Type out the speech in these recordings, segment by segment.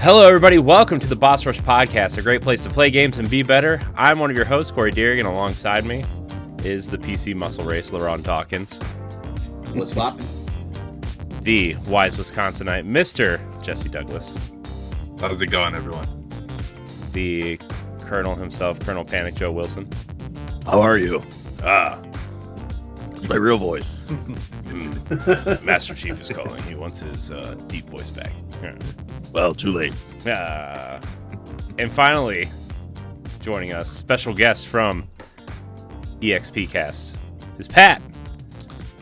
Hello, everybody. Welcome to the Boss Rush Podcast, a great place to play games and be better. I'm one of your hosts, Corey Deering, and alongside me is the PC muscle race, LeRon Dawkins. What's poppin'? The wise Wisconsinite, Mr. Jesse Douglas. How's it going, everyone? The Colonel himself, Colonel Panic Joe Wilson. How are you? It's my real voice. Master Chief is calling. He wants his deep voice back. Well, too late. And finally, joining us, special guest from EXPCast is Pat.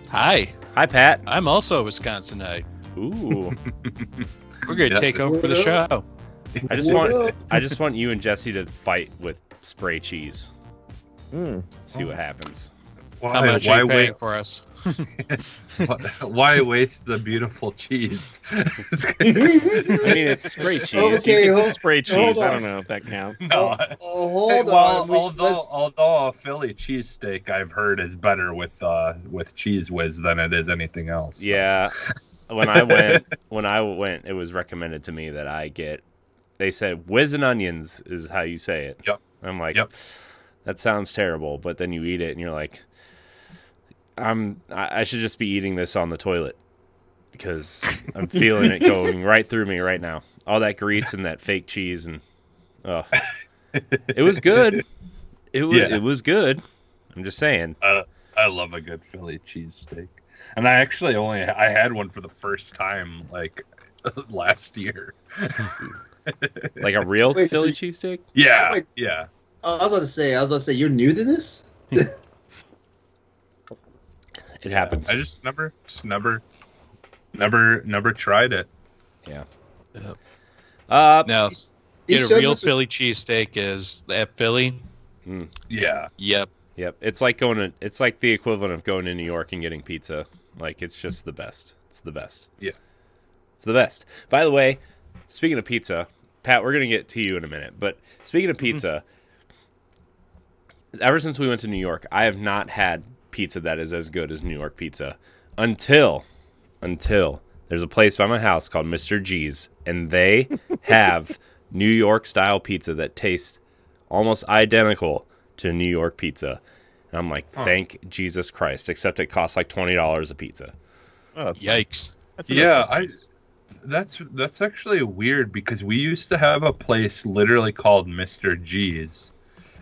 Hi. Hi, Pat. I'm also a Wisconsinite. Ooh. We're going to take over for the show. I just want you and Jesse to fight with spray cheese. See what happens. How much are you paying for us? Why waste the beautiful cheese? I mean, it's spray cheese. Okay, It's spray cheese. on. I don't know if that counts. No. Hold on. Although a Philly cheesesteak I've heard is better with Cheese Whiz than it is anything else. So. Yeah. When I went, it was recommended to me that I get. They said whiz and onions is how you say it. Yep. I'm like, Yep. That sounds terrible. But then you eat it and you're like, I should just be eating this on the toilet because I'm feeling it going right through me right now. All that grease and that fake cheese and it was good. It was good. I'm just saying. I love a good Philly cheesesteak, and I actually I had one for the first time like last year. Like a real Wait, Philly cheesesteak? Yeah, Wait. yeah. I was about to say, you're new to this? It happens. I just never tried it. Yeah. Now, These get a shows real are- Philly cheesesteak is at Philly. Yeah. Yep. It's like it's like the equivalent of going to New York and getting pizza. Like, it's just the best. It's the best. Yeah. It's the best. By the way, speaking of pizza, Pat, we're going to get to you in a minute. But speaking of pizza, ever since we went to New York, I have not had pizza that is as good as New York pizza until there's a place by my house called Mr. G's, and they have New York style pizza that tastes almost identical to New York pizza. And I'm like, thank Jesus Christ, except it costs like $20 a pizza. Oh, Yikes. That's actually weird because we used to have a place literally called Mr. G's,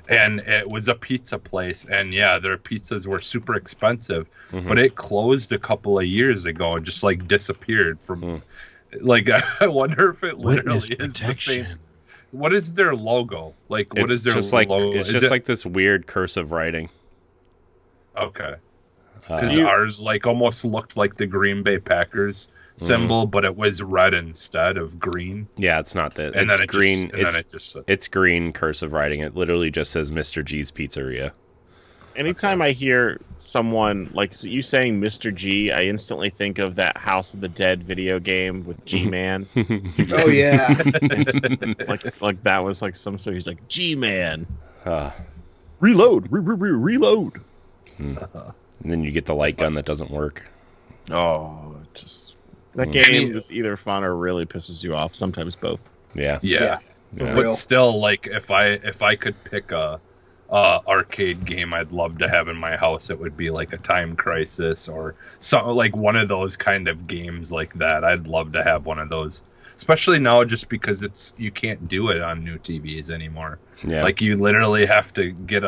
and it was a pizza place, and yeah, their pizzas were super expensive, but it closed a couple of years ago and just like disappeared from. Like, I wonder if it literally is the same. What is their logo? Like, what is their logo? It's just like this weird cursive writing. Okay. Because ours like almost looked like the Green Bay Packers symbol, but it was red instead of green. Yeah, it's not that. And it's then green. It's it's green cursive writing. It literally just says Mr. G's Pizzeria. Anytime I hear someone like you saying Mr. G, I instantly think of that House of the Dead video game with G-Man. Oh, yeah. like that was like some sort. He's like G-Man. Uh, Reload. Reload. and then you get the light gun that doesn't work. Oh, just that game is either fun or really pisses you off. Sometimes both. Yeah. Yeah. Yeah. But still, like if I could pick a arcade game I'd love to have in my house, it would be like a Time Crisis or something like one of those kind of games like that. I'd love to have one of those, especially now just because you can't do it on new TVs anymore. Yeah. Like you literally have to get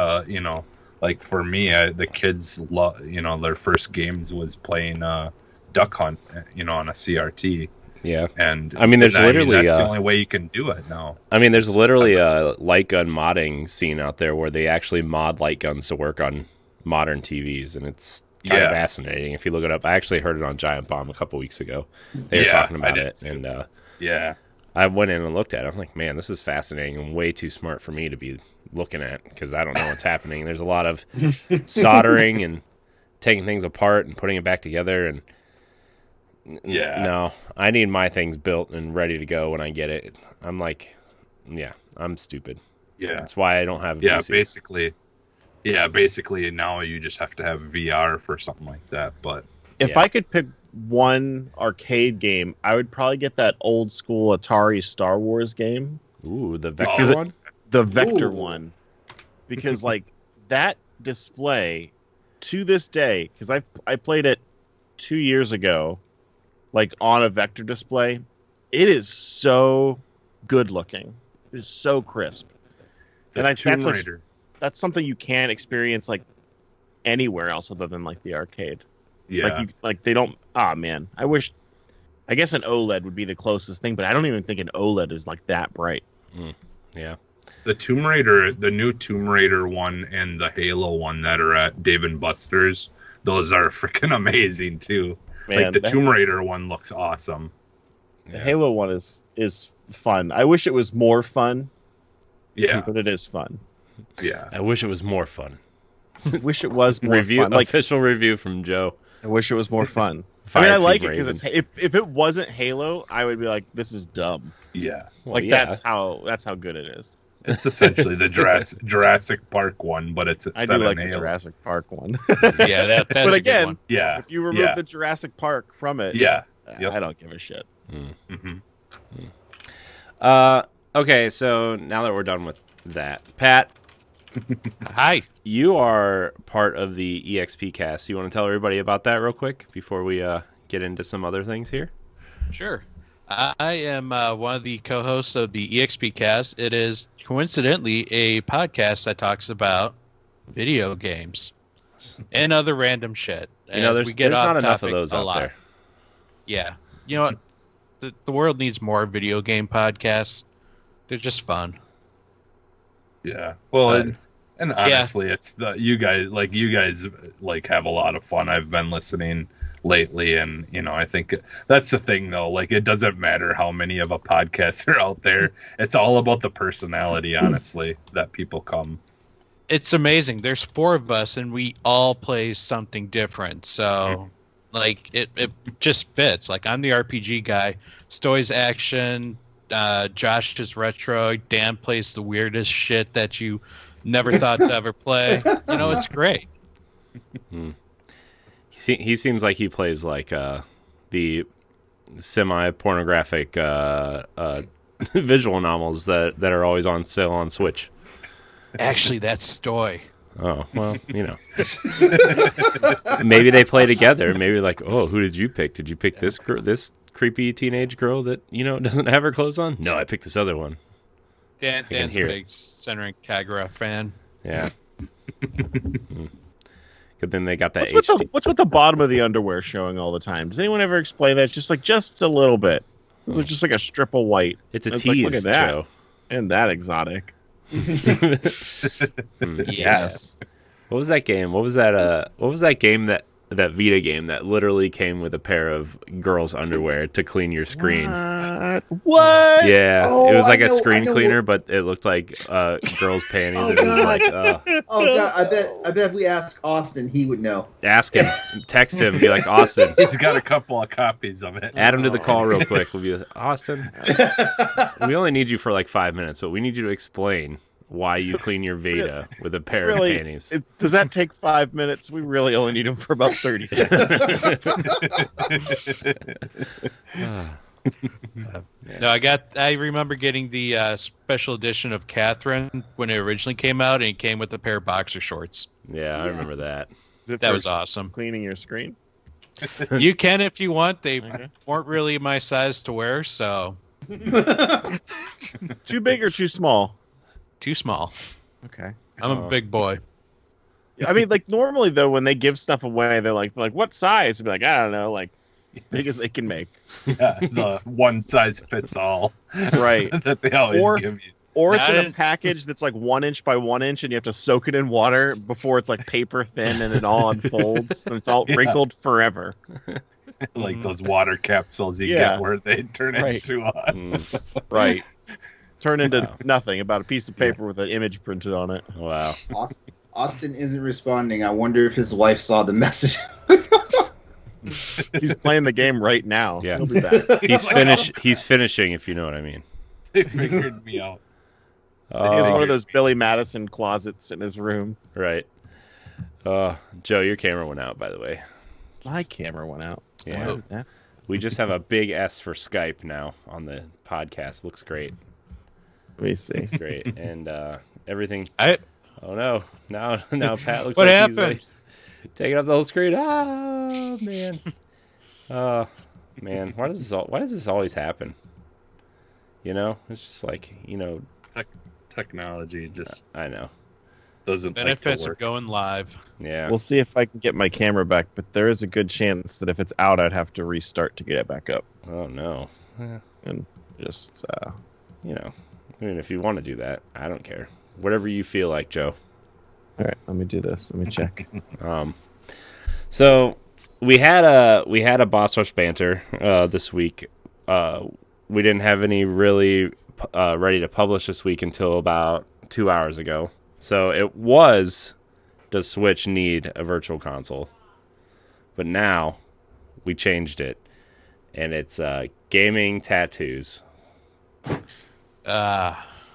like for me, the kids their first games was playing Duck Hunt, on a CRT. Yeah. And I mean, there's literally that's the only way you can do it now. I mean, there's literally a light gun modding scene out there where they actually mod light guns to work on modern TVs, and it's kind of fascinating if you look it up. I actually heard it on Giant Bomb a couple weeks ago. They were talking about it, and I went in and looked at it. I'm like, man, this is fascinating and way too smart for me to be looking at because I don't know what's happening. There's a lot of soldering and taking things apart and putting it back together, and no, I need my things built and ready to go when I get it. I'm like, I'm stupid. Yeah, that's why I don't have a PC. basically now you just have to have VR for something like that. But if I could pick one arcade game, I would probably get that old school Atari Star Wars game. Ooh, the Vector one? The Vector one. Because, like, that display, to this day, because I played it 2 years ago, like, on a Vector display, it is so good looking. It is so crisp. That's something you can't experience, like, anywhere else other than, like, the arcade. Yeah. They don't... Ah, man. I guess an OLED would be the closest thing, but I don't even think an OLED is, like, that bright. Yeah. The new Tomb Raider one and the Halo one that are at Dave & Buster's, those are freaking amazing, too. Man, like, the Tomb Raider one looks awesome. The Halo one is fun. I wish it was more fun. Yeah. But it is fun. Yeah. I wish it was more fun. I wish it was more fun. Like, official review from Joe. I wish it was more fun. I like it because if it wasn't Halo, I would be like, this is dumb. Yeah. Well, that's how good it is. It's essentially the Jurassic Park one, but it's I do like the Jurassic Park one. Yeah, that's but a again, good one. Yeah. If you remove the Jurassic Park from it, I don't give a shit. Okay, so now that we're done with that, Pat. Hi. You are part of the EXPcast. You want to tell everybody about that real quick before we get into some other things here? Sure. I am one of the co-hosts of the EXPcast. It is coincidentally a podcast that talks about video games and other random shit. There's not enough of those out there. Yeah. You know what? The world needs more video game podcasts. They're just fun. Yeah. Well, and honestly, it's you guys have a lot of fun. I've been listening lately, and I think that's the thing, though. Like, it doesn't matter how many of a podcasts are out there. It's all about the personality, honestly, that people come. It's amazing. There's 4 of us, and we all play something different. So, like, it just fits. Like, I'm the RPG guy. Stoy's action. Josh is retro. Dan plays the weirdest shit that you never thought to ever play. It's great. He seems like he plays like the semi-pornographic visual novels that are always on sale on Switch. Actually, that's Stoy. Oh, well, maybe they play together. Maybe like, oh, who did you pick? Did you pick this creepy teenage girl that doesn't have her clothes on? No, I picked this other one. Dan's a big Senran Kagura fan. Yeah. Good thing they got that what's with the bottom of the underwear showing all the time? Does anyone ever explain that? Just a little bit. It's just like a strip of white. It's a tease, look at that. Joe. And that exotic. Yes. What was that game? What was that game that Vita game that literally came with a pair of girls' underwear to clean your screen? What? Yeah, it was like a screen cleaner, but it looked like girls' panties. It was like, oh god, I bet if we ask Austin, he would know. Ask him, text him, be like, Austin. He's got a couple of copies of it. Add him to the call real quick. We'll be like, Austin. We only need you for like 5 minutes, but we need you to explain why you clean your Vita with a pair of panties. Does that take 5 minutes? We really only need him for about 30 seconds. No, I remember getting the special edition of Catherine when it originally came out, and it came with a pair of boxer shorts. Yeah, I remember that. That was awesome. Cleaning your screen? You can if you want. They weren't really my size to wear, so. Too big or too small? Too small. Okay. I'm a big boy. I mean, like, normally, though, when they give stuff away, they're like, what size? They'd be like, I don't know, like, as big as they can make. Yeah, the one size fits all. Right. That they always give you. Or it's in a package that's like 1 inch by 1 inch, and you have to soak it in water before it's like paper thin and it all unfolds, and it's all wrinkled forever. Like those water capsules you get where they turn into right. Turn into nothing, about a piece of paper with an image printed on it. Wow. Austin isn't responding. I wonder if his wife saw the message. He's playing the game right now. Yeah. He'll be back. He's finishing, if you know what I mean. They figured me out. He has one of those Billy Madison closets in his room. Right. Joe, your camera went out, by the way. My camera went out. Yeah. We just have a big S for Skype now on the podcast. Looks great. Let me see. It's great. And everything. I Oh, no. Now Pat looks What like happened? he's like taking up the whole screen. Oh, man. Man, why does this always happen? You know? It's just like, you know. Technology just I know. doesn't like to benefits of work. going live. Yeah. We'll see if I can get my camera back, but there is a good chance that if it's out, I'd have to restart to get it back up. Oh, no. And just, You know. I mean, if you want to do that, I don't care. Whatever you feel like, Joe. all right, let me do this. Let me check. So we had a Boss Rush banter this week. We didn't have any really ready to publish this week until about 2 hours ago. So it was, does Switch need a virtual console? But now we changed it, and it's gaming tattoos.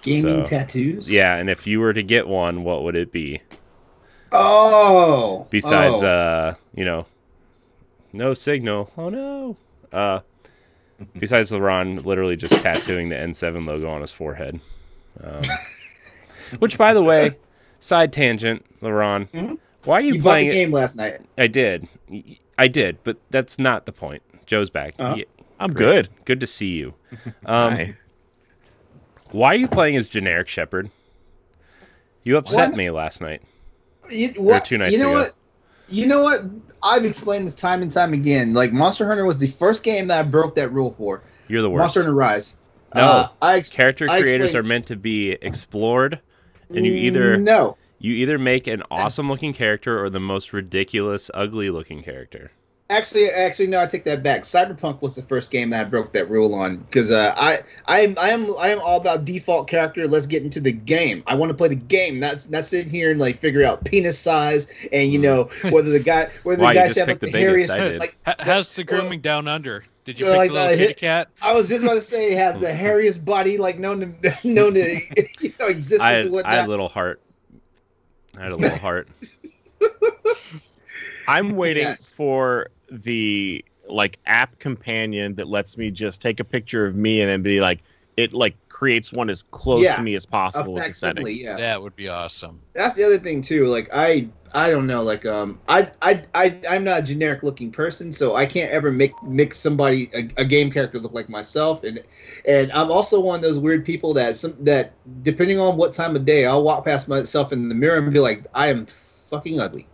Gaming So, tattoos? Yeah, and if you were to get one, what would it be? Oh! Besides, you know, no signal. Oh, no. Besides LeRon literally just tattooing the N7 logo on his forehead. Which, by the way, side tangent, LeRon. Why are you You bought playing the it? game last night. I did, but that's not the point. Joe's back. Yeah, I'm good. good to see you. Hi. Why are you playing as generic Shepherd? You upset What? me last night. What? 2 nights you know ago. what? You know what? I've explained this time and time again. Like, Monster Hunter was the first game that I broke that rule for. You're the worst. Monster Hunter Rise. No. I Character creators explained- are meant to be explored, and you either make an awesome looking character or the most ridiculous, ugly looking character. Actually, no. I take that back. Cyberpunk was the first game that I broke that rule on because I am all about default character. Let's get into the game. I want to play the game, not sitting here and like figure out penis size and whether the guy Why, you should just have like picked the the biggest hairiest. I did. Like, How's the grooming down under? Did you Well, pick like the little the kitty hit- cat? I was just about to say it has the hairiest body like known to existence I and whatnot. had a little heart. I'm waiting Yes. for the like app companion that lets me just take a picture of me and then be like, it like creates one as close Yeah. to me as possible with the Facsimile, settings. yeah. That would be awesome. That's the other thing too. Like I don't know. Like I'm not a generic looking person, so I can't ever make somebody a game character look like myself. And I'm also one of those weird people that depending on what time of day, I'll walk past myself in the mirror and be like, I am fucking ugly.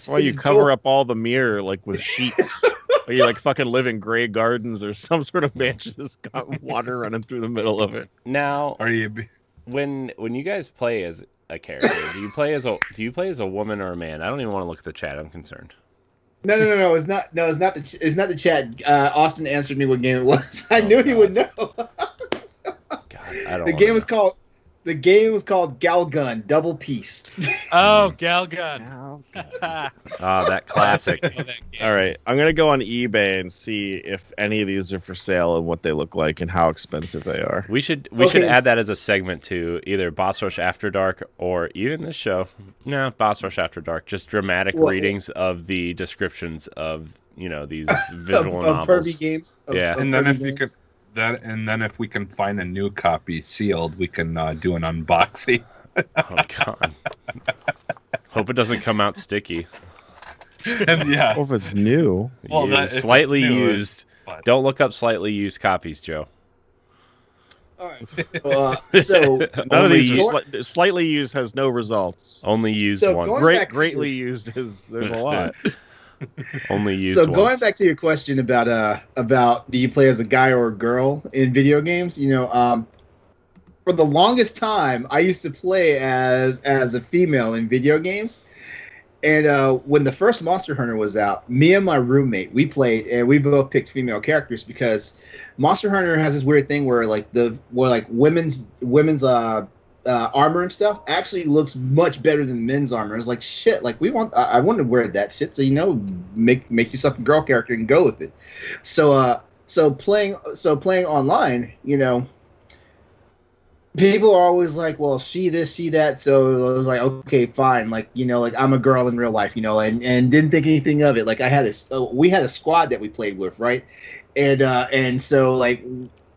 Well, you cover up all the mirror like with sheets. Or you like fucking live in Grey Gardens or some sort of mansion that's got water running through the middle of it. Now, Are you? when you guys play as a character, do you play as a woman or a man? I don't even want to look at the chat. I'm concerned. No. It's not the chat. Austin answered me what game it was. I knew he would know. God, I don't. The game was called Galgun Double Piece. Oh, Galgun. that classic. I know that game. All right, I'm gonna go on eBay and see if any of these are for sale and what they look like and how expensive they are. We should Okay. add that as a segment to either Boss Rush After Dark or even this show. No, Boss Rush After Dark. Just dramatic Well, readings of the descriptions of these visual of novels. Pervy games. Yeah. And then Pervy if you games. could. If we can find a new copy sealed, we can do an unboxing. Oh God. Hope it doesn't come out sticky. And yeah, Oh, if it's new. Well, Used, if it's slightly new, used. but- Don't look up slightly used copies, Joe. All right. So None of Only these you- are slightly used has no results. Only used So once. going back to Greatly used is there's a lot. Only used So once. going back to your question about do you play as a guy or a girl in video games? For the longest time, I used to play as a female in video games. And when the first Monster Hunter was out, me and my roommate, we played, and we both picked female characters because Monster Hunter has this weird thing where women's armor and stuff actually looks much better than men's armor. It's like shit. Like I want to wear that shit. So make yourself a girl character and go with it. So playing online, people are always like, well, she this, she that. So it was like, okay, fine. Like, like I'm a girl in real life, and didn't think anything of it. Like we had a squad that we played with, right? And so like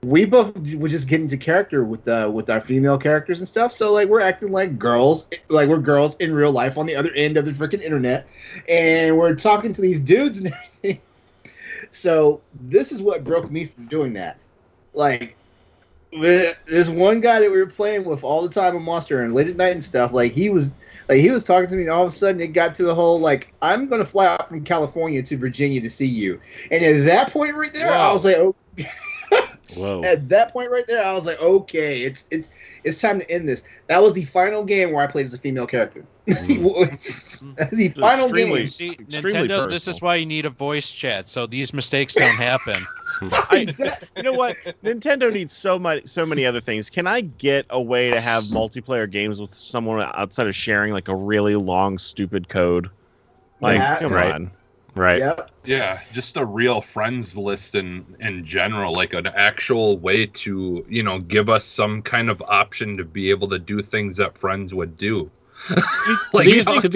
we both were just getting into character with our female characters and stuff. So like we're acting like we're girls in real life on the other end of the freaking internet, and we're talking to these dudes and everything. So this is what broke me from doing that. Like, this one guy that we were playing with all the time on Monster and late at night and stuff, he was talking to me, and all of a sudden it got to the whole like, I'm gonna fly out from California to Virginia to see you. And at that point right there, I was like, oh. Whoa. At that point right there, I was like, okay, it's time to end this. That was the final game where I played as a female character. That's the final game. See, Nintendo, personal. This is why you need a voice chat, so these mistakes don't happen. You know what? Nintendo needs so many other things. Can I get a way to have multiplayer games with someone outside of sharing like a really long, stupid code? Like, come on. Right. Yep. Yeah, just a real friends list in general, like an actual way to, give us some kind of option to be able to do things that friends would do. To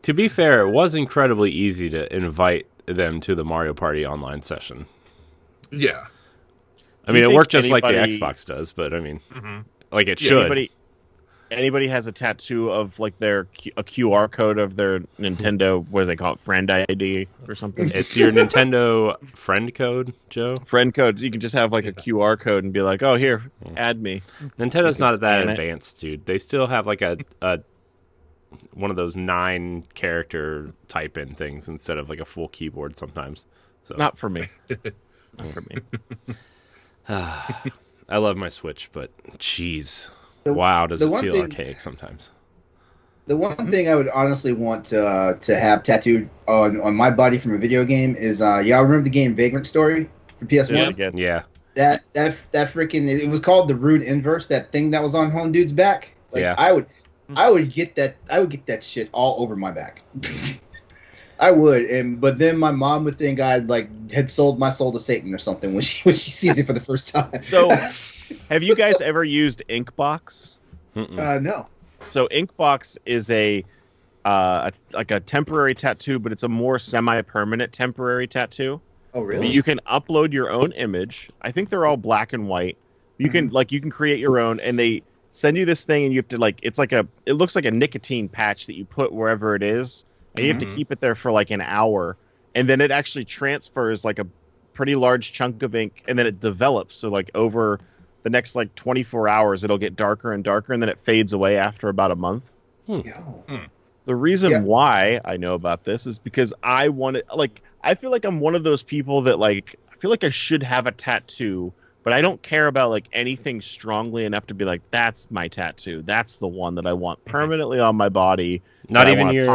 be fair, it was incredibly easy to invite them to the Mario Party online session. Yeah. I mean, it worked just like the Xbox does, but I mean, like it should. Anybody has a tattoo of like a QR code of their Nintendo, what do they call it, friend ID or something? It's your Nintendo friend code, Joe. Friend code. You can just have like a QR code and be like, "Oh, here, add me." Nintendo's not that advanced, dude. They still have like a one of those 9 character type in things instead of like a full keyboard sometimes. So. Not for me. Not for me. I love my Switch, but jeez. Wow, does it feel archaic sometimes? The one thing I would honestly want to have tattooed on my body from a video game is y'all remember the game Vagrant Story for PS1? Yeah. That freaking, it was called the Rude Inverse. That thing that was on Home Dude's back. Like, yeah. I would get that shit all over my back. I would, but then my mom would think I had sold my soul to Satan or something when she sees it for the first time. So. Have you guys ever used Inkbox? No. So Inkbox is a temporary tattoo, but it's a more semi-permanent temporary tattoo. Oh, really? You can upload your own image. I think they're all black and white. You can create your own, and they send you this thing, and you have to it looks like a nicotine patch that you put wherever it is, and you have to keep it there for like an hour, and then it actually transfers like a pretty large chunk of ink, and then it develops. So like over the next 24 hours, it'll get darker and darker, and then it fades away after about a month. The reason why I know about this is because I feel like I'm one of those people that I feel like I should have a tattoo, but I don't care about anything strongly enough to be like, that's my tattoo. That's the one that I want permanently on my body. Not even your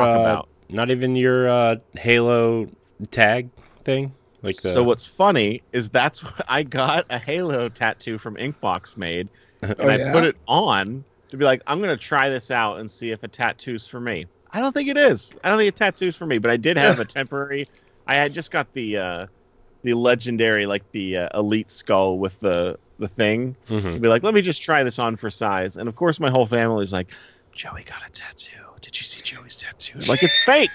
Halo tag thing. So what's funny is that's what I got a Halo tattoo from Inkbox made, and I put it on to be like, I'm going to try this out and see if a tattoo's for me. I don't think it is. I don't think a tattoo's for me, but I did have a temporary. I had just got the legendary, the elite skull with the thing. To be like, let me just try this on for size. And of course, my whole family's like, Joey got a tattoo. Did you see Joey's tattoo? I'm like, it's fake.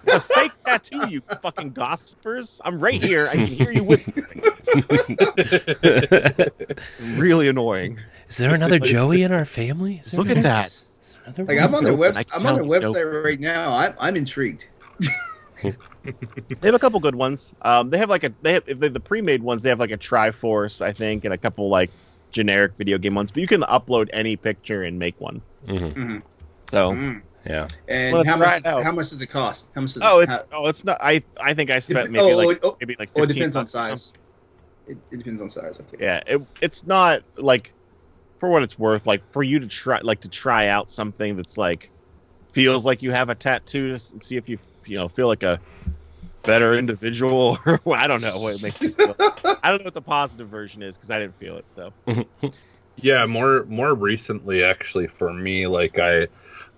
A fake tattoo, you fucking gossipers. I'm right here. I can hear you whispering. Really annoying. Is there another Joey in our family? Look at that. I'm on their website right now. I'm intrigued. They have a couple good ones. They have the pre-made ones. They have a Triforce, I think, and a couple generic video game ones. But you can upload any picture and make one. So. Yeah. And how much does it cost? How much does it's not. I think I spent maybe maybe $15. It depends on size. It depends on size. Okay. Yeah, it's not for what it's worth. For you to try out something that's feels like you have a tattoo to see if you feel like a better individual, or I don't know what it makes you feel. I don't know what the positive version is because I didn't feel it. So. Yeah, more recently actually for me,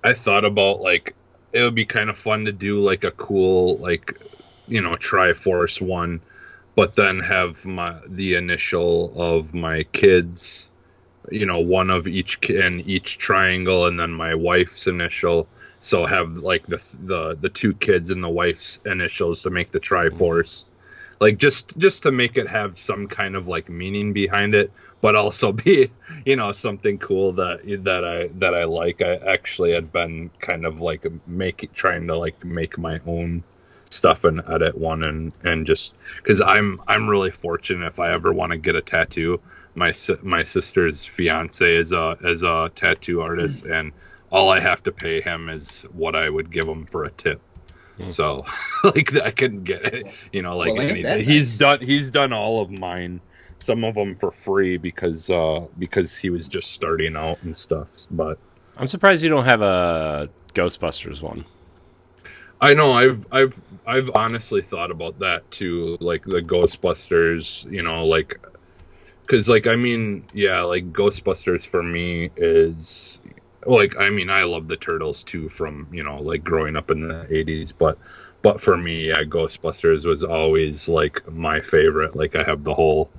I thought about it would be kind of fun to do a cool Triforce one, but then have the initial of my kids one of each in each triangle, and then my wife's initial. So have like the two kids and the wife's initials to make the Triforce. Like just to make it have some kind of like meaning behind it, but also be something cool that I like. I actually had been kind of like trying to like make my own stuff and edit one and just because I'm really fortunate. If I ever want to get a tattoo, my sister's fiance is a tattoo artist, and all I have to pay him is what I would give him for a tip. So like I couldn't get it, anything. He's done all of mine, some of them for free because he was just starting out and stuff. But I'm surprised you don't have a Ghostbusters one. I know I've honestly thought about that too, like the Ghostbusters, because like like Ghostbusters for me is. Like, I love the Turtles too from, like growing up in the 80s, but for me, Ghostbusters was always like my favorite. Like I have the whole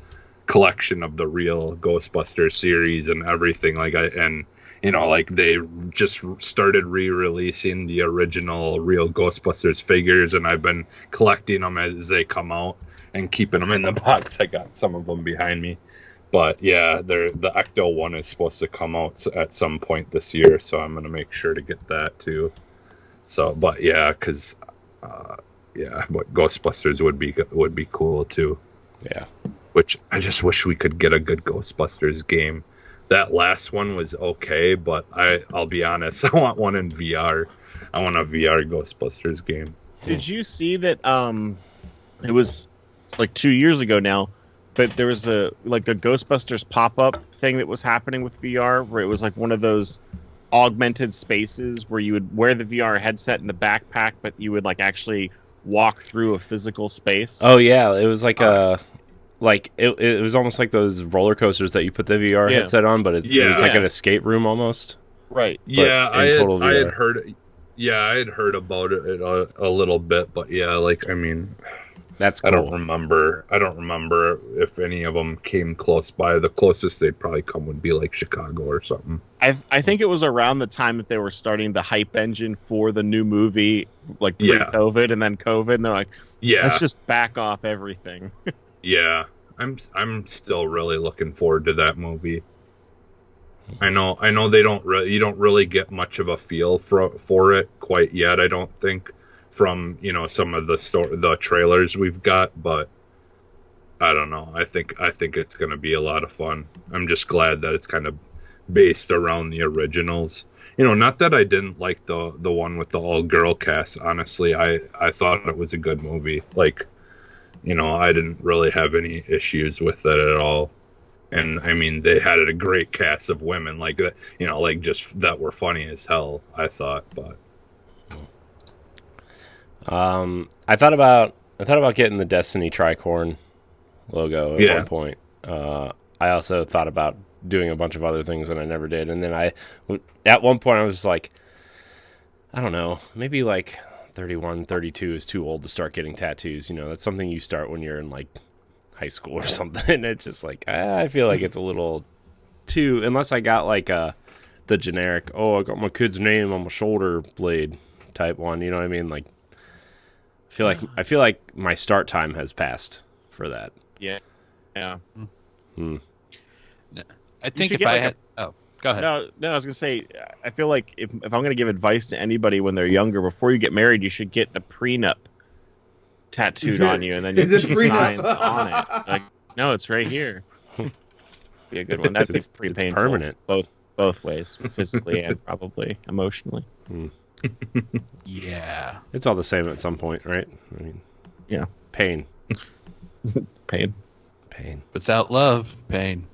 collection of the real Ghostbusters series and everything. Like like they just started re-releasing the original real Ghostbusters figures, and I've been collecting them as they come out and keeping them in the box. I got some of them behind me. But yeah, the Ecto one is supposed to come out at some point this year, so I'm gonna make sure to get that too. So, but yeah, because but Ghostbusters would be cool too. Yeah. Which I just wish we could get a good Ghostbusters game. That last one was okay, but I'll be honest, I want one in VR. I want a VR Ghostbusters game. Did you see that? It was like 2 years ago now. But there was a Ghostbusters pop-up thing that was happening with VR, where it was like one of those augmented spaces where you would wear the VR headset in the backpack, but you would like actually walk through a physical space. Oh yeah, it was like it was almost like those roller coasters that you put the VR headset on, but it was like an escape room almost. Right. Yeah, I had heard. Yeah, I had heard about it a little bit, but yeah, that's cool. I don't remember if any of them came close by. The closest they'd probably come would be like Chicago or something. I think it was around the time that they were starting the hype engine for the new movie, like pre-COVID and then COVID, and they're like, let's just back off everything. Yeah, I'm still really looking forward to that movie. I know you don't really get much of a feel for it quite yet. I don't think. From some of the trailers we've got, but I don't know. I think it's going to be a lot of fun. I'm just glad that it's kind of based around the originals. Not that I didn't like the one with the all girl cast. Honestly, I thought it was a good movie. Like, I didn't really have any issues with it at all. And they had a great cast of women like that. Just that were funny as hell. I thought, but. I thought about getting the Destiny Tricorn logo at one point. I also thought about doing a bunch of other things, and I never did. And then at one point, I was like, I don't know, maybe like 31, 32 is too old to start getting tattoos. That's something you start when you're in like high school or something. It's just like I feel like it's a little too, unless I got like the generic, I got my kid's name on my shoulder blade type one. You know what I mean? Like. I feel like my start time has passed for that. Yeah. I think if I had... go ahead. No, I was going to say, I feel like if I'm going to give advice to anybody when they're younger, before you get married, you should get the prenup tattooed on you, and then you can sign on it. Like, no, it's right here. Be a good one. That'd be pretty painful. Permanent. Both ways, physically and probably emotionally. Yeah. It's all the same at some point, right? Pain. Pain. Without love, pain.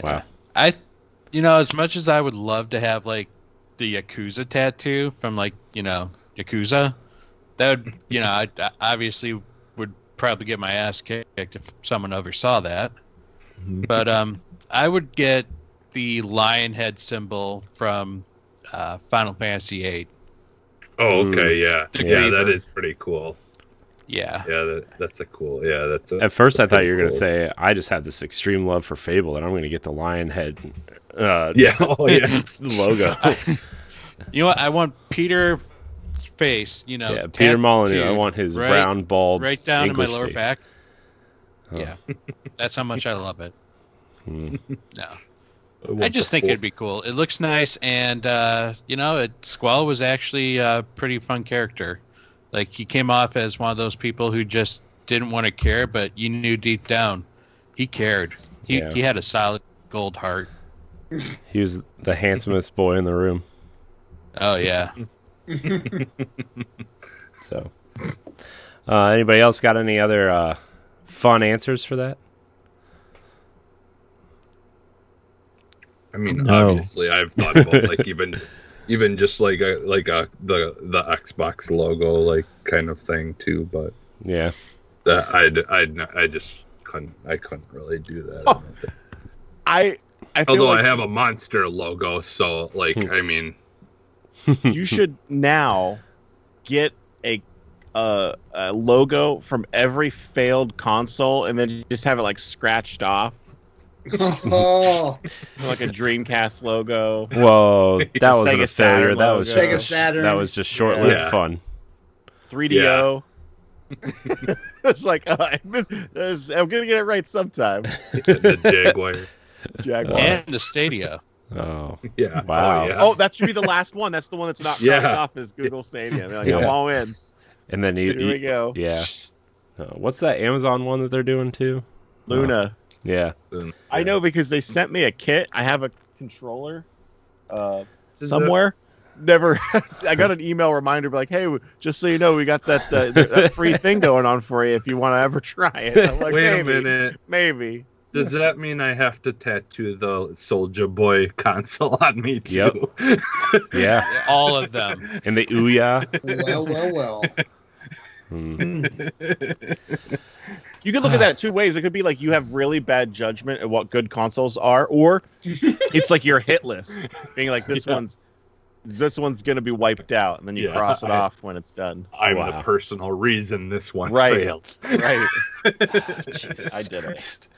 Wow. As much as I would love to have like the Yakuza tattoo from like, Yakuza, that would, I obviously would probably get my ass kicked if someone ever saw that. But I would get the lion head symbol from Final Fantasy VIII. Oh, okay, yeah. That is pretty cool. Yeah. Yeah, that's a cool. Yeah, that's. At first, I thought you were going to say, I just have this extreme love for Fable, and I'm going to get the lion head logo. You know what? I want Peter's face, Yeah, Peter Molyneux. I want his round, bald, right down English in my lower face. back. Oh. Yeah. That's how much I love it. Hmm. No. I just think it'd be cool. It looks nice, and Squall was actually a pretty fun character. Like, he came off as one of those people who just didn't want to care, but you knew deep down he cared. He had a solid gold heart. He was the handsomest boy in the room. Oh yeah. So, anybody else got any other fun answers for that? I mean, obviously, I've thought about like even just like the Xbox logo like kind of thing too, but yeah, that I just couldn't really do that. Oh, I Although like I have a monster logo, so like I mean, you should now get a logo from every failed console and then just have it like scratched off. Oh, Like a Dreamcast logo. Whoa, that wasn't Sega a failure. Saturn That was logo. Sega just Saturn. that was just short-lived Yeah. fun. 3DO. It's like I'm gonna get it right sometime. the Jaguar. Jaguar. And the Stadia. Oh, Yeah. Wow. Oh, yeah. Oh, that should be the last one. That's the one that's not crossed Yeah. off as Google Stadia. They're like, Yeah. I'm all in. and then Here we go. yeah. What's that Amazon one that they're doing too? Luna. Yeah. I know because they sent me a kit. I have a controller Is somewhere. Never. I got an email reminder like, "Hey, just so you know, we got that free thing going on for you if you want to ever try it." I'm like, Wait maybe, a minute. maybe. Does that mean I have to tattoo the Soldier Boy console on me too? Yep. Yeah. All of them. And the Ouya. well. Hmm. You could look at that two ways. It could be like you have really bad judgment at what good consoles are, or it's like your hit list, being like this one's gonna be wiped out, and then you cross it off when it's done. I'm Wow. the personal reason this one Right. failed. Right. Jesus I did it. Christ.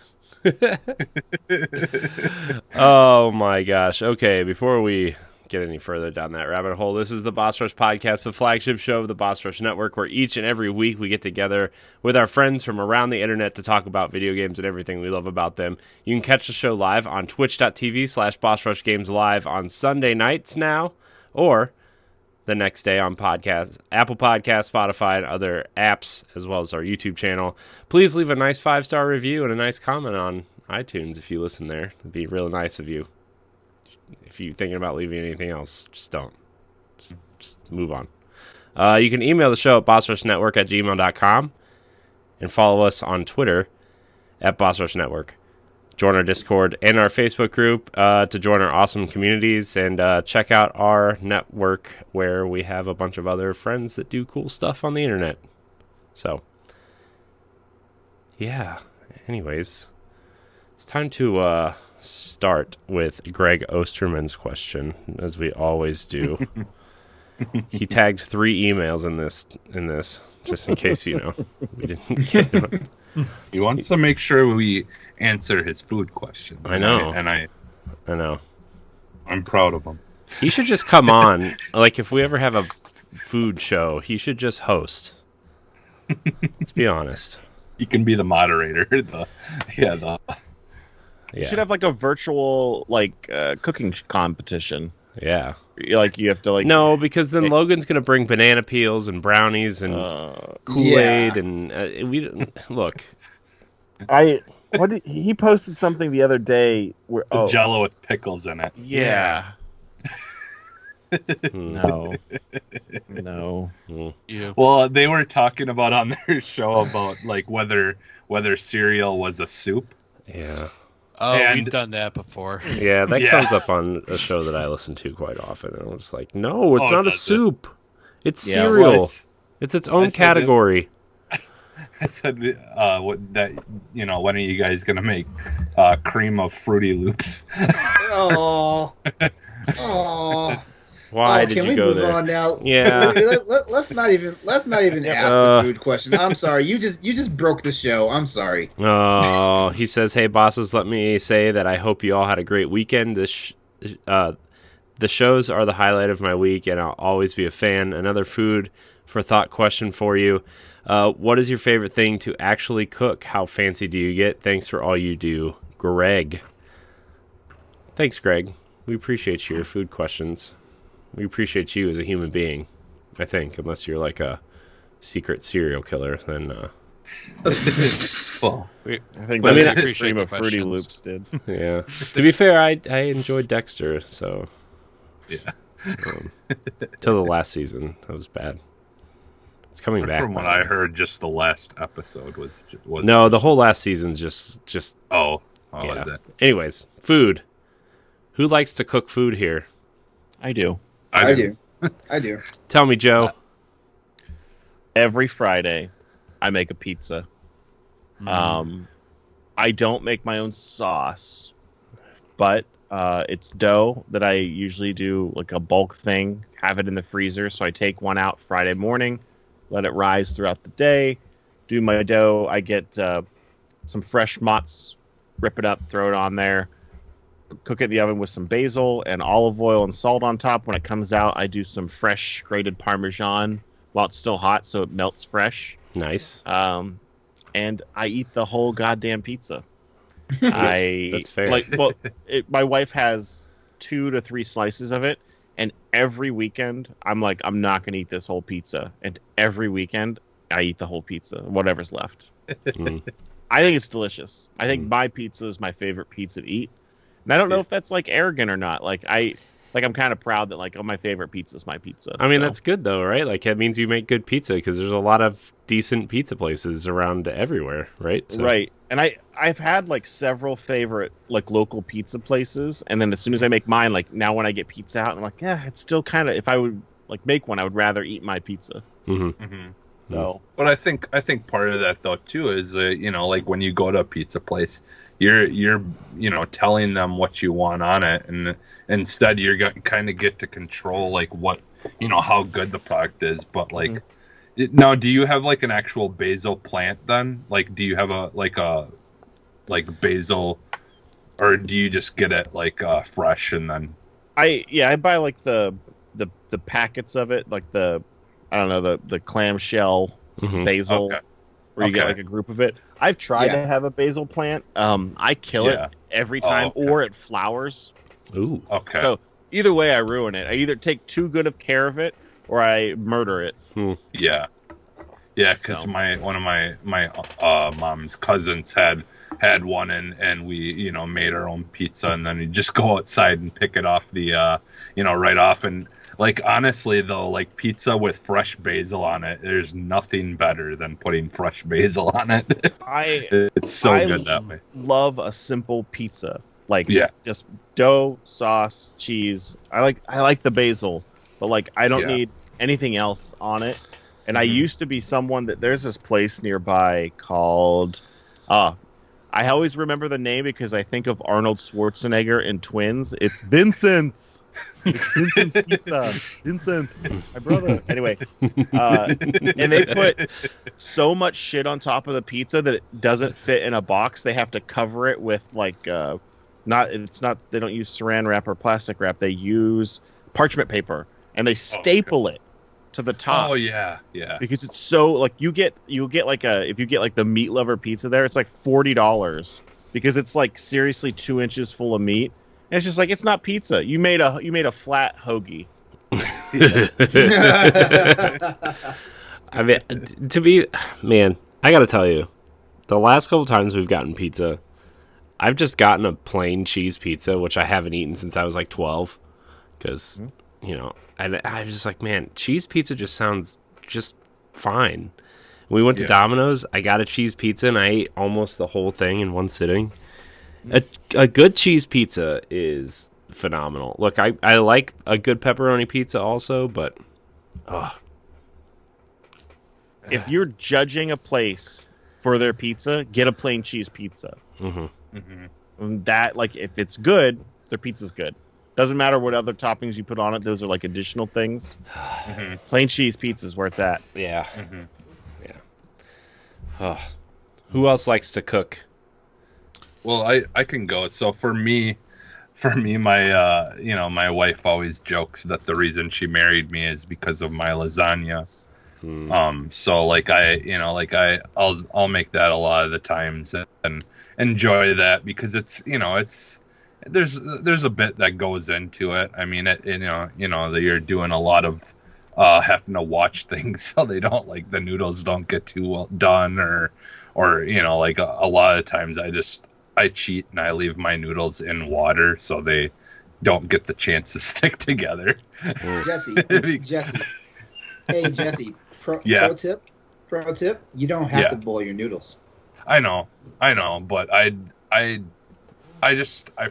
Oh my gosh. Okay, before we get any further down that rabbit hole, this is the Boss Rush Podcast, the flagship show of the Boss Rush Network, where each and every week we get together with our friends from around the internet to talk about video games and everything we love about them. You can catch the show live on twitch.tv/Boss Rush Games Live on Sunday nights now, or the next day on podcast, Apple Podcasts, Spotify, and other apps, as well as our YouTube channel. Please leave a nice 5-star review and a nice comment on iTunes if you listen there. It'd be real nice of you. If you're thinking about leaving anything else, just don't. Just move on. You can email the show at bossrushnetwork@gmail.com and follow us on Twitter at bossrushnetwork. Join our Discord and our Facebook group to join our awesome communities, and check out our network where we have a bunch of other friends that do cool stuff on the internet. So, yeah. Anyways, it's time to start with Greg Osterman's question, as we always do. He tagged 3 emails in this, just in case we didn't get it. He wants to make sure we answer his food question. I know. I know. I'm proud of him. He should just come on. Like, if we ever have a food show, he should just host. Let's be honest. He can be the moderator. You Yeah. should have like a virtual cooking competition. Yeah. Like you have to like No, because then Logan's gonna bring banana peels and brownies and Kool-Aid and we look. He posted something the other day where Jello with pickles in it. yeah. Hmm. No. Yeah. Well, they were talking about on their show about like whether cereal was a soup. Yeah. Oh, And- we've done that before. Yeah, that Yeah. comes up on a show that I listen to quite often, and I'm just like, no, it's Oh, not a does it? soup. It's Yeah, cereal. What? It's its I own said category. I said, when are you guys gonna make cream of Fruity Loops? Oh. Why did can you we go move there? on now? Yeah. Let's not even ask the food question. I'm sorry. You just broke the show. I'm sorry. Oh, he says, "Hey bosses, let me say that I hope you all had a great weekend. The shows are the highlight of my week, and I'll always be a fan. Another food for thought question for you: what is your favorite thing to actually cook? How fancy do you get? Thanks for all you do, Greg." Thanks, Greg. We appreciate your food questions. We appreciate you as a human being, I think, unless you're like a secret serial killer, then... Well, I think I mean, that's I the appreciate stream the of Fruity questions. Loops did. Yeah. To be fair, I enjoyed Dexter, so... yeah. Till the last season. That was bad. It's coming back. From what I heard, just the last episode was No, the whole last season's just... Oh, yeah. is it? Anyways, food. Who likes to cook food here? I do. I do. I do. Tell me, Joe. Every Friday, I make a pizza. I don't make my own sauce, but it's dough that I usually do like a bulk thing, have it in the freezer. So I take one out Friday morning, let it rise throughout the day, do my dough. I get some fresh mozz, rip it up, throw it on there, cook it in the oven with some basil and olive oil and salt on top. When it comes out, I do some fresh grated Parmesan while it's still hot so it melts fresh. Nice. And I eat the whole goddamn pizza. That's fair. My wife has 2 to 3 slices of it, and every weekend I'm like, I'm not going to eat this whole pizza. And every weekend I eat the whole pizza, whatever's left. I think it's delicious. I think my pizza is my favorite pizza to eat. And I don't know if that's like arrogant or not. I'm kind of proud that like, oh, my favorite pizza is my pizza. I mean, that's good though, right? Like, it means you make good pizza because there's a lot of decent pizza places around everywhere, right? So. Right. And I've had like several favorite like local pizza places, and then as soon as I make mine, like now when I get pizza out, I'm like, yeah, it's still kind of, if I would like make one, I would rather eat my pizza. So, but I think part of that though too is like when you go to a pizza place, you're telling them what you want on it, and instead you're going to kind of get to control like what how good the product is. But like now, do you have like an actual basil plant then? Like, do you have a basil, or do you just get it like fresh and then? I buy like the packets of it, like the clamshell basil, where you get like a group of it. I've tried to have a basil plant. I kill it every time, or it flowers. Ooh. Okay. So either way, I ruin it. I either take too good of care of it, or I murder it. Yeah. Yeah, because one of my mom's cousins had one, and we made our own pizza, and then you just go outside and pick it off the right off. And like honestly though, like pizza with fresh basil on it, there's nothing better than putting fresh basil on it. It's so good that way. Love a simple pizza, like just dough, sauce, cheese. I like the basil, but like I don't need anything else on it. And I used to be someone that there's this place nearby called, I always remember the name because I think of Arnold Schwarzenegger in Twins. It's Vincent's. It's Vincent's Pizza. Vincent, my brother. Anyway, and they put so much shit on top of the pizza that it doesn't fit in a box. They have to cover it with like, they don't use saran wrap or plastic wrap. They use parchment paper, and they staple it to the top. Oh yeah. Because it's so like you'll get like if you get like the meat lover pizza there, it's like $40 because it's like seriously 2 inches full of meat. And it's just like it's not pizza. You made a flat hoagie. I mean, I gotta tell you, the last couple times we've gotten pizza, I've just gotten a plain cheese pizza, which I haven't eaten since I was like 12, because and I was just like, man, cheese pizza just sounds just fine. We went to Domino's. I got a cheese pizza, and I ate almost the whole thing in one sitting. A good cheese pizza is phenomenal. Look, I like a good pepperoni pizza also, but if you're judging a place for their pizza, get a plain cheese pizza. And that, like, if it's good, their pizza's good. Doesn't matter what other toppings you put on it; those are like additional things. Mm-hmm. Plain cheese pizza is where it's at. Yeah. Mm-hmm. Yeah. Oh. Who else likes to cook? Well, I can go. So for me, my my wife always jokes that the reason she married me is because of my lasagna. So like I'll make that a lot of the times and enjoy that because it's there's a bit that goes into it. I mean that you're doing a lot of having to watch things so they don't like the noodles don't get too well done or like a lot of times I cheat and I leave my noodles in water so they don't get the chance to stick together. Jesse, hey Jesse, pro tip, you don't have to boil your noodles. I know, but I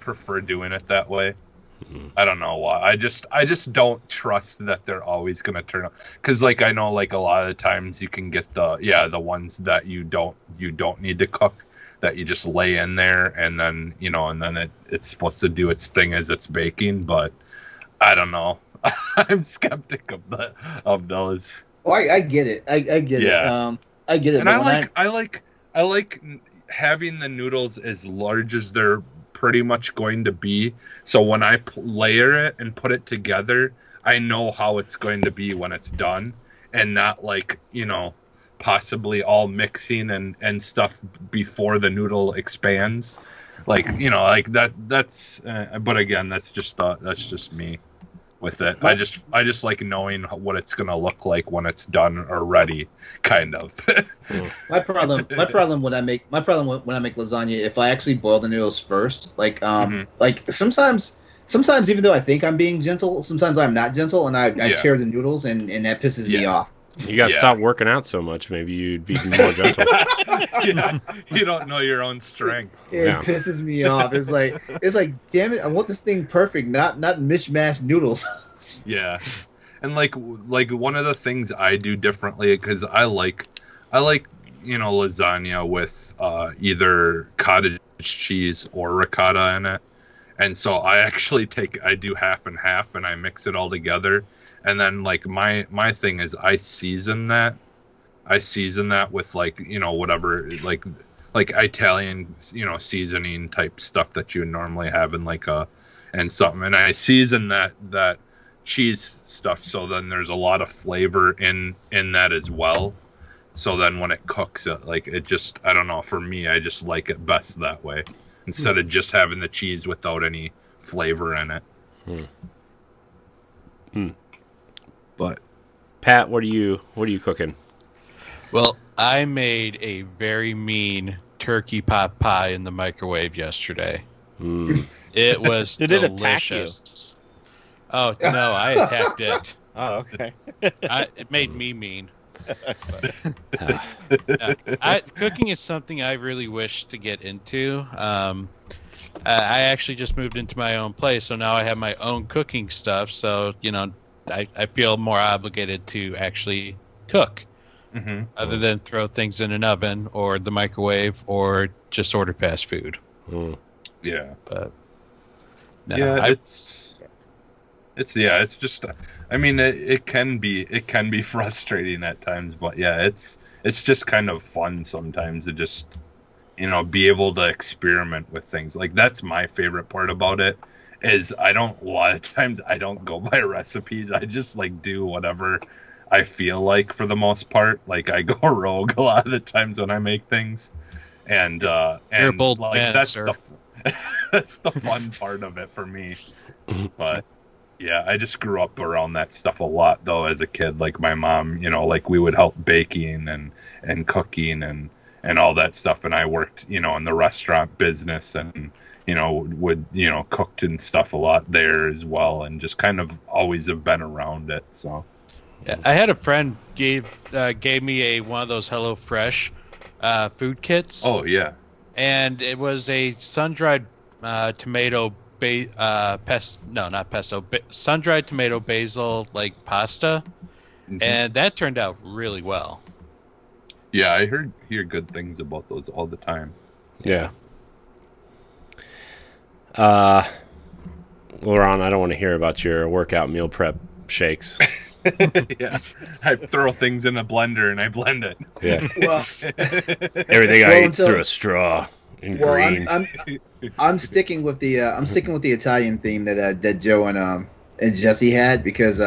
prefer doing it that way. I don't know why. I just don't trust that they're always gonna turn out. Because like I know like a lot of the times you can get the ones that you don't need to cook that you just lay in there and then it's supposed to do its thing as it's baking. But I don't know. I'm skeptic of those. Oh, I get it. I get it. I get it. And I like having the noodles as large as they're pretty much going to be. So when I layer it and put it together, I know how it's going to be when it's done, and not like possibly all mixing and stuff before the noodle expands. Like like that's. But again, that's just me. With it, I just like knowing what it's gonna look like when it's done or ready, kind of. my problem when I make lasagna, if I actually boil the noodles first, like sometimes even though I think I'm being gentle, sometimes I'm not gentle, and I tear the noodles, and that pisses me off. You gotta stop working out so much. Maybe you'd be more gentle. You don't know your own strength. It pisses me off. It's like, damn it! I want this thing perfect, not mishmashed noodles. Yeah, and like one of the things I do differently because I like lasagna with either cottage cheese or ricotta in it, and so I do half and half, and I mix it all together. And then like my thing is I season that with like whatever like Italian seasoning type stuff that you normally have in like and something, and I season that cheese stuff so then there's a lot of flavor in that as well. So then when it cooks it just I don't know, for me I just like it best that way instead of just having the cheese without any flavor in it. But Pat, what are you cooking? Well, I made a very mean turkey pot pie in the microwave yesterday. It was Did delicious. it attack you? Oh no, I attacked it. Oh, okay. It made me mean. Cooking is something I really wish to get into. I actually just moved into my own place, so now I have my own cooking stuff. So I feel more obligated to actually cook, other than throw things in an oven or the microwave or just order fast food. Yeah, but no, it's just. I mean, it can be frustrating at times, but yeah, it's just kind of fun sometimes to just be able to experiment with things. Like that's my favorite part about it. Is a lot of times I don't go by recipes. I just like do whatever I feel like for the most part. Like I go rogue a lot of the times when I make things, and You're a bold like man, that's sir. that's the fun part of it for me. But yeah, I just grew up around that stuff a lot though as a kid. Like my mom, like we would help baking and cooking and all that stuff, and I worked in the restaurant business and. Would cooked and stuff a lot there as well, and just kind of always have been around it. So, yeah, I had a friend gave me one of those HelloFresh food kits. Oh yeah, and it was a sun-dried tomato sun-dried tomato basil like pasta, and that turned out really well. Yeah, I hear good things about those all the time. Yeah. LeRon, I don't want to hear about your workout meal prep shakes. Yeah, I throw things in a blender and I blend it. Yeah, Well, everything I eat until- through a straw and green. I'm sticking with the Italian theme that Joe and Jesse had because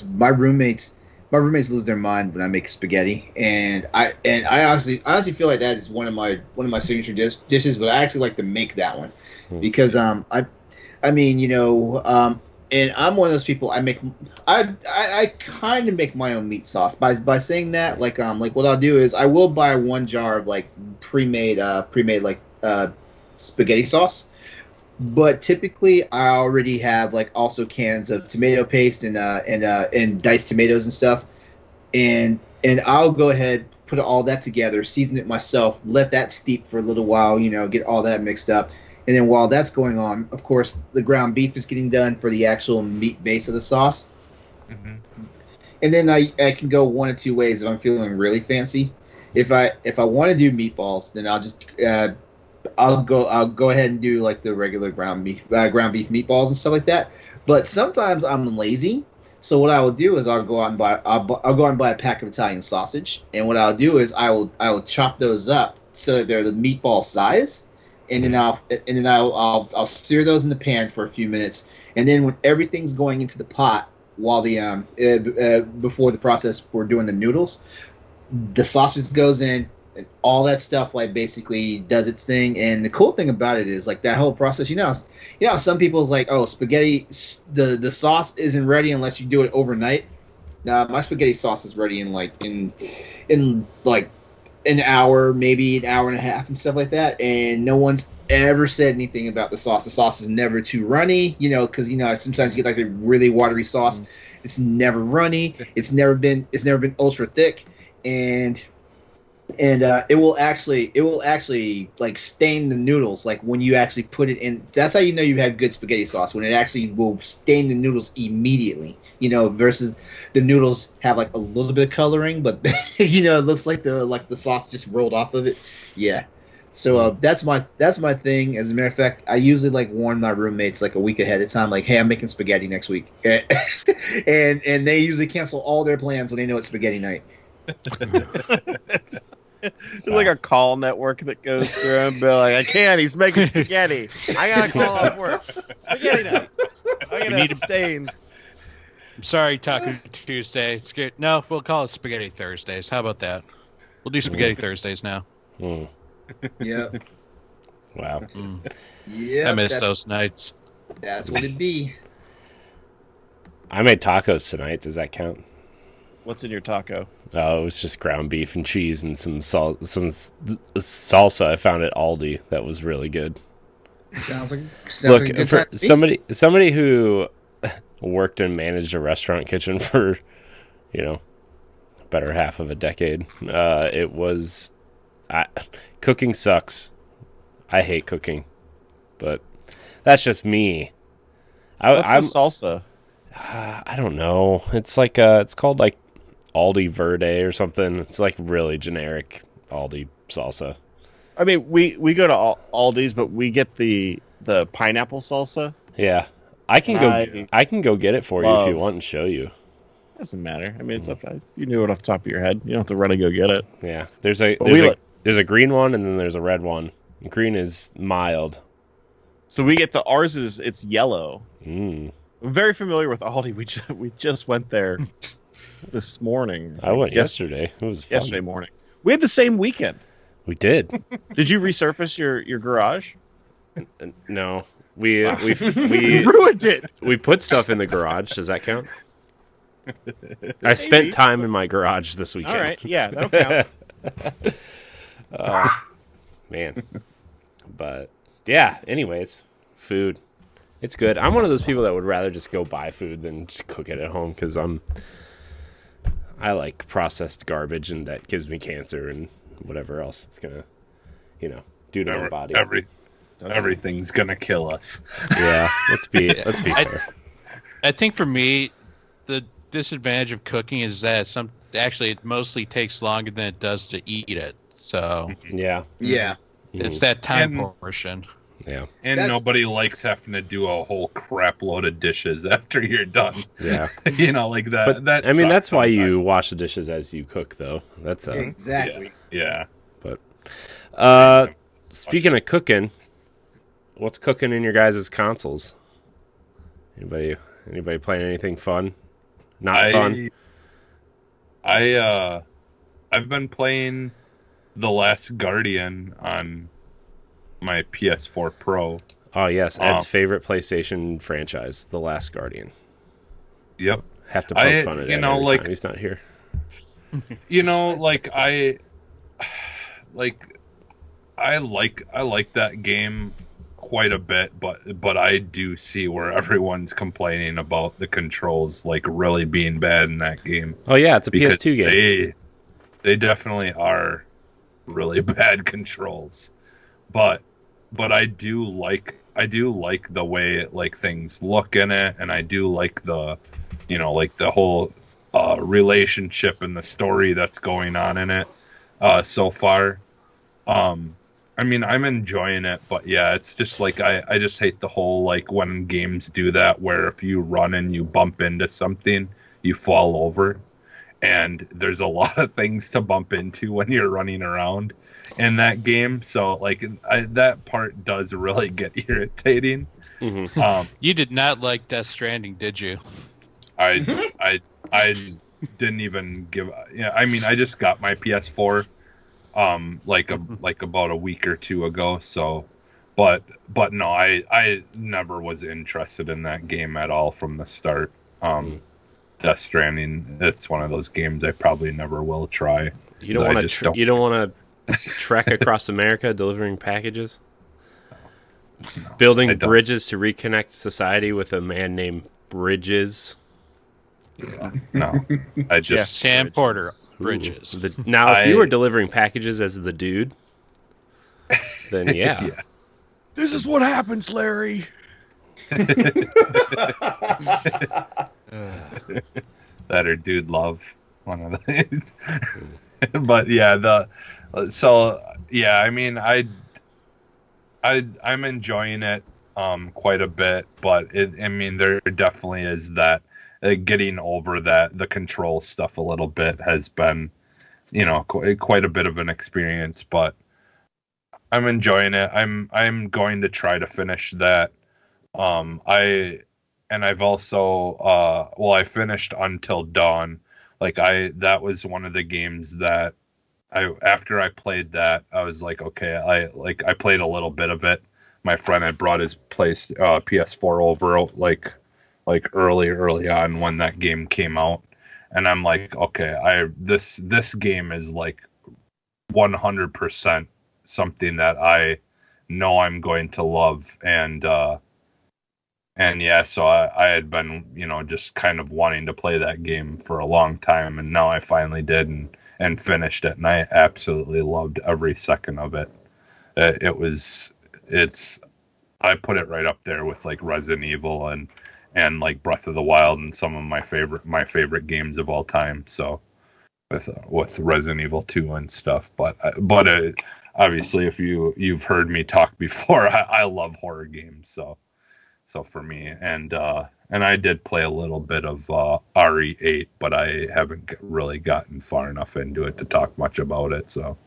my roommates lose their mind when I make spaghetti, and I honestly feel like that is one of my signature dishes, but I actually like to make that one because I mean, you know, and I'm one of those people. I kind of make my own meat sauce by saying that. Like what I'll do is I will buy one jar of like pre-made like spaghetti sauce, but typically I already have like also cans of tomato paste and diced tomatoes and stuff, and I'll go ahead, put all that together, season it myself, let that steep for a little while, you know, get all that mixed up. And then while that's going on, of course, the ground beef is getting done for the actual meat base of the sauce. Mm-hmm. And then I can go one of two ways if I'm feeling really fancy. If I want to do meatballs, then I'll just I'll go ahead and do like the regular ground beef meatballs and stuff like that. But sometimes I'm lazy, so what I will do is I'll go out and buy a pack of Italian sausage, and what I'll do is I will chop those up so that they're the meatball size. And then I'll sear those in the pan for a few minutes, and then when everything's going into the pot, while the before the process for doing the noodles, the sausage goes in, and all that stuff like basically does its thing. And the cool thing about it is like that whole process. You know, some people's like, oh, spaghetti, the sauce isn't ready unless you do it overnight. Nah, my spaghetti sauce is ready in like an hour, maybe an hour and a half and stuff like that, and no one's ever said anything about the sauce. The sauce is never too runny, you know, because you know sometimes you get like a really watery sauce. It's never runny. It's never been ultra thick, and it will actually like stain the noodles. Like when you actually put it in, that's how you know you have good spaghetti sauce, when it actually will stain the noodles immediately. You know, versus the noodles have like a little bit of coloring, but you know, it looks like the sauce just rolled off of it. Yeah. So that's my thing. As a matter of fact, I usually like warn my roommates like a week ahead of time, like, hey, I'm making spaghetti next week, and they usually cancel all their plans when they know it's spaghetti night. There's like a call network that goes through and be like, I can't, he's making spaghetti. I gotta call off work. Spaghetti night. I gotta have stains. I'm sorry, Taco Tuesday. It's good. No, we'll call it Spaghetti Thursdays. How about that? We'll do Spaghetti Thursdays now. Yeah. Wow. Yeah. I miss those nights. That's what it'd be. I made tacos tonight. Does that count? What's in your taco? Oh, it was just ground beef and cheese and some salsa I found at Aldi. That was really good. Sounds like Look, for somebody who worked and managed a restaurant kitchen for, you know, better half of a decade. It was cooking sucks. I hate cooking, but that's just me. I'm salsa. I don't know. It's like it's called like Aldi Verde or something. It's like really generic Aldi salsa. I mean, we go to Aldi's, but we get the pineapple salsa. Yeah. I can go get it for you if you want and show you. Doesn't matter. I mean, it's up. You knew it off the top of your head. You don't have to run and go get it. Yeah, there's a green one and then there's a red one. Green is mild. So we get ours it's yellow. I'm very familiar with Aldi. We just went there this morning. I went yesterday. It was fun. Yesterday morning. We had the same weekend. We did. Did you resurface your garage? No. We ruined it. We put stuff in the garage. Does that count? I spent time in my garage this weekend. All right, yeah, that'll count. Man, but yeah. Anyways, food, it's good. I'm one of those people that would rather just go buy food than just cook it at home because I like processed garbage and that gives me cancer and whatever else it's gonna, do to my body. Everything's gonna kill us. Yeah, let's be fair. I think for me, the disadvantage of cooking is that it mostly takes longer than it does to eat it. So yeah, it's that time portion. Yeah. And nobody likes having to do a whole crap load of dishes after you're done. Yeah. Like that. But I mean, that's why you wash the dishes as you cook, though. That's exactly. Yeah. But speaking of cooking, what's cooking in your guys' consoles? Anybody playing anything fun? Not fun? I've been playing The Last Guardian on my PS4 Pro. Oh yes, Ed's favorite PlayStation franchise, The Last Guardian. Yep. Have to poke fun at Ed every time he's not here. I like that game quite a bit, but I do see where everyone's complaining about the controls really being bad in that game. Oh yeah, it's a PS2 game. They definitely are really bad controls, but I do like the way things look in it, and I do like the the whole relationship and the story that's going on in it so far. I mean, I'm enjoying it, but yeah, it's just I just hate the whole when games do that, where if you run and you bump into something, you fall over. And there's a lot of things to bump into when you're running around in that game. So that part does really get irritating. Mm-hmm. You did not like Death Stranding, did you? I didn't even give. Yeah, I mean, I just got my PS4 about a week or two ago. So, but no, I never was interested in that game at all from the start. Death Stranding, it's one of those games I probably never will try. You don't want to. You don't want to trek across America delivering packages, building bridges to reconnect society with a man named Bridges. Yeah, no, I just Sam Porter. Bridges. If you were delivering packages as the dude, then yeah. This is what happens, Larry. That or Dude Love, one of these. But yeah, I mean, I'm enjoying it quite a bit, but there definitely is that getting over the control stuff a little bit has been quite a bit of an experience, but I'm enjoying it. I'm going to try to finish that. I've also I finished Until Dawn. That was one of the games that after I played that, I was like, okay, I played a little bit of it. My friend had brought his PS4 over early on when that game came out, and I'm like, okay, this game is 100% something that I know I'm going to love, and yeah, so I had been just kind of wanting to play that game for a long time, and now I finally did and finished it, and I absolutely loved every second of it. I put it right up there with Resident Evil and Breath of the Wild and some of my favorite games of all time. So with Resident Evil 2 and stuff, but obviously if you've heard me talk before, I love horror games. So for me, and I did play a little bit of RE8, but I haven't really gotten far enough into it to talk much about it. So,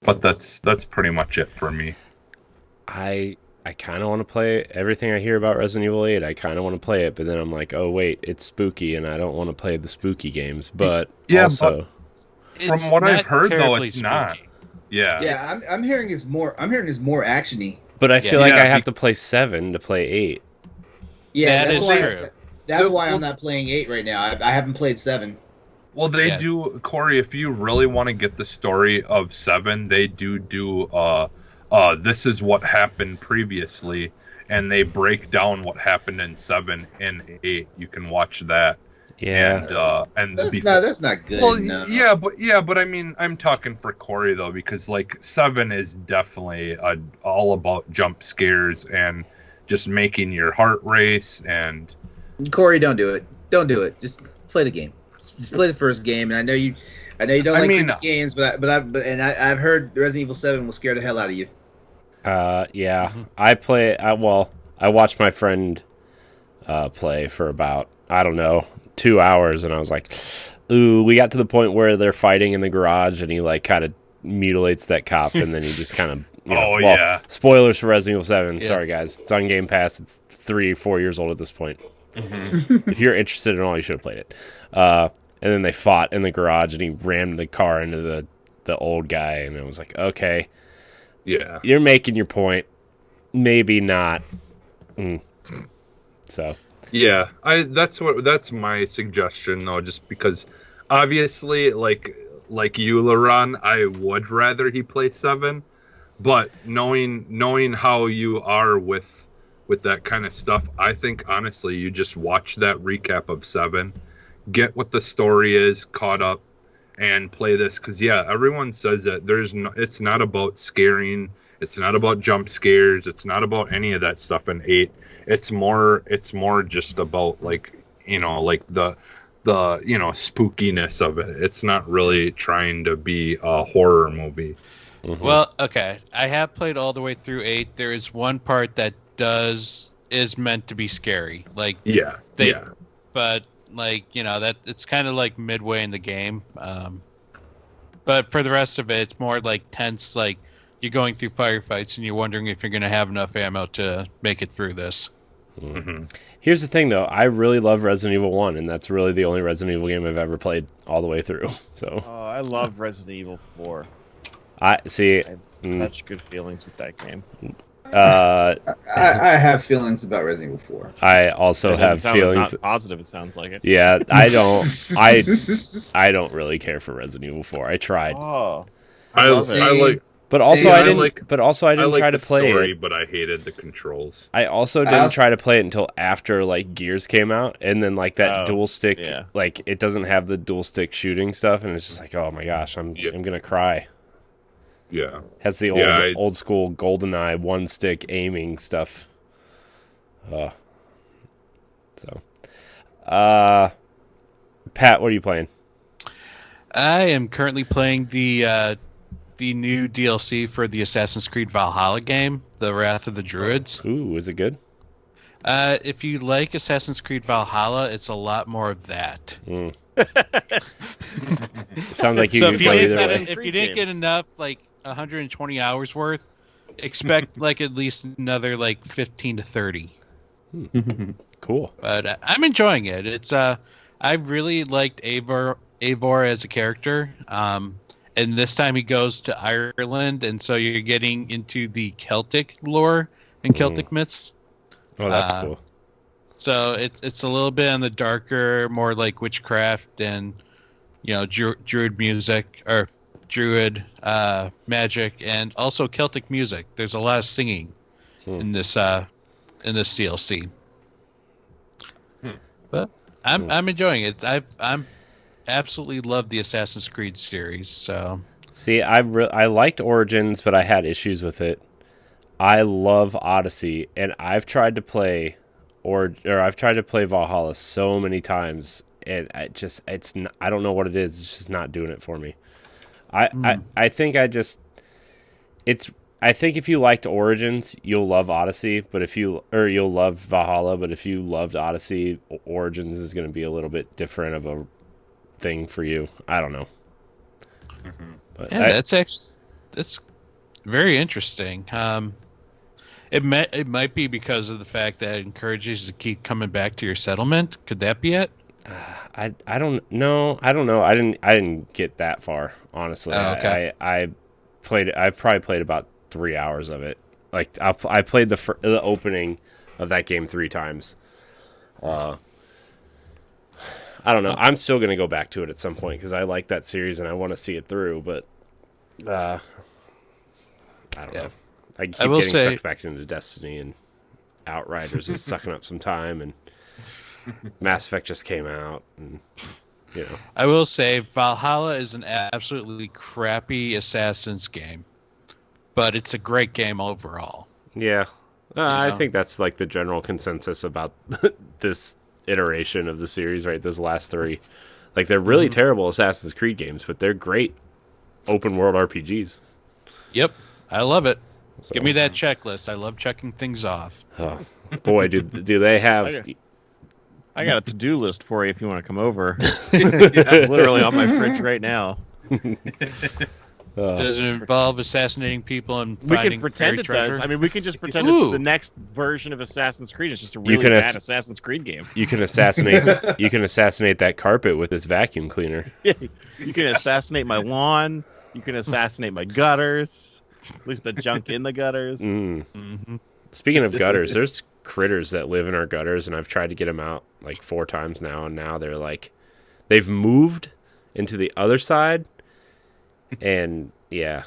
but that's pretty much it for me. I kind of want to play everything I hear about Resident Evil 8. I kind of want to play it, but then I'm like, oh wait, it's spooky, and I don't want to play the spooky games. But yeah, also, but from what I've heard, though, it's spooky. Not. Yeah. Yeah, I'm hearing it's more actiony. But I feel like I have to play 7 to play 8. Yeah, that is true. That's why I'm not playing 8 right now. I haven't played 7. Well, they do, Corey, if you really want to get the story of 7, they do this is what happened previously, and they break down what happened in 7 and 8. You can watch that. Yeah, and that's not good. Well, no. but I mean, I'm talking for Corey though, because 7 is definitely all about jump scares and just making your heart race. And Corey, don't do it. Don't do it. Just play the game. Just play the first game. And I know you don't like games, but I've heard Resident Evil 7 will scare the hell out of you. Yeah. I watched my friend play for about, I don't know, 2 hours, and I was like, ooh, we got to the point where they're fighting in the garage, and he like kind of mutilates that cop, and then he just kind of, yeah. Spoilers for Resident Evil 7. Yeah. Sorry, guys. It's on Game Pass. It's 3-4 years old at this point. If you're interested in all, you should have played it. And then they fought in the garage, and he rammed the car into the old guy, and it was like, okay, Yeah. you're making your point. Maybe not. So. Yeah, that's my suggestion though, just because obviously like you, LeRon, I would rather he play 7, but knowing how you are with that kind of stuff, I think honestly you just watch that recap of 7, get what the story is, caught up, and play this, because everyone says that it's not about scaring, it's not about jump scares, it's not about any of that stuff in 8. It's more just about like the spookiness of it. It's not really trying to be a horror movie. Mm-hmm. Well, okay, I have played all the way through 8. There is one part that is meant to be scary, like but like that it's kind of like midway in the game. But for the rest of it, it's more like tense, like you're going through firefights and you're wondering if you're going to have enough ammo to make it through this. Mm-hmm. Here's the thing, though. I really love Resident Evil 1, and that's really the only Resident Evil game I've ever played all the way through. So. Oh, I love Resident Evil 4. I see. I have such good feelings with that game. I have feelings about Resident Evil 4. I also have feelings. Not positive. It sounds like it. Yeah, I don't. I don't really care for Resident Evil 4. I tried. Oh, I like. But also, I didn't. Like, but also, I didn't try to play story, it. But I hated the controls. I also didn't try to play it until after like Gears came out, and then like that dual stick, like it doesn't have the dual stick shooting stuff, and it's just like, oh my gosh, I'm gonna cry. Yeah, has the old school GoldenEye one stick aiming stuff. Pat, what are you playing? I am currently playing the new DLC for the Assassin's Creed Valhalla game, The Wrath of the Druids. Ooh, is it good? If you like Assassin's Creed Valhalla, it's a lot more of that. Sounds like you so can play either way. If you didn't get enough, like 120 hours worth, expect like at least another like 15 to 30. Cool. But I'm enjoying it. It's I really liked Eivor as a character. And this time he goes to Ireland, and so you're getting into the Celtic lore and Celtic myths. Oh, that's cool. So it's a little bit on the darker, more like witchcraft and druid music or druid magic, and also Celtic music. There's a lot of singing in this DLC. But I'm enjoying it. I'm absolutely love the Assassin's Creed series. So see, I liked Origins, but I had issues with it. I love Odyssey, and I've tried to play Valhalla so many times, and I don't know what it is. It's just not doing it for me. I think if you liked Origins, you'll love Odyssey, you'll love Valhalla, but if you loved Odyssey, Origins is going to be a little bit different of a thing for you. I don't know. But yeah, that's very interesting. It might be because of the fact that it encourages you to keep coming back to your settlement. Could that be it? I don't know. I didn't get that far, honestly. Oh, okay. I've probably played about 3 hours of it. Like I played the opening of that game 3 times. I don't know. I'm still gonna go back to it at some point because I like that series and I want to see it through. But I don't know. I keep getting sucked back into Destiny, and Outriders is sucking up some time, and Mass Effect just came out, and I will say Valhalla is an absolutely crappy Assassin's game, but it's a great game overall. Yeah, I think that's like the general consensus about this iteration of the series, right? Those last 3, like they're really terrible Assassin's Creed games, but they're great open world RPGs. Yep, I love it. So, Give me that checklist. I love checking things off. oh, boy, do they have? I got a to-do list for you if you want to come over. It's literally on my fridge right now. Does it involve assassinating people and We finding can pretend it treasure? does. I mean, we can just pretend Ooh. it's the next version of Assassin's Creed. It's just a really bad Assassin's Creed game. You can assassinate. You can assassinate that carpet with this vacuum cleaner. You can assassinate my lawn. You can assassinate my gutters. At least the junk in the gutters. Mm. Speaking of gutters, there's critters that live in our gutters, and I've tried to get them out like 4 times now, and now they've moved into the other side, and yeah.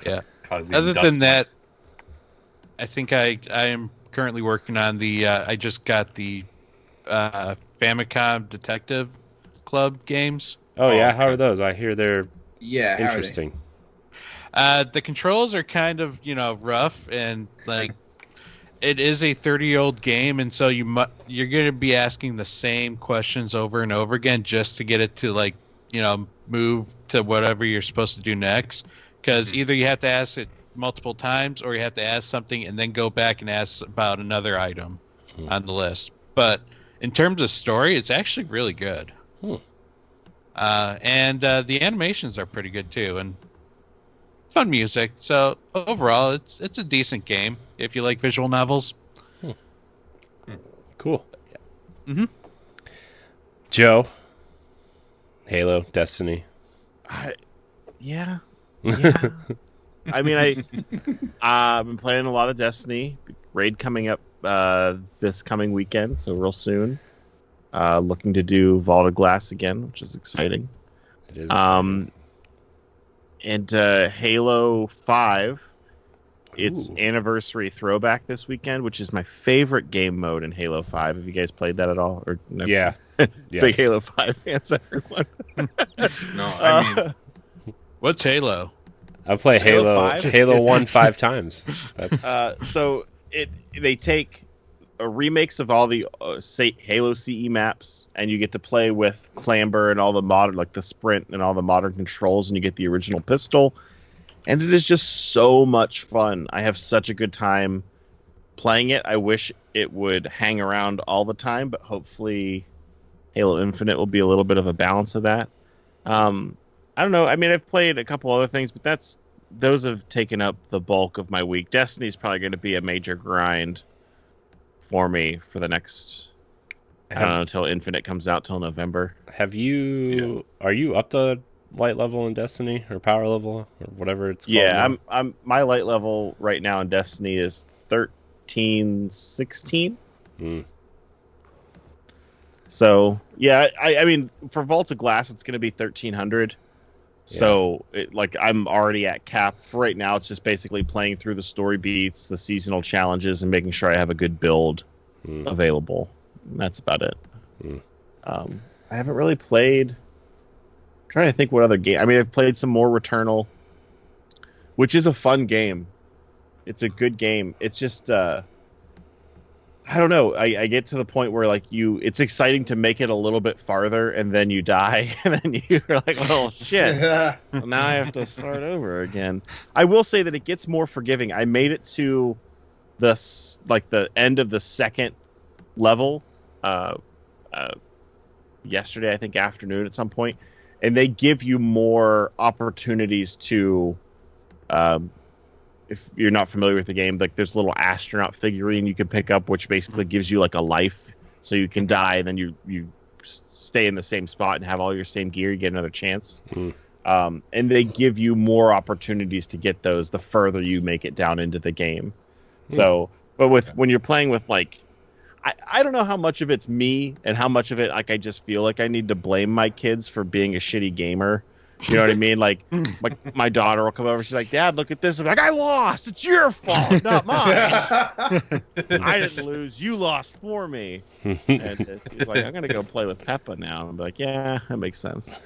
Yeah. Causing Other dust than that, I think I am currently working on the. I just got the Famicom Detective Club games. Oh yeah, how are those? I hear they're Yeah, how are they? interesting. The controls are kind of rough, and like it is a 30-year-old game, and so you're going to be asking the same questions over and over again just to get it to move to whatever you're supposed to do next. Because either you have to ask it multiple times, or you have to ask something and then go back and ask about another item on the list. But in terms of story, it's actually really good. And the animations are pretty good too, and fun music. So overall, it's a decent game if you like visual novels. Cool. Mm-hmm. Joe, Halo, Destiny. Yeah. I mean, I've been playing a lot of Destiny. Raid coming up this coming weekend, so real soon. Looking to do Vault of Glass again, which is exciting. It is exciting. And Halo 5, its anniversary throwback this weekend, which is my favorite game mode in Halo 5. Have you guys played that at all? Or no? Yeah. Big Halo 5 fans, everyone. No, I mean, What's Halo? I play Halo 5? Halo 1 5 times. That's So they take remakes of all the Halo CE maps, and you get to play with Clamber and all the modern, like the sprint and all the modern controls, and you get the original pistol, and it is just so much fun. I have such a good time playing it. I wish it would hang around all the time, but hopefully Halo Infinite will be a little bit of a balance of that. I don't know. I mean, I've played a couple other things, but those have taken up the bulk of my week. Destiny's probably going to be a major grind for me for the next, I don't know, until Infinite comes out till November. Are you up to light level in Destiny or power level or whatever it's called? Yeah, now? I'm my light level right now in Destiny is 1316. So yeah, I mean, for Vault of Glass, it's going to be 1300. Yeah. So I'm already at cap for right now. It's just basically playing through the story beats, the seasonal challenges, and making sure I have a good build available. And that's about it. I haven't really played. I'm trying to think what other game. I mean, I've played some more Returnal, which is a fun game. It's a good game. It's just I don't know. I get to the point where it's exciting to make it a little bit farther, and then you die, and then you're like, oh shit! Well, now I have to start over again. I will say that it gets more forgiving. I made it to the end of the second level yesterday, I think afternoon at some point, and they give you more opportunities to. If you're not familiar with the game, there's a little astronaut figurine you can pick up, which basically gives you a life, so you can die, and then you stay in the same spot and have all your same gear. You get another chance, and they give you more opportunities to get those the further you make it down into the game. So, but when you're playing with I don't know how much of it's me and how much of it I just feel like I need to blame my kids for being a shitty gamer. You know what I mean? My daughter will come over. She's like, "Dad, look at this." I'm like, "I lost. It's your fault, not mine. I didn't lose. You lost for me." And she's like, "I'm gonna go play with Peppa now." I'm like, "Yeah, that makes sense."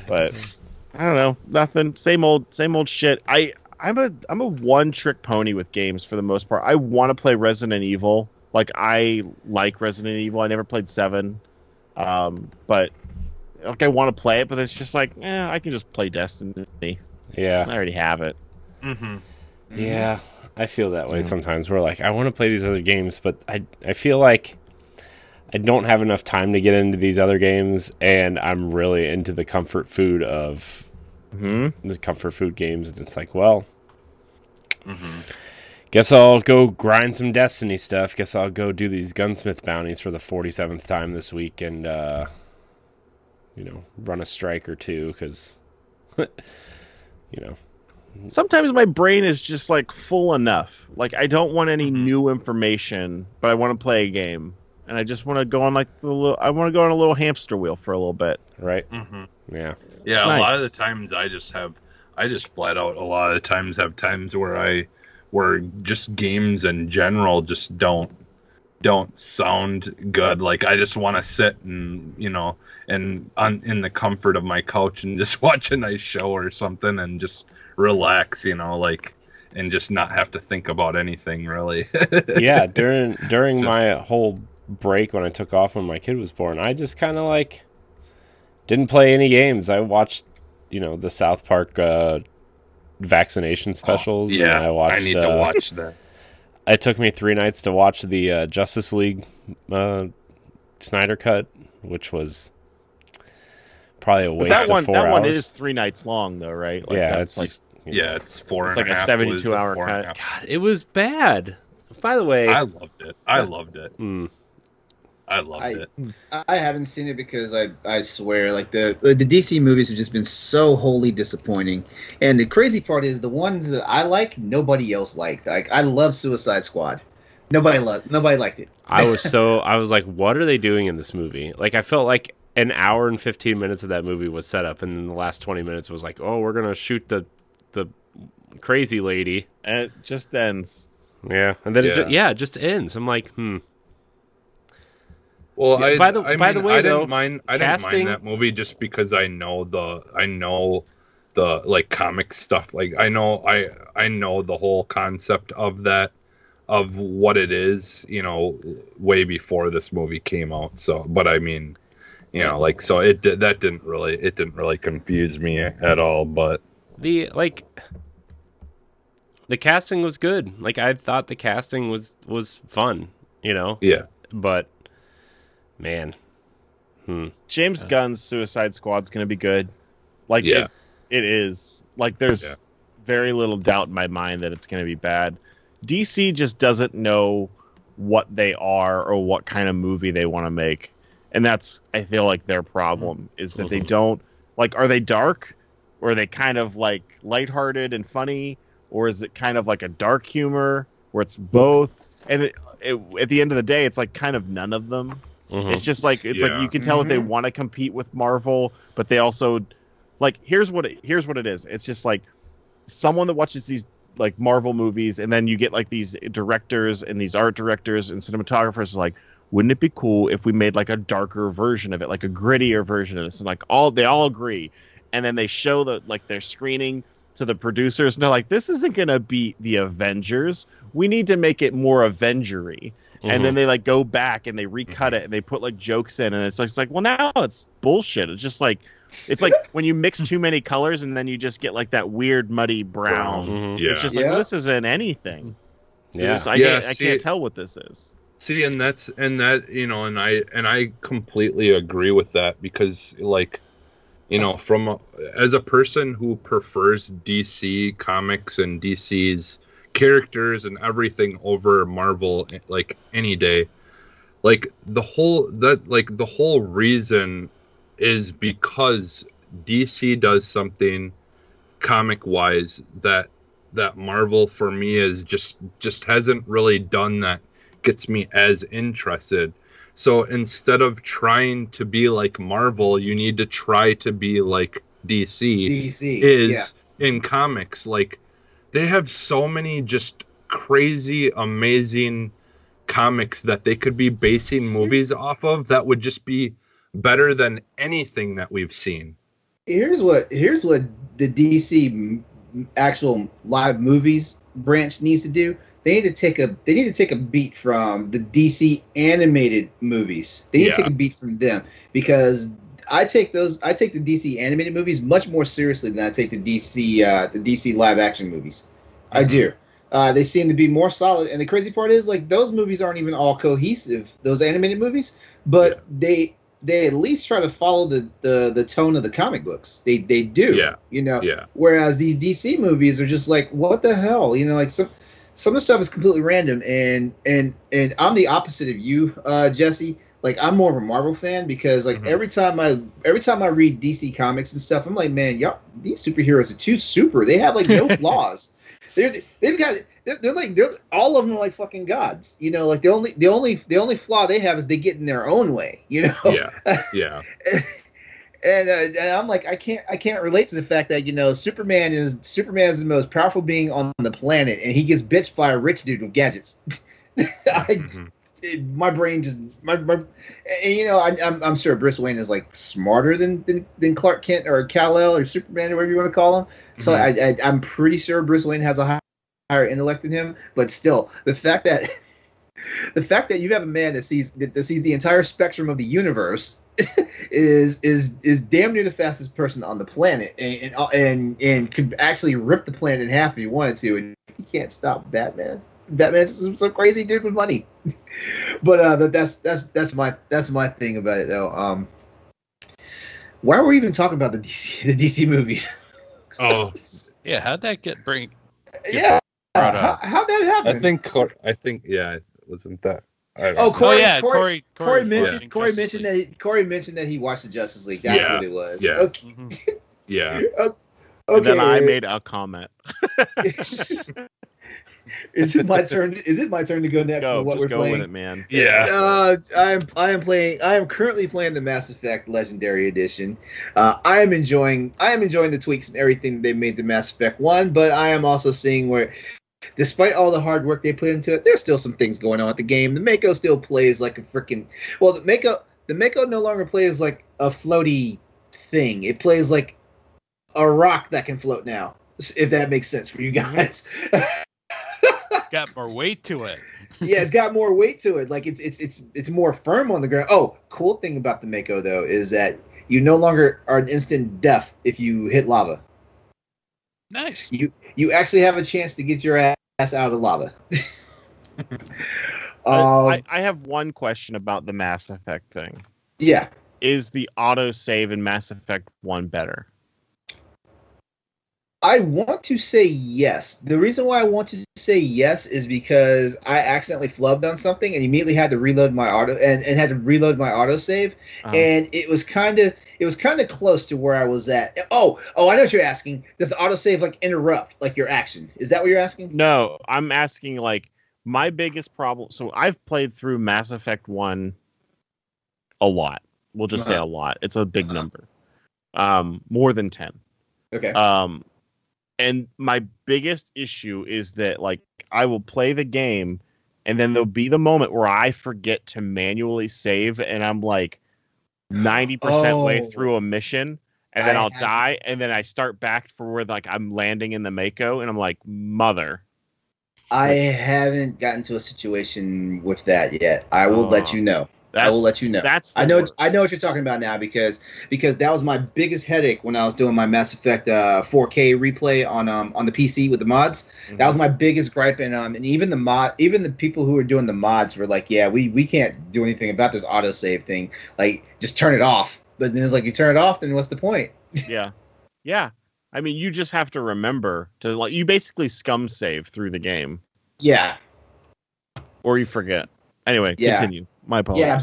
But I don't know. Nothing. Same old shit. I'm a one-trick pony with games for the most part. I want to play Resident Evil. I like Resident Evil. I never played 7, but like I want to play it, but it's just like, I can just play Destiny. Yeah. I already have it. Mm-hmm. Yeah, I feel that way sometimes. We're like, I want to play these other games, but I feel like I don't have enough time to get into these other games, and I'm really into the comfort food of the comfort food games, and it's like, well, guess I'll go grind some Destiny stuff. Guess I'll go do these gunsmith bounties for the 47th time this week, and run a strike or two, because Sometimes my brain is just like full enough. Like I don't want any new information, but I want to play a game, and I just want to go on I want to go on a little hamster wheel for a little bit. Right? Mm-hmm. Yeah. Yeah. Nice. A lot of the times I just flat out a lot of the times have times where just games in general just don't sound good. Like I just want to sit and in the comfort of my couch and just watch a nice show or something and just relax, and just not have to think about anything really. Yeah, during my whole break when I took off when my kid was born, I just kind of didn't play any games. I watched the South Park vaccination specials. Yeah, and I need to watch that. It took me 3 nights to watch the Justice League Snyder cut, which was probably a waste of 4 hours. That one is 3 nights long, though, right? Yeah, it's it's 4 It's and like a a half. 72-hour cut. God, it was bad. By the way, I loved it. I loved it. I loved it. I haven't seen it because I swear, like the DC movies have just been so wholly disappointing. And the crazy part is the ones that I like, nobody else liked. Like I love Suicide Squad. Nobody liked it. I was like, what are they doing in this movie? Like I felt like an hour and 15 minutes of that movie was set up, and then the last 20 minutes was like, oh, we're gonna shoot the crazy lady, and it just ends. Yeah, and then it just ends. I'm like, Well, yeah, by the way, I though, didn't mind that movie just because I know the like comic stuff. Like I know the whole concept of that, of what it is, way before this movie came out. So, but I mean, so it didn't really confuse me at all. But the casting was good. Like I thought the casting was fun. Yeah. But man, James Gunn's Suicide Squad's going to be good. Like it is. Like there's very little doubt in my mind that it's going to be bad. DC just doesn't know what they are or what kind of movie they want to make. And that's, I feel like, their problem is that they don't, like, are they dark? Or are they kind of like lighthearted and funny? Or is it kind of like a dark humor where it's both? And at the end of the day, it's like kind of none of them. It's just like like you can tell that they want to compete with Marvel, but they also like here's what it is. It's just like someone that watches these like Marvel movies, and then you get like these directors and these art directors and cinematographers are like, wouldn't it be cool if we made like a darker version of it, like a grittier version of this? And like they all agree, and then they show their screening to the producers, and they're like, this isn't gonna beat the Avengers. We need to make it more Avengery. And then they like go back and they recut it and they put like jokes in, and it's like well, now it's bullshit. It's just like when you mix too many colors and then you just get like that weird muddy brown. It's just like this isn't anything. I can't tell what this is. See, and I completely agree with that, because like as a person who prefers DC comics and DC's characters and everything over Marvel, like any day, like the whole reason is because DC does something comic wise that Marvel for me is just hasn't really done, that gets me as interested. So instead of trying to be like Marvel, you need to try to be like DC in comics. Like they have so many just crazy, amazing comics that they could be basing movies off of that would just be better than anything that we've seen. Here's what the DC actual live movies branch needs to do. They need to take a beat from the DC animated movies. They need to take a beat from them, because I take the DC animated movies much more seriously than I take the DC live action movies. I do. They seem to be more solid, and the crazy part is like those movies aren't even all cohesive. Those animated movies, but they at least try to follow the tone of the comic books. They do. Yeah. You know. Yeah. Whereas these DC movies are just like, what the hell? You know, like some of the stuff is completely random, and I'm the opposite of you, Jesse. Like I'm more of a Marvel fan because like every time I read DC comics and stuff, I'm like, man, y'all, these superheroes are too super. They have like no flaws. They're all of them are like fucking gods. You know, like the only flaw they have is they get in their own way. You know. Yeah. And I'm like, I can't relate to the fact that, you know, Superman is the most powerful being on the planet, and he gets bitched by a rich dude with gadgets. My brain just and you know, I'm sure Bruce Wayne is like smarter than Clark Kent or Kal-El or Superman or whatever you want to call him. So I'm pretty sure Bruce Wayne has a higher intellect than him, but still, the fact that you have a man that sees the entire spectrum of the universe is damn near the fastest person on the planet, and could actually rip the planet in half if he wanted to, and he can't stop Batman. Batman's some crazy dude with money. But that's my thing about it though. Why are we even talking about the DC movies? Oh yeah, how'd that get brought up? How'd that happen? I think it wasn't that. Corey mentioned that he watched the Justice League. That's what it was. Yeah. Okay. Yeah. Okay. And then I made a comment. Is it my turn to go next? Go, on what just we're go playing? with it, man. Yeah. I am currently playing the Mass Effect Legendary Edition. I am enjoying the tweaks and everything they made to Mass Effect 1, but I am also seeing where, despite all the hard work they put into it, there's still some things going on with the game. The Mako still plays like a freaking the Mako no longer plays like a floaty thing. It plays like a rock that can float now, if that makes sense for you guys. Got more weight to it. Yeah, it's got more weight to it. Like it's more firm on the ground. Oh, cool thing about the Mako though is that you no longer are an instant death if you hit lava. Nice. You actually have a chance to get your ass out of lava. I have one question about the Mass Effect thing. Yeah. Is the auto save in Mass Effect 1 better? I want to say yes. The reason why I want to say yes is because I accidentally flubbed on something and immediately had to reload my auto and had to reload my autosave. And it was kind of close to where I was at. Oh, I know what you're asking. Does the autosave like interrupt like your action? Is that what you're asking? No, I'm asking like my biggest problem. So I've played through Mass Effect 1 a lot. We'll just say a lot. It's a big number. More than 10. Okay. And my biggest issue is that, like, I will play the game, and then there'll be the moment where I forget to manually save, and I'm like 90% way through a mission, and then I'll die, and then I start back for where like I'm landing in the Mako, and I'm like, mother. I haven't gotten to a situation with that yet. I will let you know. I will let you know. I know what you're talking about now because that was my biggest headache when I was doing my Mass Effect 4K replay on the PC with the mods. Mm-hmm. That was my biggest gripe, and even the people who were doing the mods were like, yeah, we can't do anything about this autosave thing. Like, just turn it off. But then it's like, you turn it off, then what's the point? Yeah. I mean, you just have to remember to like you basically scum save through the game. Yeah. Or you forget. Anyway, continue. My apologies. Yeah,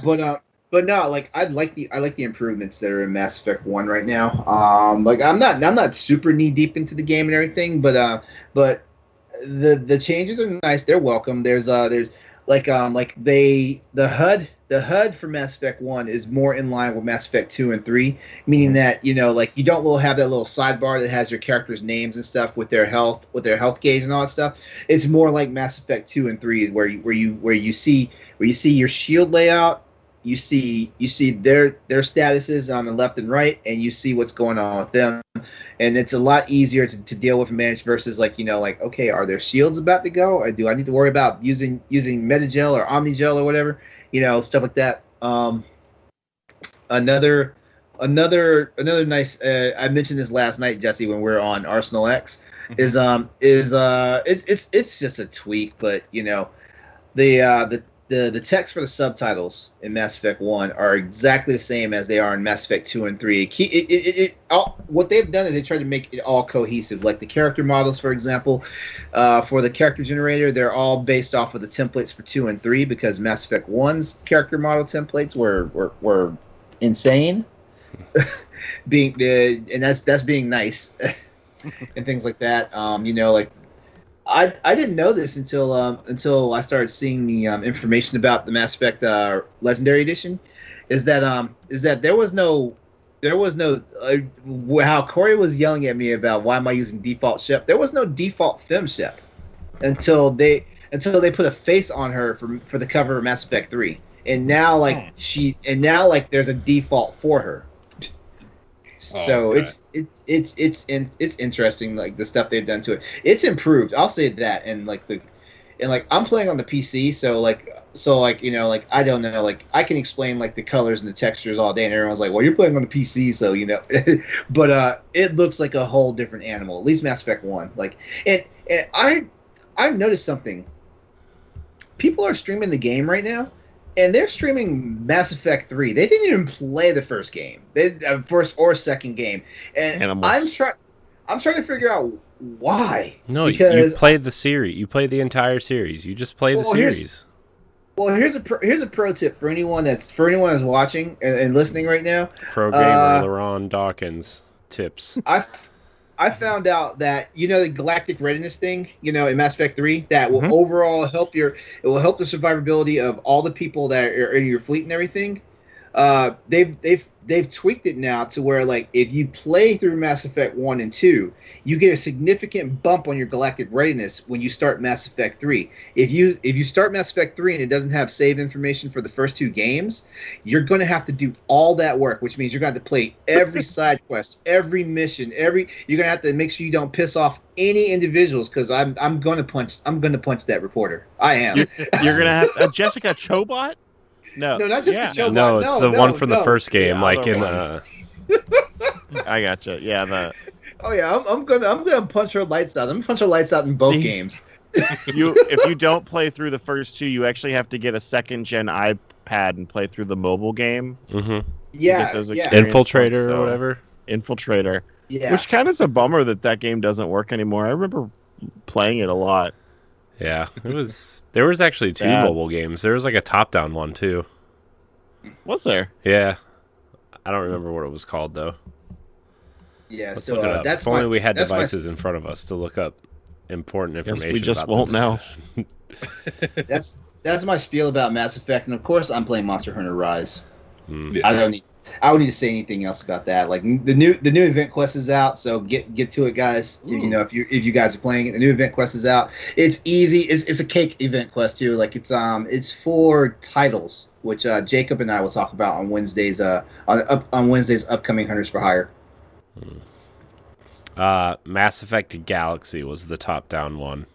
but no, like I like the improvements that are in Mass Effect 1 right now. Like I'm not super knee deep into the game and everything, but the changes are nice. They're welcome. There's the HUD for Mass Effect 1 is more in line with Mass Effect 2 and 3, meaning that, you know, like you don't have that little sidebar that has your characters' names and stuff with their health gauge and all that stuff. It's more like Mass Effect 2 and 3 where you see your shield layout, you see their statuses on the left and right, and you see what's going on with them. And it's a lot easier to deal with and manage versus like, you know, like, okay, are their shields about to go? Or do I need to worry about using Metagel or Omnigel or whatever? You know, stuff like that. Another another nice. I mentioned this last night, Jesse, when we were on Arsenal X. Is it's just a tweak, but the text for the subtitles in Mass Effect 1 are exactly the same as they are in Mass Effect 2 and 3. What they've done is they tried to make it all cohesive. Like the character models, for example, for the character generator, they're all based off of the templates for 2 and 3 because Mass Effect 1's character model templates were insane. And that's being nice. And things like that. Like I didn't know this until I started seeing the information about the Mass Effect Legendary Edition. Is that there was no how Corey was yelling at me about why am I using default Shep. There was no default Fem Shep until they put a face on her for the cover of Mass Effect 3, and now there's a default for her. So okay. it's interesting, like the stuff they've done to it. It's improved, I'll say that. And I'm playing on the PC, so I don't know, like I can explain like the colors and the textures all day, and everyone's like, well, you're playing on the PC, so but it looks like a whole different animal. At least Mass Effect 1. Like, and I've noticed something. People are streaming the game right now, and they're streaming Mass Effect 3. They didn't even play the first game, first or second game, and I'm trying to figure out why. No, you played the series. You played the entire series. You just played the series. Here's a pro tip for anyone that's watching and listening right now. Pro gamer LeRon Dawkins tips. I found out that the galactic readiness thing, in Mass Effect 3, that will overall help the survivability of all the people that are in your fleet and everything. They've tweaked it now to where, like, if you play through Mass Effect 1 and 2, you get a significant bump on your galactic readiness when you start Mass Effect 3. If you start Mass Effect 3 and it doesn't have save information for the first 2 games, you're going to have to do all that work, which means you're going to have to play every side quest, every mission, you're going to have to make sure you don't piss off any individuals, because I'm going to punch that reporter. I am. You're going to have Jessica Chobot? No, not just Chobot. No, it's the one from the first game, like in I gotcha. Yeah, Oh yeah, I'm gonna punch her lights out. I'm gonna punch her lights out in both games. If you don't play through the first 2, you actually have to get a second gen iPad and play through the mobile game. Mm-hmm. Yeah, Infiltrator or whatever. Infiltrator. Yeah. Which kind of is a bummer that game doesn't work anymore. I remember playing it a lot. Yeah, there was actually 2 mobile games. There was like a top-down one too. Was there? Yeah, I don't remember what it was called though. Yeah, let's look it up. If only we had devices in front of us to look up important information. We just won't know. That's my spiel about Mass Effect, and of course, I'm playing Monster Hunter Rise. Yeah. I don't need to say anything else about that. Like the new event quest is out, so get to it, guys. If you guys are playing it, the new event quest is out. It's easy. It's a cake event quest too. Like it's 4 titles, which Jacob and I will talk about on Wednesday's on Wednesday's upcoming Hunters for Hire. Mass Effect Galaxy was the top-down one,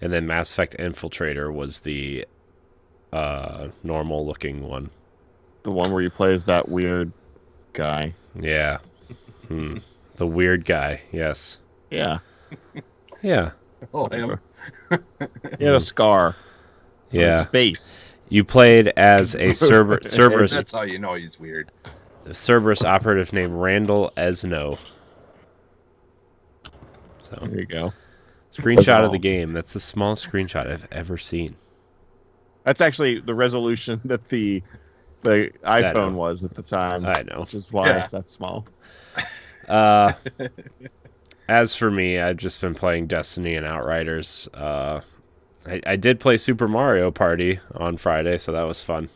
and then Mass Effect Infiltrator was the normal-looking one. The one where you play as that weird guy. Yeah. The weird guy, yes. Yeah. Yeah. Oh, him. He had a scar. Yeah. On his face. You played as a Cerberus. That's how you know he's weird. A Cerberus operative named Randall Esno. So there you go. Screenshot of the game. That's the smallest screenshot I've ever seen. That's actually the resolution that the iPhone was at the time. I know. Which is why it's that small. As for me, I've just been playing Destiny and Outriders. I did play Super Mario Party on Friday, so that was fun.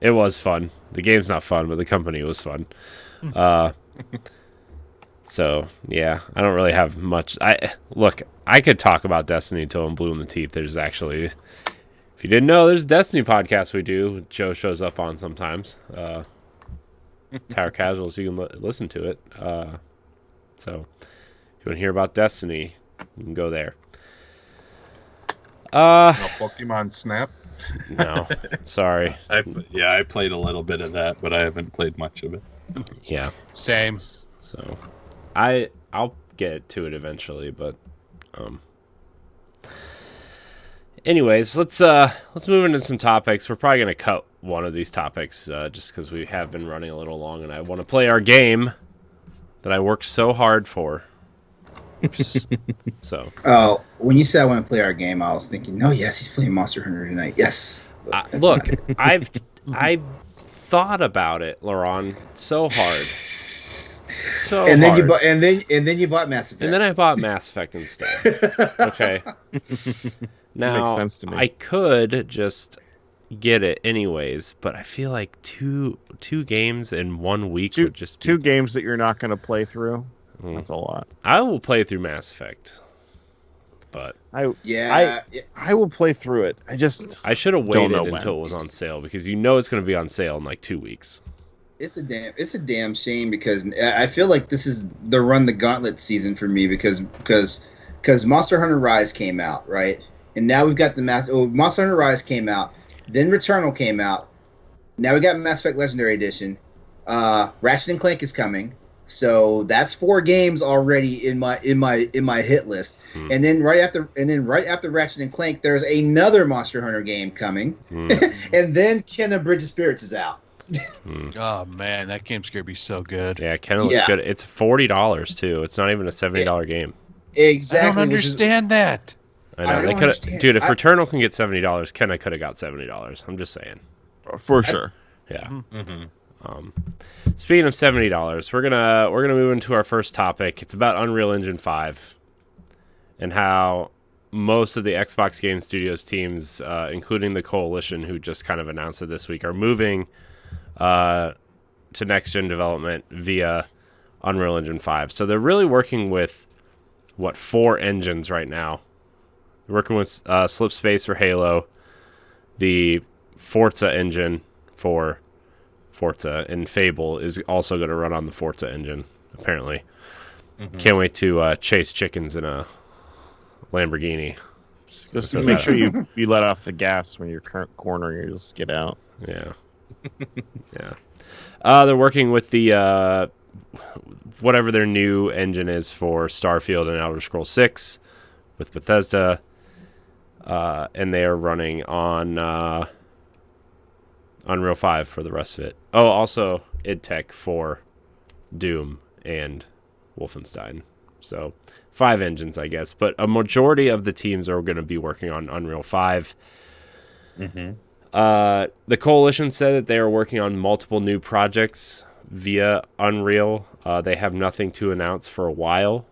It was fun. The game's not fun, but the company was fun. So, yeah, I don't really have much. I could talk about Destiny until I'm blue in the teeth. There's actually... If you didn't know, there's a Destiny podcast we do. Joe shows up on sometimes. Tower Casuals, you can listen to it. So, if you want to hear about Destiny, you can go there. No Pokemon Snap? No, sorry. I played a little bit of that, but I haven't played much of it. Yeah. Same. So, I'll get to it eventually, but anyways, let's move into some topics. We're probably gonna cut one of these topics just because we have been running a little long, and I want to play our game that I worked so hard for. So. Oh, when you said I want to play our game, I was thinking, no, yes, he's playing Monster Hunter tonight. Yes. Look, I've thought about it, LeRon, so hard. So and then hard. you bought Mass Effect. And then I bought Mass Effect instead. Okay. Now, Makes sense to me. I could just get it anyways, but I feel like two games in 1 week would just be... Two games that you're not going to play through. That's a lot. I will play through Mass Effect, but I will play through it. I should have waited until it was on sale, because it's going to be on sale in like 2 weeks. It's a damn shame, because I feel like this is the run the gauntlet season for me, because Monster Hunter Rise came out, right? And now we've got Monster Hunter Rise came out, then Returnal came out. Now we got Mass Effect Legendary Edition. Ratchet and Clank is coming. So that's 4 games already in my hit list. And then right after Ratchet and Clank, there's another Monster Hunter game coming. And then Kena Bridge of Spirits is out. Oh man, that game's gonna be so good. Yeah, Kena looks good. It's $40 too. It's not even a $70 game. Exactly. I don't understand that. I know. Dude, if Returnal can get $70, Kena could have got $70. I'm just saying. For sure. Yeah. Speaking of $70, we're gonna move into our first topic. It's about Unreal Engine 5 and how most of the Xbox Game Studios teams, including the Coalition, who just kind of announced it this week, are moving to next-gen development via Unreal Engine 5. So they're really working with 4 engines right now. They're working with Slipspace for Halo, the Forza engine for Forza, and Fable is also going to run on the Forza engine, apparently. Can't wait to chase chickens in a Lamborghini. Just make sure you let off the gas when you're cornering, you just get out. Yeah. Yeah. They're working with the whatever their new engine is for Starfield and Elder Scrolls 6 with Bethesda, and they are running on Unreal 5 for the rest of it. Oh, also id Tech for Doom and Wolfenstein. So 5 engines, I guess. But a majority of the teams are going to be working on Unreal 5. The Coalition said that they are working on multiple new projects via Unreal. They have nothing to announce for a while.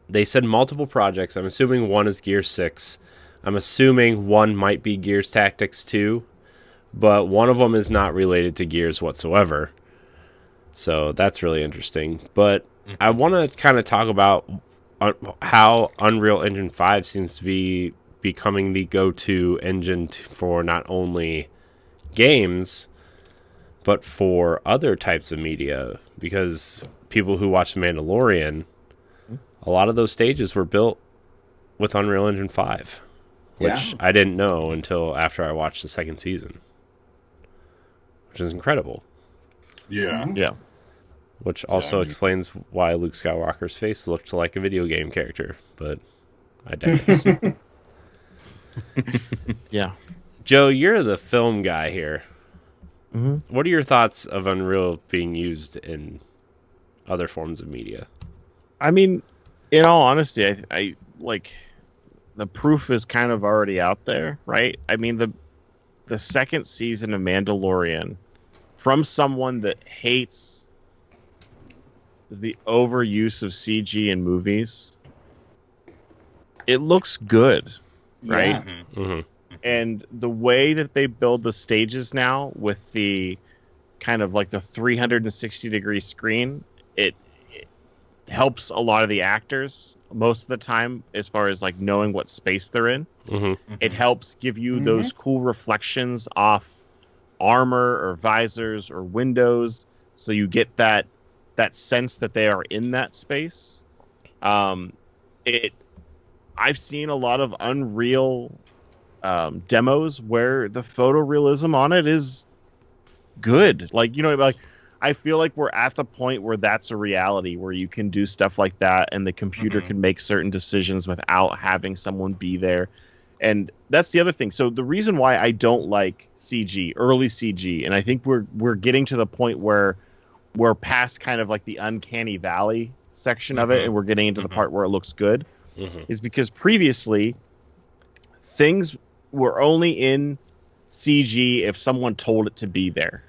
They said multiple projects. I'm assuming one is Gears 6. I'm assuming one might be Gears Tactics 2. But one of them is not related to Gears whatsoever. So that's really interesting. But I want to kind of talk about how Unreal Engine 5 seems to be becoming the go-to engine for not only games, but for other types of media. Because people who watch The Mandalorian, a lot of those stages were built with Unreal Engine 5. Which I didn't know until after I watched the second season. Which is incredible. Yeah. Yeah. Which also explains why Luke Skywalker's face looked like a video game character. But I digress. Yeah. Joe, you're the film guy here. Mm-hmm. What are your thoughts of Unreal being used in other forms of media? I mean, in all honesty, I like the proof is kind of already out there, right? I mean, the second season of Mandalorian, from someone that hates the overuse of CG in movies, it looks good, right? And the way that they build the stages now with the kind of like the 360-degree screen, it helps a lot of the actors most of the time as far as like knowing what space they're in. It helps give you those cool reflections off armor or visors or windows, so you get that sense that they are in that space. I've seen a lot of Unreal demos where the photorealism on it is good. Like, like I feel like we're at the point where that's a reality, where you can do stuff like that and the computer can make certain decisions without having someone be there. And that's the other thing. So the reason why I don't like CG, early CG, and I think we're getting to the point where we're past kind of like the uncanny valley section of it, and we're getting into the part where it looks good, is because previously things were only in CG if someone told it to be there,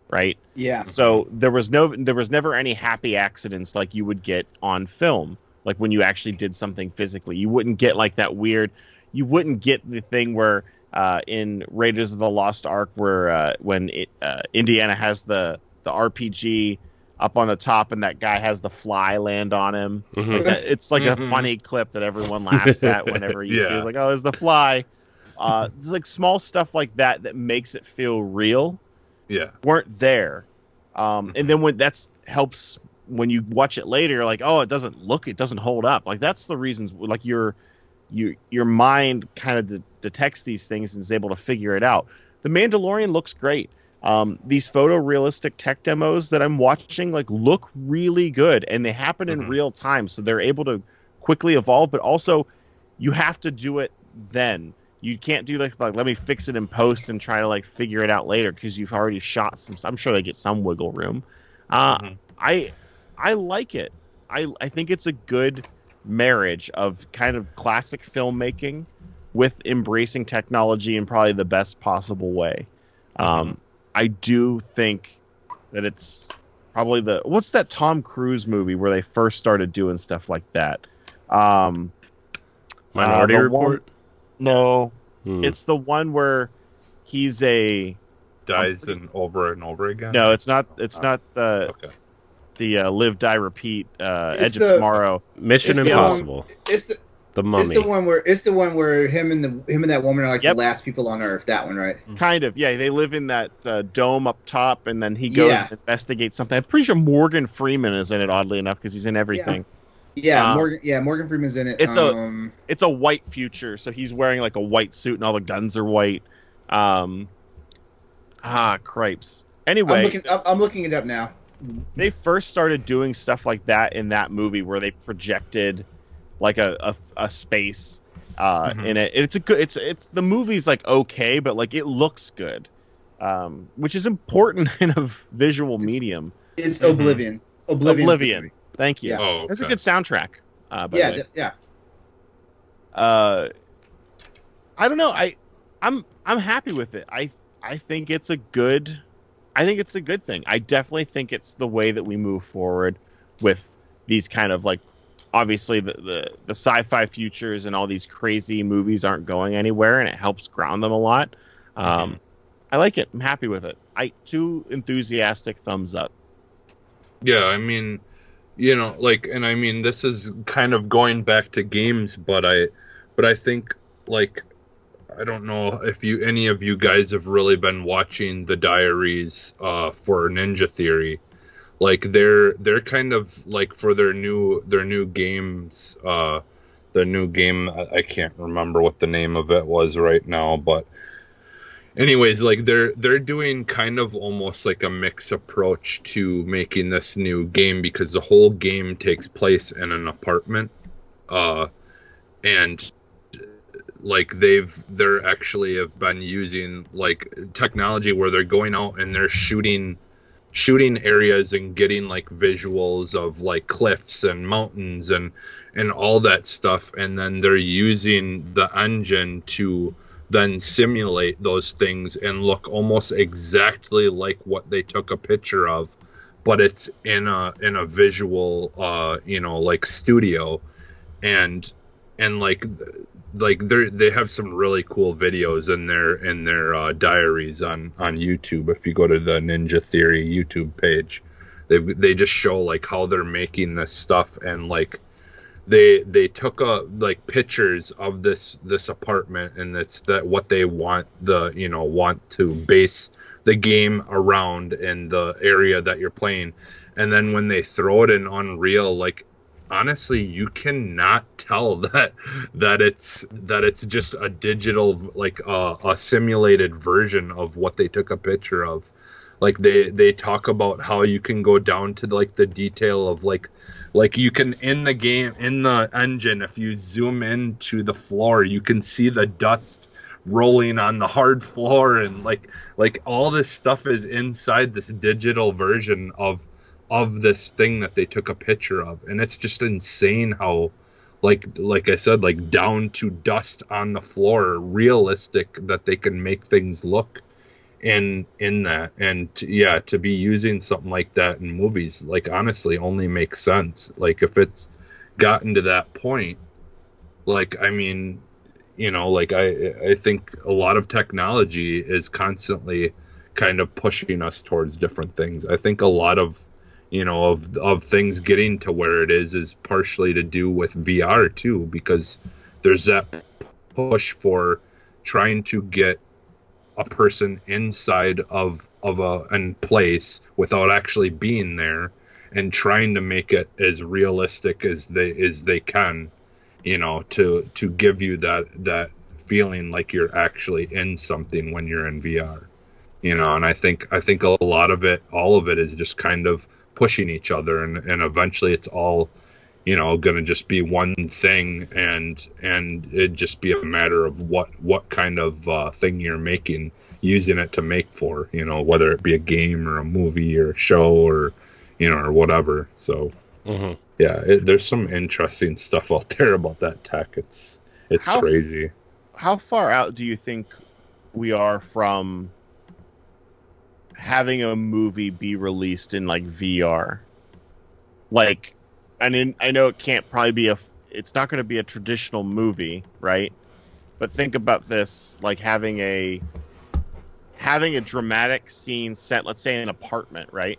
right? Yeah. So there was never any happy accidents like you would get on film, like when you actually did something physically. You wouldn't get like that weird. You wouldn't get the thing where in Raiders of the Lost Ark, where when Indiana has the RPG up on the top and that guy has the fly land on him. Like it's like a funny clip that everyone laughs at whenever you see it. It's like, oh, there's the fly. There's like small stuff like that makes it feel real. Yeah. Weren't there. And then when helps when you watch it later, you're like, oh, it doesn't hold up. Like that's the reasons, like your mind kind of detects these things and is able to figure it out. The Mandalorian looks great. These photorealistic tech demos that I'm watching like look really good, and they happen in real time, so they're able to quickly evolve. But also, you have to do it then. You can't do like let me fix it in post and try to like figure it out later because you've already shot some. I'm sure they get some wiggle room. I like it. I think it's a good marriage of kind of classic filmmaking with embracing technology in probably the best possible way. I do think that it's probably what's that Tom Cruise movie where they first started doing stuff like that? Minority Report? No, it's the one where he's dies and over again. No, it's not. It's not the Live, Die, Repeat, Edge of Tomorrow. Mission Impossible. It's the Mummy. It's the one where him and that woman are like the last people on Earth. That one, right? Kind of. Yeah, they live in that dome up top, and then he goes and investigates something. I'm pretty sure Morgan Freeman is in it, oddly enough, because he's in everything. Yeah, Morgan Freeman's in it. It's a white future, so he's wearing like a white suit, and all the guns are white. Cripes. Anyway, I'm looking it up now. They first started doing stuff like that in that movie where they projected like a space in it. It's the movie's like okay, but like it looks good, which is important in a visual medium. It's Oblivion. Oblivion. Thank you. Yeah. Oh, okay. That's a good soundtrack. By the way. Yeah. I don't know. I'm happy with it. I think it's a good thing. I definitely think it's the way that we move forward with these kind of like, obviously the sci-fi futures and all these crazy movies aren't going anywhere, and it helps ground them a lot. I like it. I'm happy with it. 2 enthusiastic thumbs up. Yeah, I mean, and I mean, this is kind of going back to games, but I think, like, I don't know if any of you guys have really been watching the diaries for Ninja Theory. Like they're kind of like for their new games, the new game, I can't remember what the name of it was right now, but anyways, like they're doing kind of almost like a mixed approach to making this new game, because the whole game takes place in an apartment, and like they're actually have been using like technology where they're going out and they're shooting areas and getting like visuals of like cliffs and mountains and all that stuff, and then they're using the engine to then simulate those things and look almost exactly like what they took a picture of, but it's in a visual like studio, and they have some really cool videos in their diaries on YouTube. If you go to the Ninja Theory YouTube page, they just show like how they're making this stuff, and like they took like pictures of this apartment, and that's what they want to base the game around in the area that you're playing. And then when they throw it in Unreal, like honestly, you cannot tell that it's just a digital, like a simulated version of what they took a picture of. Like they talk about how you can go down to like the detail of like you can in the game, in the engine, if you zoom into the floor, you can see the dust rolling on the hard floor, and like all this stuff is inside this digital version of this thing that they took a picture of. And it's just insane how like I said, like down to dust on the floor, realistic that they can make things look in that. And to be using something like that in movies, like honestly only makes sense. Like if it's gotten to that point, like I mean, you know, like I think a lot of technology is constantly kind of pushing us towards different things. I think a lot of, you know, of things getting to where it is partially to do with VR too, because there's that push for trying to get a person inside of a place without actually being there, and trying to make it as realistic as they can, you know, to give you that feeling like you're actually in something when you're in VR, you know. And I think a lot of it, all of it, is just kind of pushing each other, and eventually it's all, you know, going to just be one thing, and it just be a matter of what kind of thing you're using it to make for, you know, whether it be a game or a movie or a show or, you know, or whatever. So there's some interesting stuff out there about that tech. It's crazy. How far out do you think we are from having a movie be released in like VR? Like, I know it can't probably be it's not going to be a traditional movie, right? But think about this, like having a dramatic scene set, let's say in an apartment, right?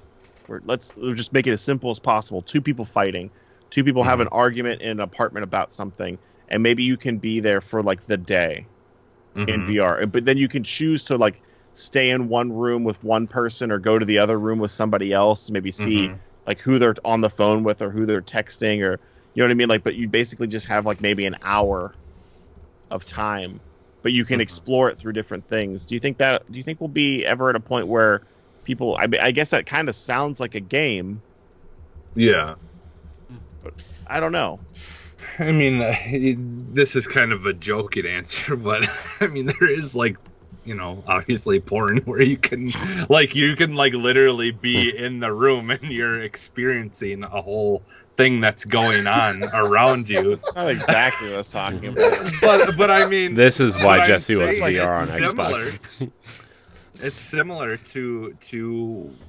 Let's just make it as simple as possible. Two people fighting, two people have an argument in an apartment about something, and maybe you can be there for like the day in VR. But then you can choose to like stay in one room with one person or go to the other room with somebody else, maybe see like who they're on the phone with or who they're texting, or you know what I mean? Like, but you basically just have like maybe an hour of time, but you can explore it through different things. Do you think we'll be ever at a point where people, I guess that kind of sounds like a game. Yeah. But I don't know. I mean, this is kind of a joking answer, but I mean, there is like, you know, obviously porn where you can literally be in the room and you're experiencing a whole thing that's going on around you. That's not exactly what I was talking about. But I mean, this is why Jesse wants VR on Xbox. It's similar to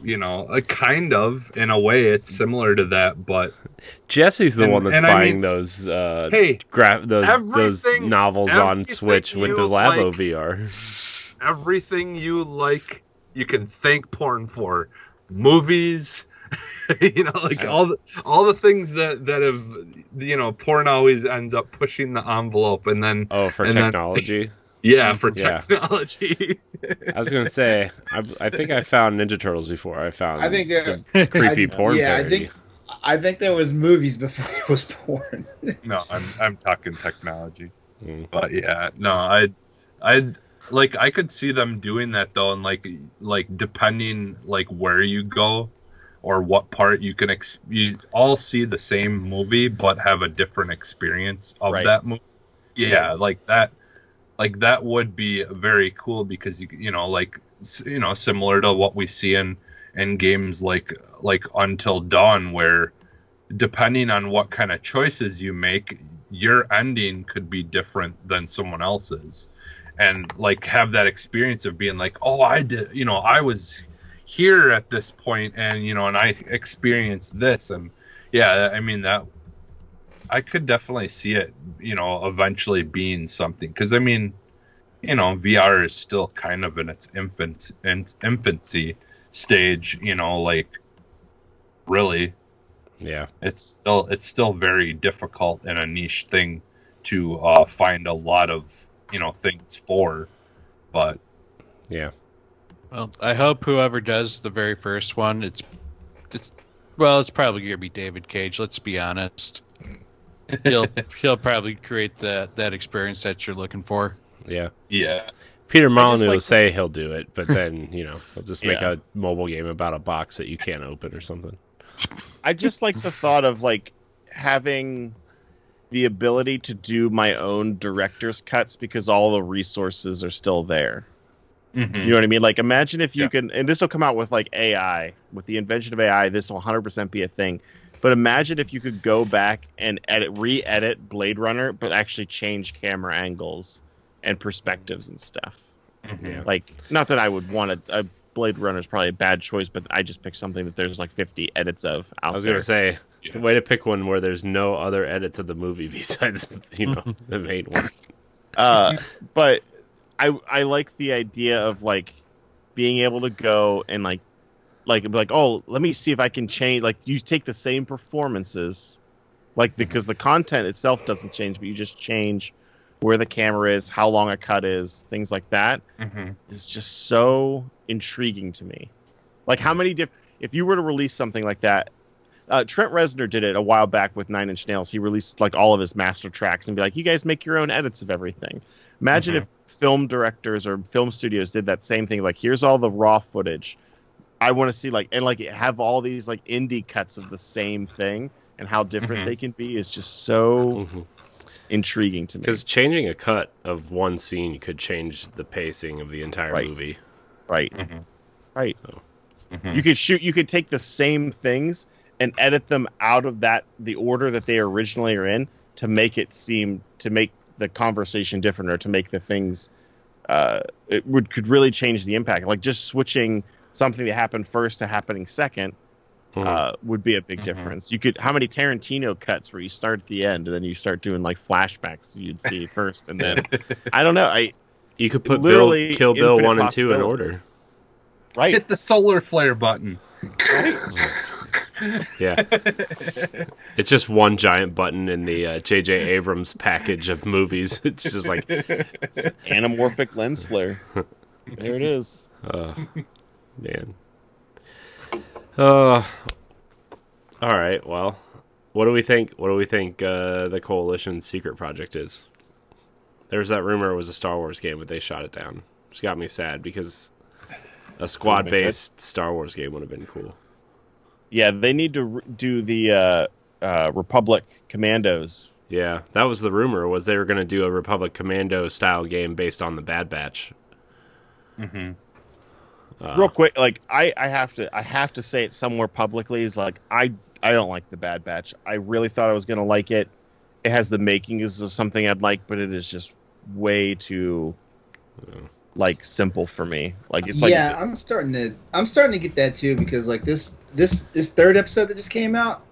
you know, a kind of, in a way it's similar to that, but Jesse's the one that's buying those those novels on Switch with the Labo VR. Everything you like, you can thank porn for. Movies, you know, like all the things that have, you know, porn always ends up pushing the envelope, and then for technology. Technology. I was gonna say, I think I found Ninja Turtles before I found. I think creepy porn parody. I think there was movies before it was porn. No, I'm talking technology. But yeah, no, I'd like, I could see them doing that though, and like depending like where you go or what part you can you all see the same movie but have a different experience of that movie. Yeah, like that would be very cool, because you know, like, you know, similar to what we see in games like Until Dawn, where depending on what kind of choices you make, your ending could be different than someone else's. And like have that experience of being like, oh, I did, you know, I was here at this point, and you know, and I experienced this. And yeah, I mean, that I could definitely see it, you know, eventually being something, because I mean, you know, VR is still kind of in its infancy stage, you know, like really, yeah, it's still very difficult and a niche thing to find a lot of, you know, things for. But yeah, well, I hope whoever does the very first one, it's Well, it's probably gonna be David Cage. Let's be honest. He'll probably create that experience that you're looking for. Yeah. Yeah. Peter Molyneux will say he'll do it, but then, he'll just make Yeah. a mobile game about a box that you can't open or something. I just like the thought of like having the ability to do my own director's cuts because all the resources are still there. Mm-hmm. You know what I mean? Like, imagine if you Yeah. can, and this will come out with like AI, with the invention of AI, this will 100% be a thing. But imagine if you could go back and re-edit Blade Runner, but actually change camera angles and perspectives and stuff. Mm-hmm. Like, not that I would want a Blade Runner is probably a bad choice, but I just picked something that there's like 50 edits of out there. I was going to say, Yeah. way to pick one where there's no other edits of the movie besides, the main one. But I like the idea of like being able to go and like be like, oh, let me see if I can change. Like, you take the same performances, like because the content itself doesn't change, but you just change where the camera is, how long a cut is, things like that. Mm-hmm. It's just so intriguing to me. Like, how many if you were to release something like that, Trent Reznor did it a while back with Nine Inch Nails. He released like all of his master tracks and be like, you guys make your own edits of everything. Imagine if film directors or film studios did that same thing. Like, here's all the raw footage. I want to see have all these like indie cuts of the same thing and how different they can be is just so intriguing to me. Because changing a cut of one scene could change the pacing of the entire movie. Right. Mm-hmm. Right. So. You could take the same things and edit them out of the order that they originally are in to make the conversation different, or to make the things could really change the impact. Like, just switching something that happened first to happening second would be a big difference. You could, how many Tarantino cuts where you start at the end and then you start doing like flashbacks you'd see first, and then I don't know. You could put literally Kill Bill infinite 1 and 2 in possibilities. order. Right. Hit the solar flare button. Yeah. It's just one giant button in the J.J. Abrams package of movies. It's just like... Anamorphic lens flare. There it is. Man. All right, well, what do we think the Coalition's secret project is? There was that rumor it was a Star Wars game, but they shot it down, which got me sad because a squad-based Star Wars game would have been cool. Yeah, they need to do the Republic Commandos. Yeah, that was the rumor, was they were going to do a Republic Commando style game based on the Bad Batch. Mm-hmm. Real quick, like I have to say it somewhere publicly, is like I don't like the Bad Batch. I really thought I was going to like it. It has the makings of something I'd like, but it is just way too like simple for me. Like, it's like, yeah, I'm starting to get that too, because like this third episode that just came out,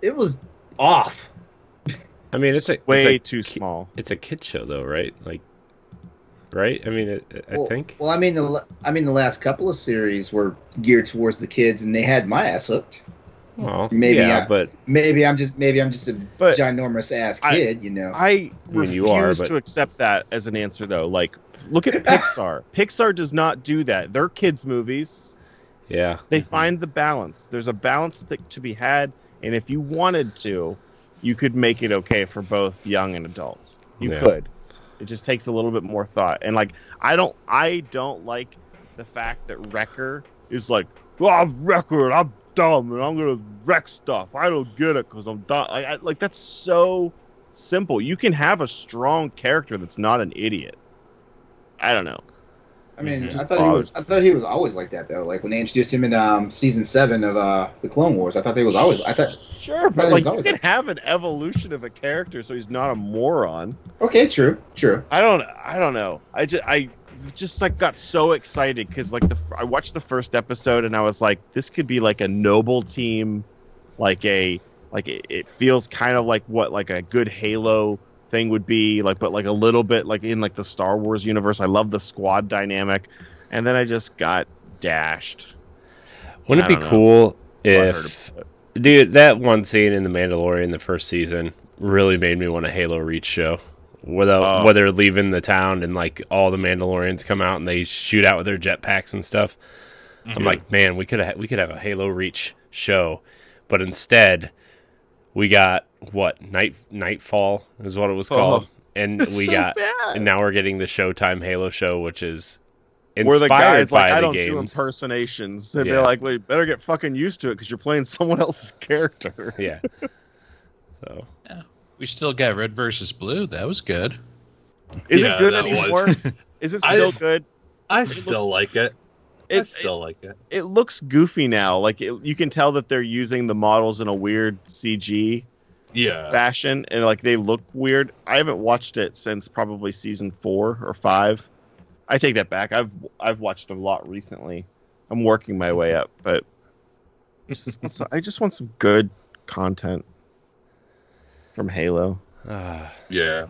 it was off. I mean, it's way too small. It's a kid show though, right? Like, right? I mean, I think. Well, I mean the last couple of series were geared towards the kids, and they had my ass hooked. Well, maybe but I'm just a ginormous ass kid, you know. I refuse you are, but... to accept that as an answer, though. Like, look at Pixar. Pixar does not do that. They're kids' movies. Yeah. They find the balance. There's a balance to be had, and if you wanted to, you could make it okay for both young and adults. You could. It just takes a little bit more thought. And like, I don't like the fact that Wrecker is like, oh, Wrecker, I'm dumb and I'm gonna wreck stuff. I don't get it because I'm dumb. Like that's so simple. You can have a strong character that's not an idiot. I don't know. I mean, I thought he was always like that though. Like when they introduced him in season 7 of the Clone Wars, I thought they was always. Sure, but like you can have an evolution of a character so he's not a moron. Okay, true. I don't know. I just like got so excited because like I watched the first episode and I was like, this could be like a noble team, it feels kind of like what like a good Halo thing would be like, but like a little bit like in like the Star Wars universe. I love the squad dynamic, and then I just got dashed. Wouldn't it be cool if, dude, that one scene in The Mandalorian, the first season, really made me want a Halo Reach show. Whether they're leaving the town and like all the Mandalorians come out and they shoot out with their jetpacks and stuff. Mm-hmm. I'm like, man, we could have a Halo Reach show, but instead we got Nightfall is what it was called, and and now we're getting the Showtime Halo show, which is inspired where the guy's by like, I don't games. do impersonations, and Yeah. they're like, well, you better get fucking used to it because you're playing someone else's character. Yeah. So We still got Red versus Blue. That was good. Is Yeah, it good that anymore? Is it still good? I still like it. I still like it. It looks goofy now. Like you can tell that they're using the models in a weird CG fashion, and like they look weird. I haven't watched it since probably season 4 or 5. I take that back. I've watched a lot recently. I'm working my way up, but I just want some good content from Halo. Yeah.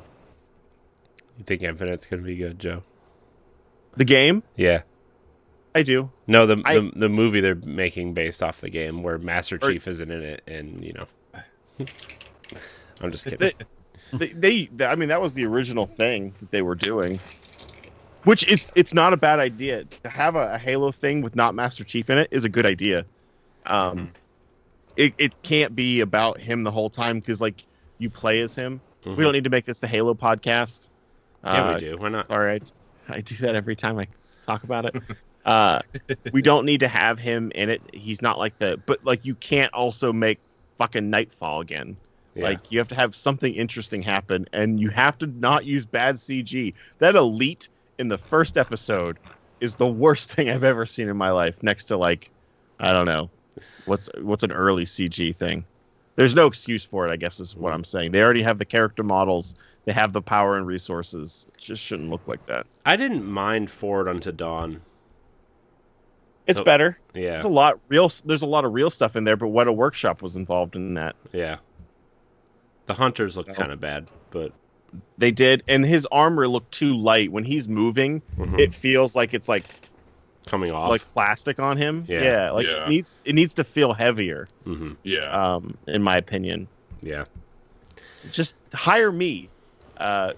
you think Infinite's gonna be good, Joe? The game? Yeah. I do. No, the movie they're making based off the game, where Master Chief isn't in it, and I'm just kidding. I mean, that was the original thing that they were doing, which it's not a bad idea. To have a Halo thing with not Master Chief in it is a good idea. It can't be about him the whole time because like you play as him. Mm-hmm. We don't need to make this the Halo podcast. Yeah, we do. Why not? All right, I do that every time I talk about it. We don't need to have him in it. He's not like but like you can't also make fucking Nightfall again. Yeah. Like you have to have something interesting happen, and you have to not use bad CG. That elite in the first episode is the worst thing I've ever seen in my life. Next to like, I don't know, what's an early CG thing. There's no excuse for it, I guess is what I'm saying. They already have the character models. They have the power and resources. It just shouldn't look like that. I didn't mind Forward Unto Dawn. It's better. Yeah. There's a lot of real stuff in there, but Weta Workshop was involved in that. Yeah. The hunters look kind of bad, but they did, and his armor looked too light. When he's moving, it feels like it's like coming off, like plastic on him. Yeah. It needs to feel heavier. Mm-hmm. Yeah. In my opinion. Yeah. Just hire me. I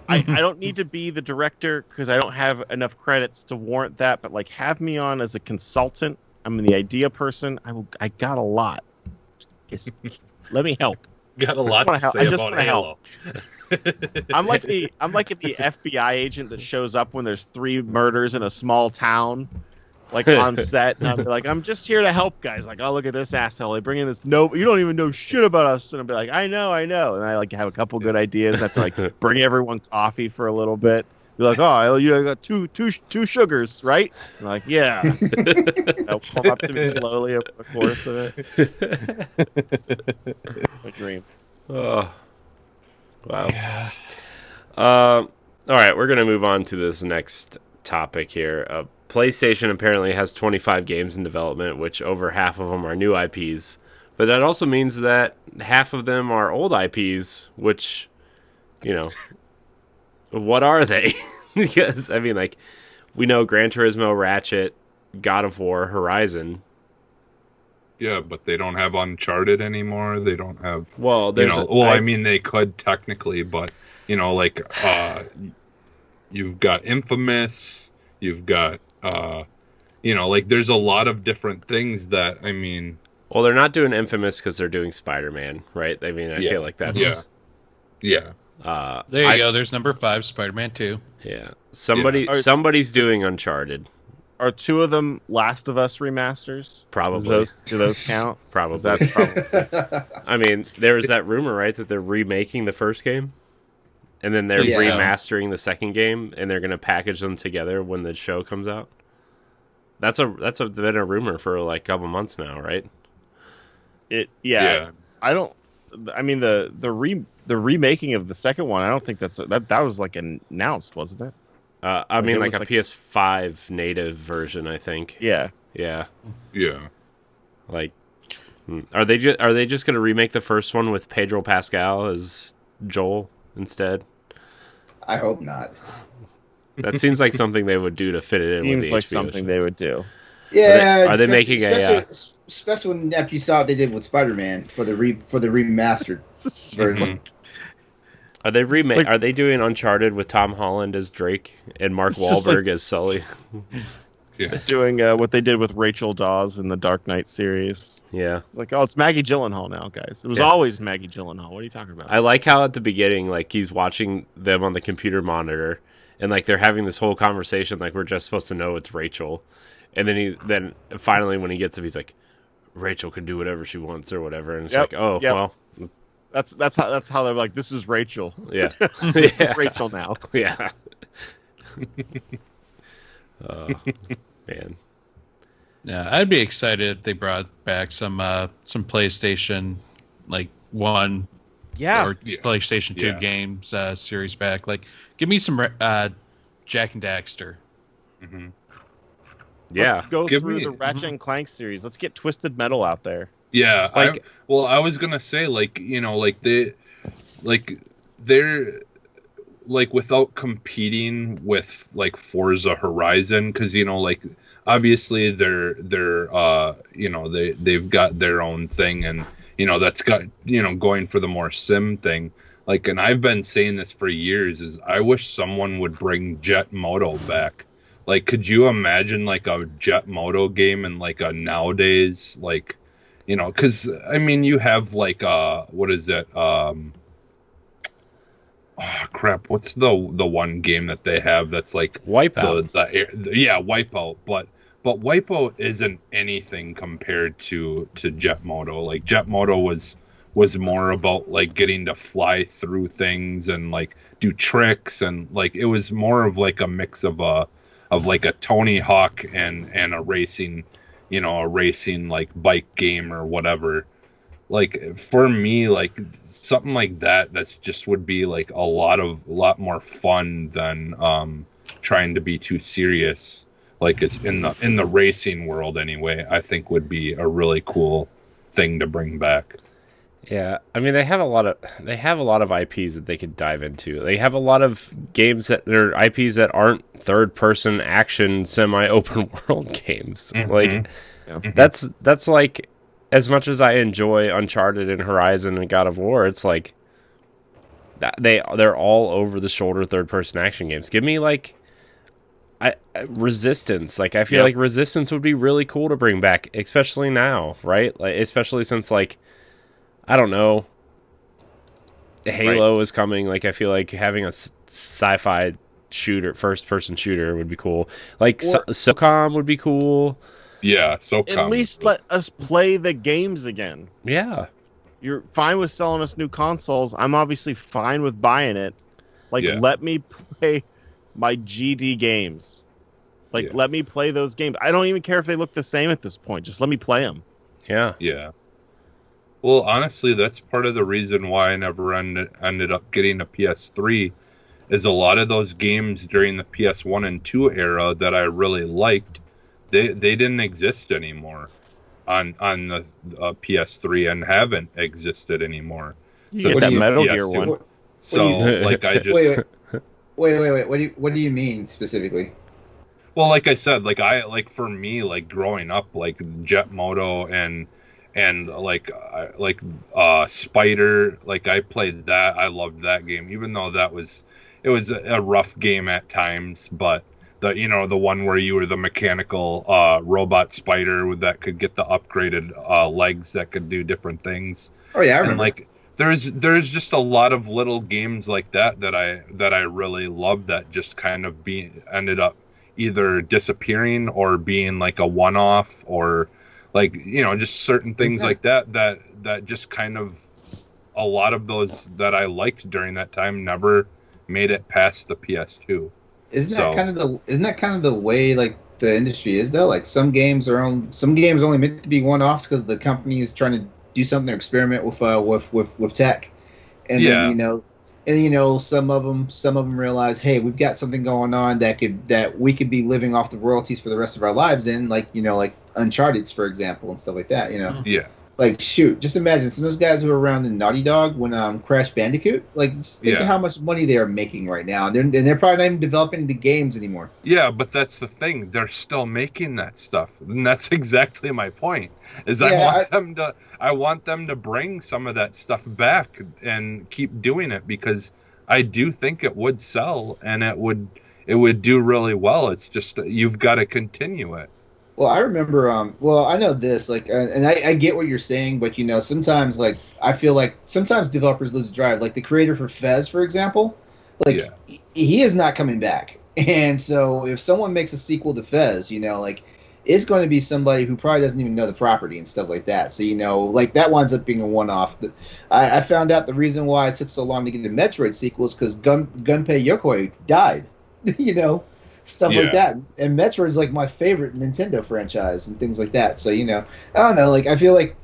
don't need to be the director because I don't have enough credits to warrant that. But like, have me on as a consultant. I'm the idea person. I got a lot. Let me help. Got a lot to say about Halo. I'm like the FBI agent that shows up when there's 3 murders in a small town, like on set, and I'll be like, I'm just here to help, guys. Like, oh, look at this asshole. They bring in this you don't even know shit about us, and I'll be like, I know, and I like have a couple good ideas. I have to like bring everyone coffee for a little bit. Be like, oh, you got two sugars, right? I'm like, yeah. They'll come up to me slowly over the course of it. My dream. Oh, wow. Yeah. All right, we're gonna move on to this next topic here. PlayStation apparently has 25 games in development, which over half of them are new IPs. But that also means that half of them are old IPs, which, what are they? Because, I mean, like, we know Gran Turismo, Ratchet, God of War, Horizon. Yeah, but they don't have Uncharted anymore. They don't have... Well, there's... I mean, they could technically, but, like, you've got Infamous, you've got, like, there's a lot of different things that, I mean... Well, they're not doing Infamous because they're doing Spider-Man, right? I mean, I feel like that's... Yeah. There you go. There's number 5, Spider-Man 2. Yeah. Somebody's doing Uncharted. Are 2 of them Last of Us remasters? Probably. Do those count? Probably. That's probably. I mean, there was that rumor, right, that they're remaking the first game, and then they're remastering the second game, and they're going to package them together when the show comes out. That's been a rumor for like a couple months now, right? I don't. I mean, the remaking of the second one. I don't think that was like announced, wasn't it? I mean, like a PS5 native version, I think. Yeah. Like, are they just going to remake the first one with Pedro Pascal as Joel instead? I hope not. That seems like something they would do to fit it in with the like HBO something show. they would do. Yeah. Are they making especially when after you saw what they did with Spider-Man for the remastered version. Are they Are they doing Uncharted with Tom Holland as Drake and Mark Wahlberg as Sully? Just doing what they did with Rachel Dawes in the Dark Knight series. Yeah. Like, oh, it's Maggie Gyllenhaal now, guys. It was always Maggie Gyllenhaal. What are you talking about? I like how at the beginning, like, he's watching them on the computer monitor, and, like, they're having this whole conversation, like, we're just supposed to know it's Rachel. And then finally when he gets up, he's like, Rachel can do whatever she wants or whatever. And it's well. That's how they're like, this is Rachel. Yeah. This is Rachel now. Yeah. Oh, man. Yeah, I'd be excited if they brought back some PlayStation, like 1 or PlayStation 2 games series back. Like, give me some Jack and Daxter. Mm-hmm. Yeah. Let's go through the Ratchet and Clank series. Let's get Twisted Metal out there. Yeah. Like, I was going to say, like, you know, like, they're like, without competing with, like, Forza Horizon, because, you know, like, obviously they're you know, they've got their own thing, and, you know, that's got, you know, going for the more sim thing. Like, and I've been saying this for years, is I wish someone would bring Jet Moto back. Like, could you imagine, like, a Jet Moto game in, like, a nowadays, like, you know, because, I mean, you have, like, what is it, oh, crap, what's the one game that they have that's, like... Wipeout. Wipeout, but Wipeout isn't anything compared to Jet Moto. Like, Jet Moto was more about, like, getting to fly through things and, like, do tricks, and, like, it was more of, like, a mix of like a Tony Hawk and a racing, you know, like, bike game or whatever. Like, for me, like, something like that's just would be, like, a lot more fun than trying to be too serious. Like, it's in the racing world anyway, I think would be a really cool thing to bring back. Yeah, I mean, they have a lot of IPs that they could dive into. They have a lot of games that are IPs that aren't third-person action semi-open world games. Mm-hmm. Like, that's like, as much as I enjoy Uncharted and Horizon and God of War, it's like they're all over the shoulder third-person action games. Give me, like, Resistance. Like, I feel like Resistance would be really cool to bring back, especially now, right? Like, especially since, like, I don't know, Halo is coming. Like, I feel like having a sci-fi shooter, first-person shooter would be cool. Like, SOCOM would be cool. Yeah, SOCOM. At least let us play the games again. Yeah. You're fine with selling us new consoles. I'm obviously fine with buying it. Like, let me play my GD games. Like, let me play those games. I don't even care if they look the same at this point. Just let me play them. Yeah. Yeah. Well, honestly, that's part of the reason why I never ended up getting a PS3, is a lot of those games during the PS1 and 2 era that I really liked, they didn't exist anymore on the PS3 and haven't existed anymore. You get that Metal Gear one. So, like, I just... Wait. What do you mean specifically? Well, like I said, like for me, like, growing up, like, Jet Moto and like Spider, like, I played that. I loved that game, even though it was a rough game at times. But the one where you were the mechanical robot spider that could get the upgraded legs that could do different things. Oh yeah, I remember. And, like, there's just a lot of little games like that I really loved that just kind of ended up either disappearing or being like a one-off, or, like, you know, just certain things like that just kind of, a lot of those that I liked during that time never made it past the PS2. Isn't that kind of the way, like, the industry is, though? Like, some games only meant to be one-offs because the company is trying to do something or experiment with tech, and then some of them realize, hey, we've got something going on that we could be living off the royalties for the rest of our lives in, like Uncharted, for example, and stuff like that. Like, shoot, just imagine some of those guys who were around in Naughty Dog when Crash Bandicoot, like, just think of how much money they are making right now, and they're probably not even developing the games anymore. Yeah, but that's the thing; they're still making that stuff, and that's exactly my point. I want them to bring some of that stuff back and keep doing it, because I do think it would sell, and it it would do really well. It's just you've got to continue it. Well, I remember. Well, I know this. Like, and I get what you're saying, but sometimes, like, I feel like sometimes developers lose drive. Like the creator for Fez, for example, like he is not coming back. And so, if someone makes a sequel to Fez, like, it's going to be somebody who probably doesn't even know the property and stuff like that. So, like that winds up being a one-off. I found out the reason why it took so long to get the Metroid sequel is because Gunpei Yokoi died. Stuff like that. And Metroid's like my favorite Nintendo franchise and things like that. So, I don't know. Like, I feel like,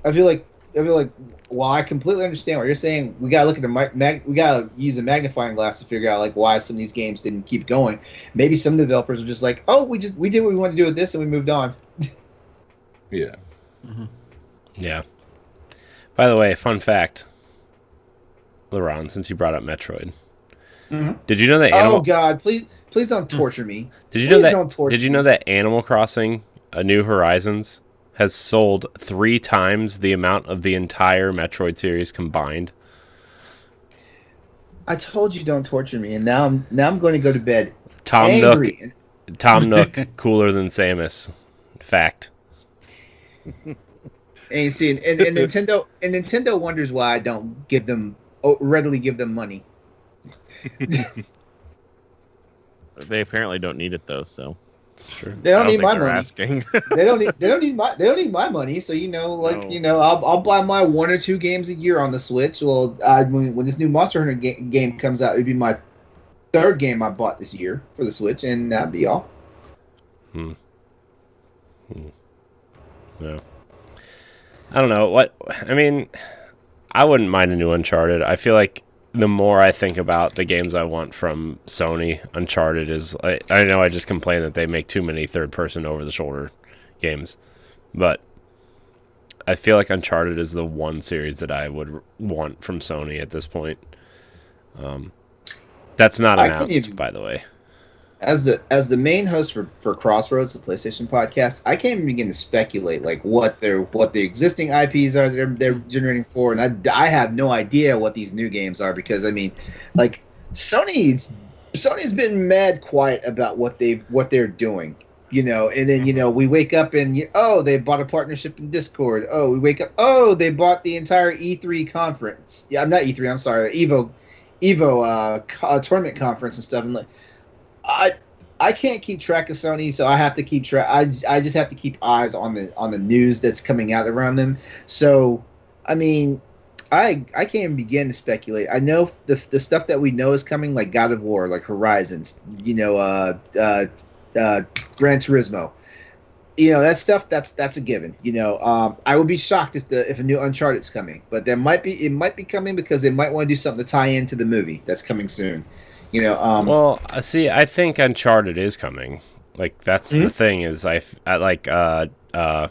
while I completely understand what you're saying, we gotta look at we gotta use a magnifying glass to figure out like why some of these games didn't keep going. Maybe some developers are just like, oh, we did what we wanted to do with this and we moved on. Yeah. Mm-hmm. Yeah. By the way, fun fact, LeRon, since you brought up Metroid, did you know that? Oh God, please don't torture me. Did you know that Animal Crossing: A New Horizons has sold 3 times the amount of the entire Metroid series combined? I told you don't torture me, and now I'm going to go to bed. Tom Nook, cooler than Samus. Fact. And you see, and Nintendo wonders why I don't readily give them money. They apparently don't need it though, so. True. They don't need my money. Asking. they don't need my money. So I'll buy my 1 or 2 games a year on the Switch. Well, when this new Monster Hunter game comes out, it'd be my 3rd game I bought this year for the Switch, and that'd be all. Yeah. I don't know I wouldn't mind a new Uncharted. I feel like the more I think about the games I want from Sony, Uncharted is... I know I just complain that they make too many third-person over-the-shoulder games, but I feel like Uncharted is the one series that I would want from Sony at this point. That's not announced, by the way. As the main host for Crossroads, the PlayStation podcast, I can't even begin to speculate like what the existing IPs are they're generating for, and I have no idea what these new games are because like Sony's been mad quiet about what they're doing, and then we wake up and they bought a partnership in Discord. Oh, we wake up, they bought the entire E3 conference. Yeah, I'm not E3. I'm sorry, Evo tournament conference and stuff, and like. I can't keep track of Sony, so I have to keep track. I just have to keep eyes on the news that's coming out around them. So, I can't even begin to speculate. I know the stuff that we know is coming, like God of War, like Horizons, Gran Turismo. That stuff that's a given. I would be shocked if a new Uncharted's coming, but it might be coming because they might want to do something to tie into the movie that's coming soon. Well, see, I think Uncharted is coming. Like that's the thing is I like Sony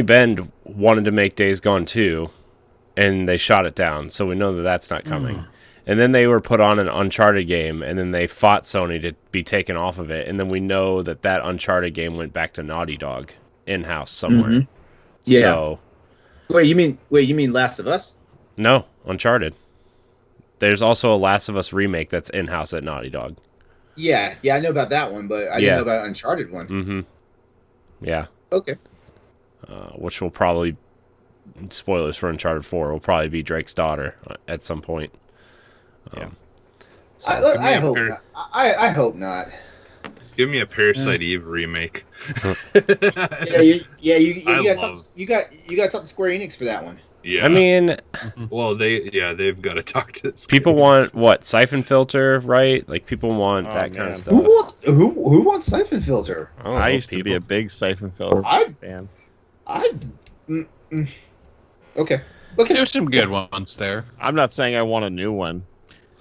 Bend wanted to make Days Gone 2, and they shot it down, so we know that that's not coming. And then they were put on an Uncharted game, and then they fought Sony to be taken off of it, and then we know that Uncharted game went back to Naughty Dog in-house somewhere. Yeah. So, wait, you mean Last of Us? No, Uncharted. There's also a Last of Us remake that's in-house at Naughty Dog. Yeah, I know about that one, but I didn't know about Uncharted one. Mm-hmm. Yeah. Okay. Which will probably, spoilers for Uncharted 4, will probably be Drake's daughter at some point. Yeah. So, I hope not. I hope not. Give me a Parasite Eve remake. You got to talk to Square Enix for that one. Yeah. I mean, well, they've got to talk to people want what Siphon Filter, right? Like people want that kind of stuff. Who wants Siphon Filter? I used to be a big Siphon Filter fan. Okay. There's some good ones there. I'm not saying I want a new one.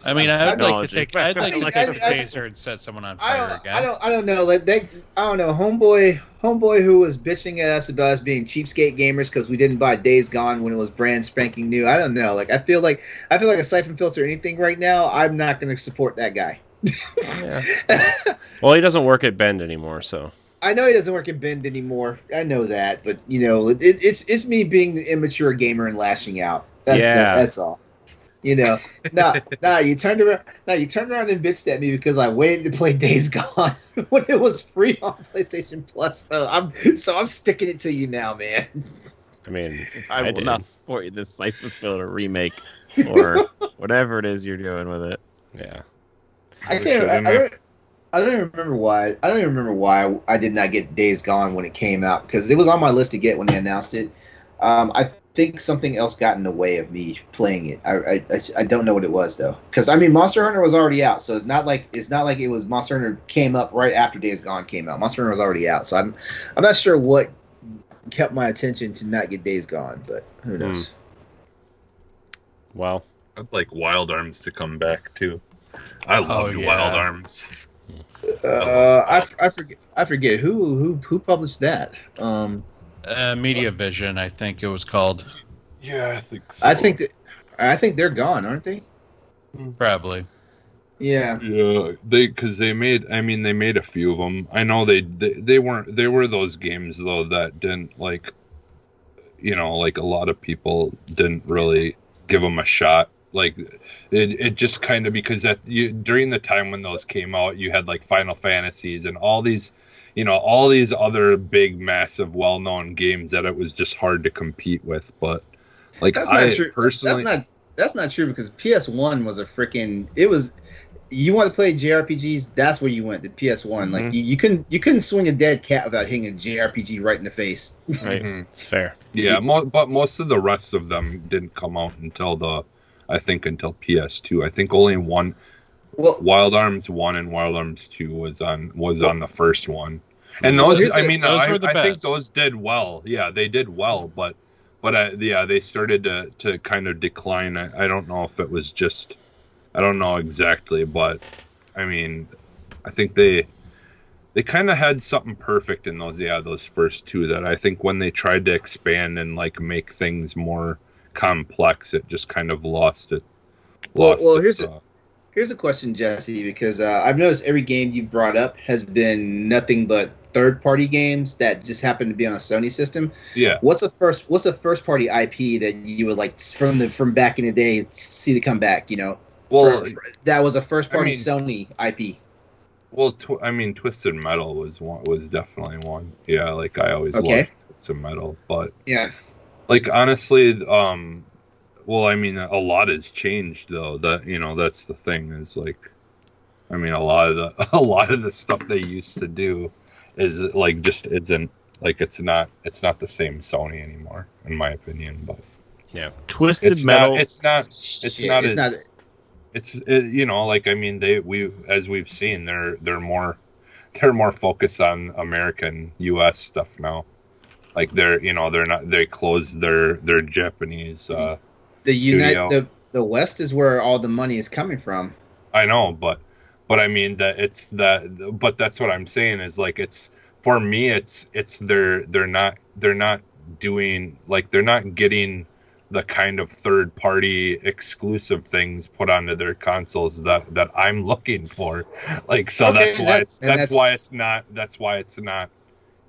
I mean, I'd like to take a phaser and set someone on fire again. I don't know. I don't know. Homeboy who was bitching at us about us being cheapskate gamers because we didn't buy Days Gone when it was brand spanking new. I don't know. Like I feel like a Siphon Filter or anything right now. I'm not going to support that guy. Well, he doesn't work at Bend anymore, so. I know he doesn't work at Bend anymore. I know that, but it's me being the immature gamer and lashing out. That's all. You know, you turned around and bitched at me because I waited to play Days Gone when it was free on PlayStation Plus. So I'm sticking it to you now, man. I mean, I will not support you this Siphon Filter remake or whatever it is you're doing with it. Yeah. I don't even remember why. I don't even remember why I did not get Days Gone when it came out, because it was on my list to get when they announced it. I think something else got in the way of me playing it. I don't know what it was though, because I mean Monster Hunter was already out, so it's not like it was Monster Hunter came up right after Days Gone came out. Monster Hunter was already out, so I'm not sure what kept my attention to not get Days Gone, but who knows? Well, I'd like Wild Arms to come back too. I love Wild Arms. I forget who published that. Media Vision, I think it was called. Yeah, I think so. I think they're gone, aren't they? Probably. Yeah. Yeah, they made a few of them. I know they were those games though that didn't like, you know, like a lot of people didn't really give them a shot. Like it just kind of, because during the time when those came out, you had like Final Fantasies and all these other big, massive, well-known games that it was just hard to compete with. But like, that's not true. That's not true, because PS1 was you want to play JRPGs, that's where you went, the PS1. Like you couldn't swing a dead cat without hitting a JRPG right in the face. Right. It's fair. Yeah, but most of the rest of them didn't come out until PS2. I think only one. Well, Wild Arms 1 and Wild Arms 2 was on the first one. And those were the best. I think those did well. Yeah, they did well, but they started to kind of decline. I don't know if it was just, I don't know exactly, but I mean, I think they kind of had something perfect in those first two, that I think when they tried to expand and like make things more complex, it just kind of lost it. Here's a question, Jesse, because I've noticed every game you've brought up has been nothing but third-party games that just happen to be on a Sony system. Yeah. What's a first-party IP that you would like from back in the day see to come back? You know, that was a first-party Sony IP. Well, Twisted Metal was definitely one. Yeah, like I always loved Twisted Metal, but yeah, like honestly, well, I mean, a lot has changed though. That's the thing, is like, I mean, a lot of the stuff they used to do is like just isn't, like, it's not the same Sony anymore, in my opinion. But yeah, Twisted Metal. Like, I mean, as we've seen, they're more focused on American US stuff now. Like they closed their Japanese. The West is where all the money is coming from. I know, but I mean but that's what I'm saying, is like, it's, for me, it's they're not doing, like, they're not getting the kind of third party exclusive things put onto their consoles that I'm looking for. Like, so that's why it's not,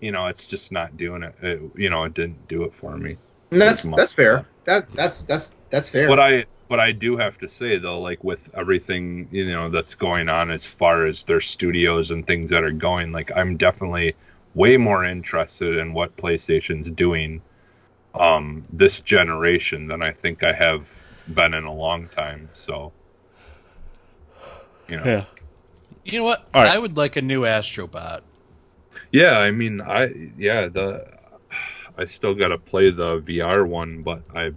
it's just not doing it. It didn't do it for me. And that's fair. That's fair. But I do have to say though, like, with everything that's going on as far as their studios and things that are going, like, I'm definitely way more interested in what PlayStation's doing this generation than I think I have been in a long time. So yeah. You know what? Right. I would like a new Astrobot. Yeah, I mean, I still got to play the VR one, but I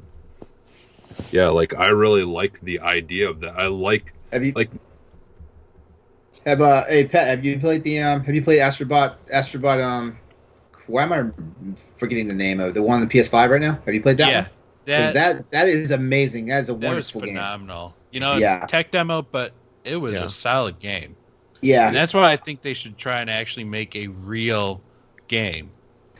really like the idea of that. Hey Pat, have you played Astrobot? Why am I forgetting the name of the one on the PS5 right now? Have you played that one? That is amazing. That is a wonderful game. That was phenomenal. It's a tech demo, but it was a solid game. Yeah, and that's why I think they should try and actually make a real game.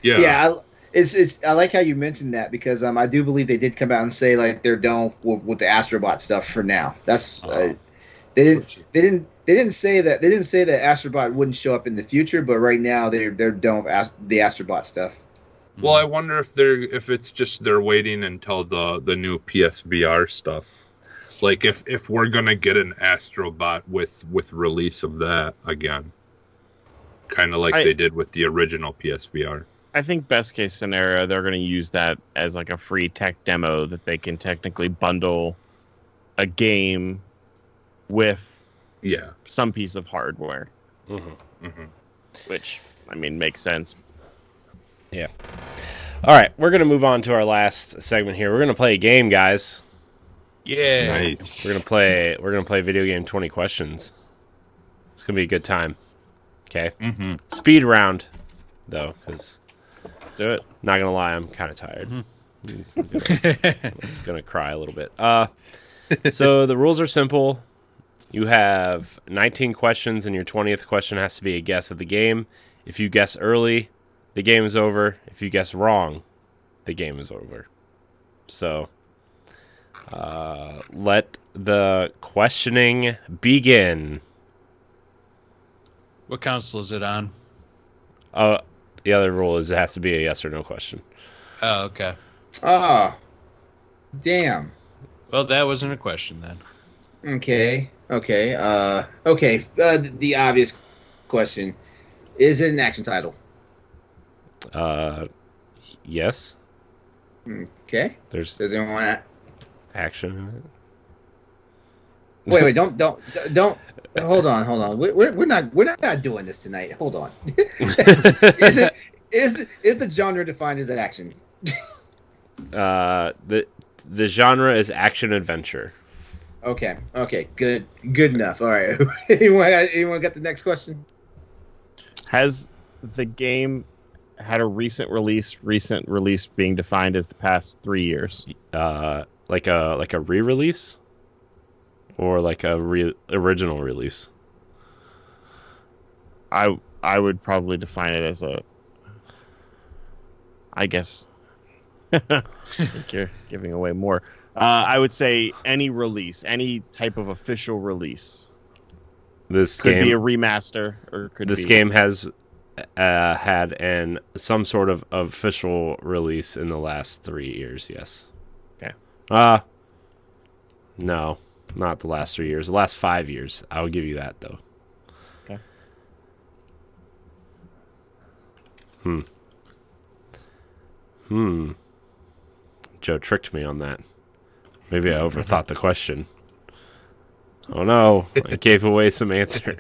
Yeah. I like how you mentioned that, because I do believe they did come out and say, like, they're done with the Astrobot stuff for now. That's they didn't say that Astrobot wouldn't show up in the future, but right now they're done with the Astrobot stuff. Well, I wonder if it's just they're waiting until the new PSVR stuff. Like if we're gonna get an Astrobot with release of that again, kind of like they did with the original PSVR. I think best case scenario, they're going to use that as like a free tech demo that they can technically bundle a game with some piece of hardware. Which, I mean, makes sense. Yeah. All right, we're going to move on to our last segment here. We're going to play a game, guys. Yeah. Nice. We're going to play video game 20 questions. It's going to be a good time. Okay? Speed round, though, because... Do it. Not going to lie, I'm kind of tired. I'm going to cry a little bit. So the rules are simple. You have 19 questions, and your 20th question has to be a guess of the game. If you guess early, the game is over. If you guess wrong, the game is over. So, let the questioning begin. What console is it on? The other rule is it has to be a yes or no question. Oh, okay. Oh, damn. Well, that wasn't a question then. Okay. The obvious question: is it an action title? Yes. Okay. Does anyone want to? Action in it? Wait! Don't. Hold on. We're not doing this tonight. Hold on. Is the genre defined as action? The genre is action adventure. Okay. Good enough. All right. Anyone got the next question? Has the game had a recent release being defined as the past 3 years? Like a re-release? Or like a original release? I would probably define it as a... I guess... I think you're giving away more. I would say any release, any type of official release. This could game be a remaster, or could this be... game has had some sort of official release in the last 3 years. Yes. Okay. No, not the last 3 years. The last 5 years. I will give you that though. Okay. Joe tricked me on that. Maybe I overthought the question. Oh no, I gave away some answer.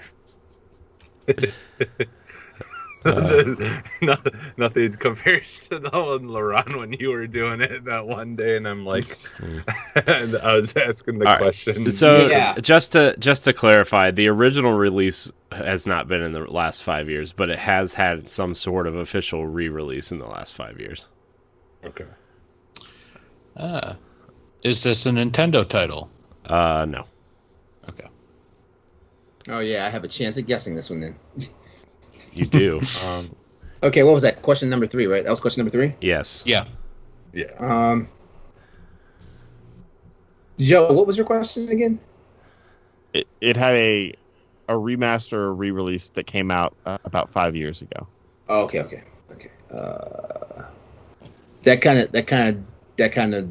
Nothing compares to the one, LeRon, when you were doing it that one day, and I'm like, and I was asking the question. So just to clarify, the original release has not been in the last 5 years, but it has had some sort of official re-release in the last 5 years. Okay. Is this a Nintendo title? No. Okay. Oh yeah, I have a chance at guessing this one then. You do. Okay, what was that? Question number 3, right? That was question number 3? Yes. Yeah. Joe, what was your question again? It had a remaster or re-release that came out about 5 years ago. Oh, okay. That kind of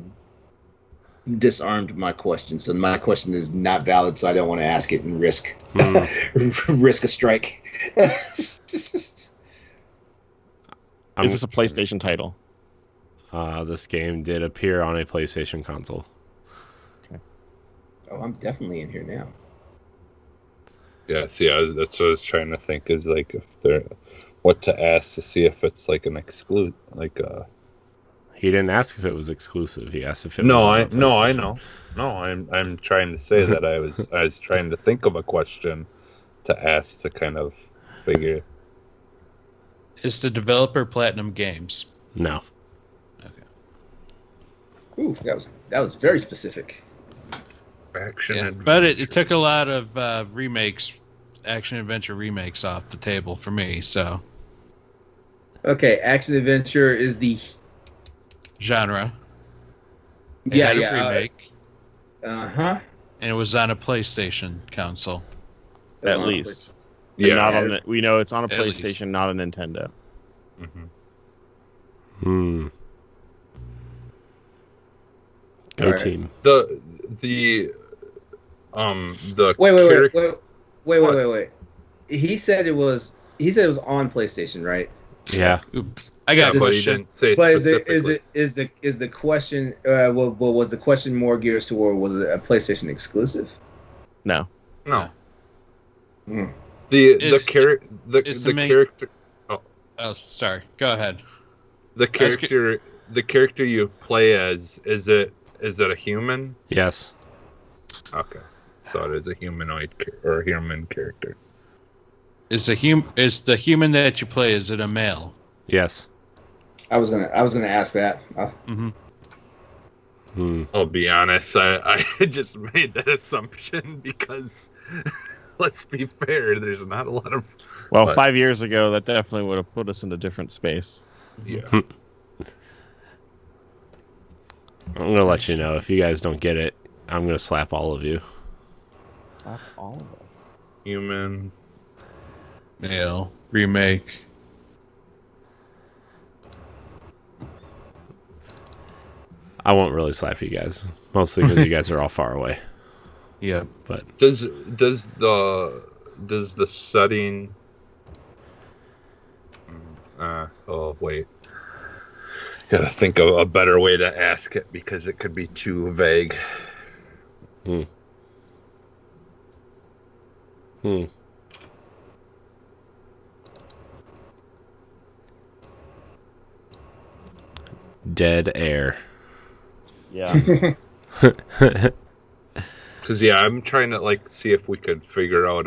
disarmed my question. So my question is not valid. So I don't want to ask it and risk a strike. Is this a PlayStation title? This game did appear on a PlayStation console. Okay. Oh, I'm definitely in here now. Yeah, see, that's what I was trying to think, is like if they're what to ask to see if it's like an exclude, like He didn't ask if it was exclusive. He asked if it I was. I know. No, I'm trying to say that I was trying to think of a question to ask to kind of figure. Is the developer Platinum Games? No. Okay. Ooh, that was very specific. Action, but it took a lot of remakes, action adventure remakes, off the table for me. So. Okay, action adventure is the genre. It yeah, had a yeah. remake. And it was on a PlayStation console. At least. Yeah. Not on the, we know it's on a At PlayStation, least. not a Nintendo. Go All right. team. The the Wait. He said it was on PlayStation, right? Yeah. I got but this he didn't say But specifically. is the question was the question more geared toward, was it a PlayStation exclusive? No. No. Hmm. The main- character. Oh, sorry. Go ahead. The character you play as, is it a human? Yes. Okay, so it is a humanoid or a human character. Is the human that you play, is it a male? Yes. I was gonna ask that. I'll be honest, I just made that assumption because let's be fair, there's not a lot of. Well, but, 5 years ago, that definitely would have put us in a different space. Yeah. I'm gonna let you know if you guys don't get it. I'm gonna slap all of you. Slap all of us. Human. Male. Remake. I won't really slap you guys, mostly because you guys are all far away. Yeah. But Does the setting? Oh wait, gotta think of a better way to ask it because it could be too vague. Dead air. Yeah. Because I'm trying to see if we could figure out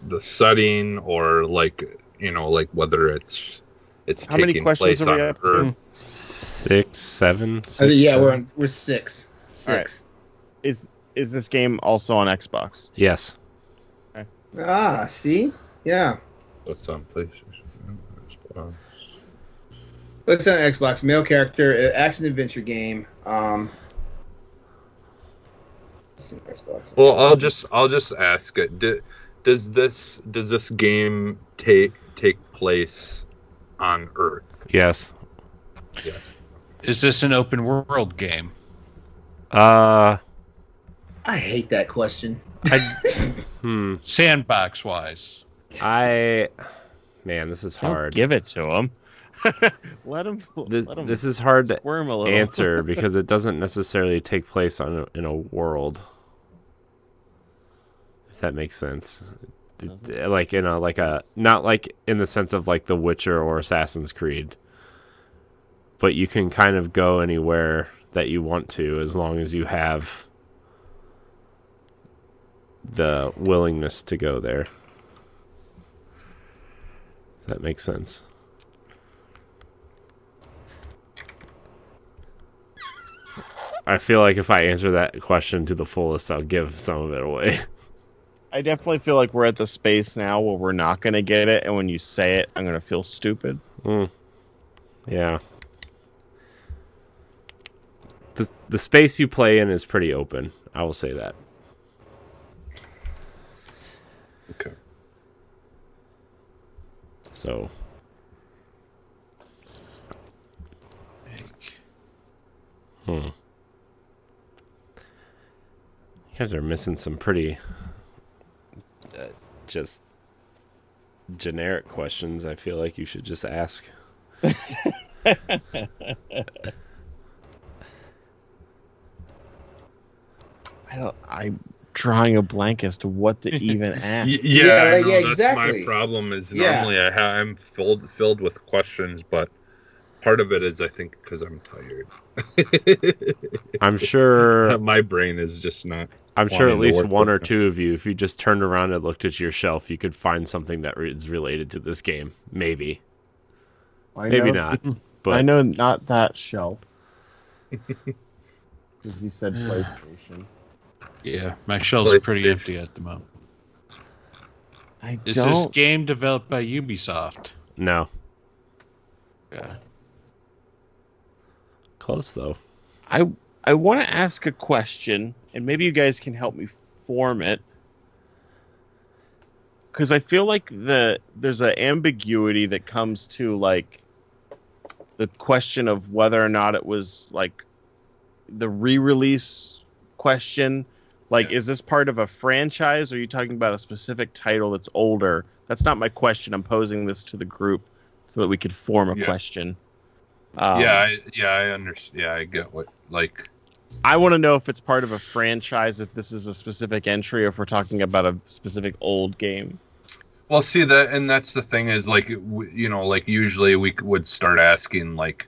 the setting or whether it's How many taking questions place are we on up to? Earth. 6, 7. Yeah, 7? we're six. Six. Is this game also on Xbox? Yes. Ah, see, yeah. What's on PlayStation? It's on Xbox. Male character, action adventure game. Xbox. Well, I'll just ask it. Does this game take place on Earth? Yes. Yes. Is this an open world game? I hate that question. Sandbox wise. Man, this is Don't hard. give it to him. let him. This is hard to squirm a little. answer because it doesn't necessarily take place in a world. If that makes sense. Like in a not like in the sense of like The Witcher or Assassin's Creed. But you can kind of go anywhere that you want to as long as you have the willingness to go there. That makes sense. I feel like if I answer that question to the fullest, I'll give some of it away. I definitely feel like we're at the space now where we're not going to get it, and when you say it, I'm going to feel stupid. Yeah. The space you play in is pretty open. I will say that. Okay. So. You guys are missing some pretty just generic questions. I feel like you should just ask. I'm drawing a blank as to what to even ask. Yeah, yeah, that's exactly. my problem. Is Yeah. normally I'm filled with questions, but part of it is I think because I'm tired. I'm sure my brain is just not. I'm sure at wanting to least work one with or them. two of you, if you just turned around and looked at your shelf, you could find something that is related to this game. Maybe. Maybe not. But I know not that shelf. Because you said PlayStation. Yeah, my shelves are pretty empty at the moment. Is this game developed by Ubisoft? No. Yeah. Close, though. I want to ask a question, and maybe you guys can help me form it. Because I feel like there's an ambiguity that comes to, like, the question of whether or not it was, like, the re-release question, like, is this part of a franchise, or are you talking about a specific title that's older? That's not my question. I'm posing this to the group so that we could form a question. I understand. Yeah, I get what, like... I want to know if it's part of a franchise, if this is a specific entry, or if we're talking about a specific old game. Well, see, that's the thing is, like, like, usually we would start asking, like,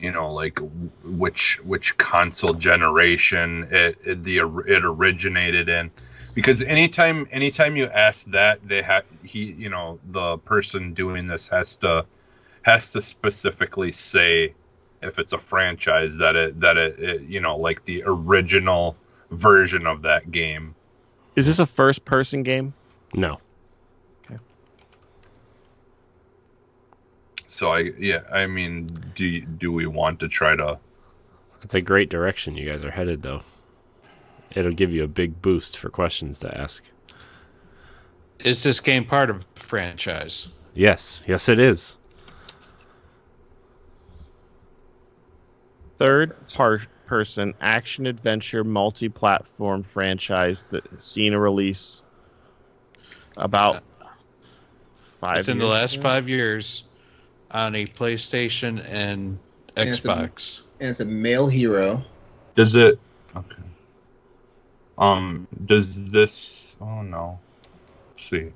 like, which console generation it originated in, because anytime you ask that, the person doing this has to specifically say if it's a franchise that it like the original version of that game. Is this a first person game? No. Okay. So I mean, do we want to try to? That's a great direction you guys are headed, though. It'll give you a big boost for questions to ask. Is this game part of a franchise? Yes, it is. Third-person action-adventure multi-platform franchise that's seen a release about 5 years. It's in the last 5 years on a PlayStation and Xbox. And it's a male hero. Does it? Okay. Does this? Oh no. Let's see.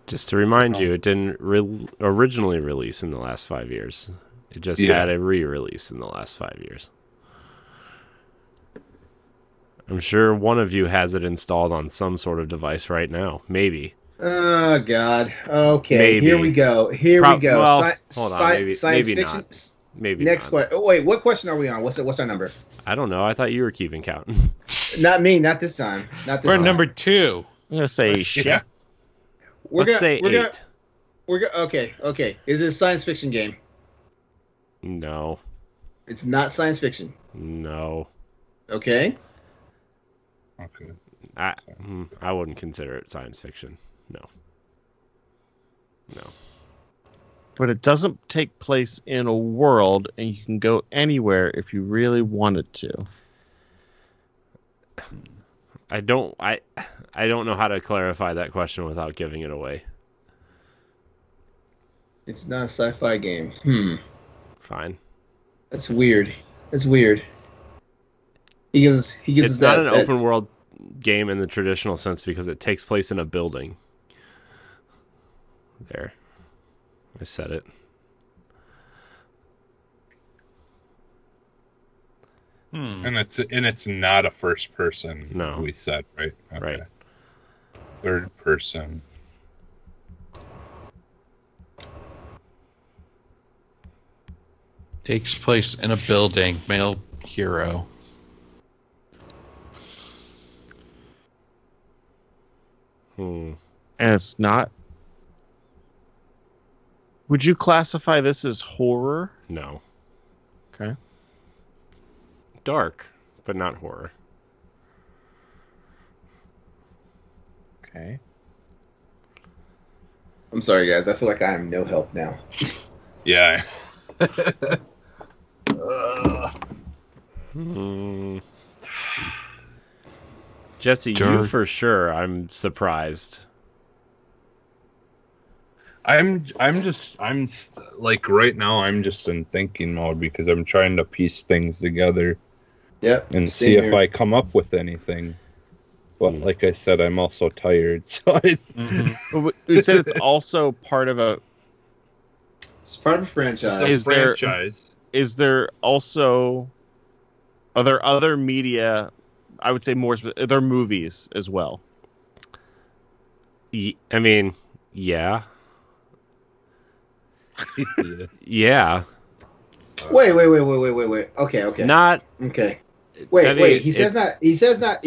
Just to remind you, it didn't originally release in the last 5 years. It just had a re-release in the last 5 years. I'm sure one of you has it installed on some sort of device right now. Maybe. Oh, God. Okay, Maybe. Here we go. Well, hold on. Maybe fiction. not. Maybe Next not. question. Oh, wait, what question are we on? What's our number? I don't know. I thought you were keeping count. Not me. Not this time. We're at number 2. I'm gonna say shit. Yeah. Let's say 8. Okay. Is it a science fiction game? No. It's not science fiction. No. Okay. Okay. I wouldn't consider it science fiction. No. But it doesn't take place in a world, and you can go anywhere if you really wanted to. I don't know how to clarify that question without giving it away. It's not a sci-fi game. Fine. That's weird. He gives It's us not that, an open world game in the traditional sense because it takes place in a building. There. I said it. And it's not a first person. No. We said, right? Okay. Right. Third person. Takes place in a building. Male hero. And it's not. Would you classify this as horror? No. Okay. Dark, but not horror. Okay. I'm sorry, guys. I feel like I am no help now. Yeah. Jesse, you for sure. I'm surprised. I'm like right now I'm just in thinking mode because I'm trying to piece things together. Yep. And see if I come up with anything. But like I said, I'm also tired, so it's. But you said it's also part of a. It's part of a franchise. Is there also? Are there other media? I would say more. Are there movies as well? I mean, yeah. Yeah. Wait. Okay. Not okay. Wait. He says not. He says not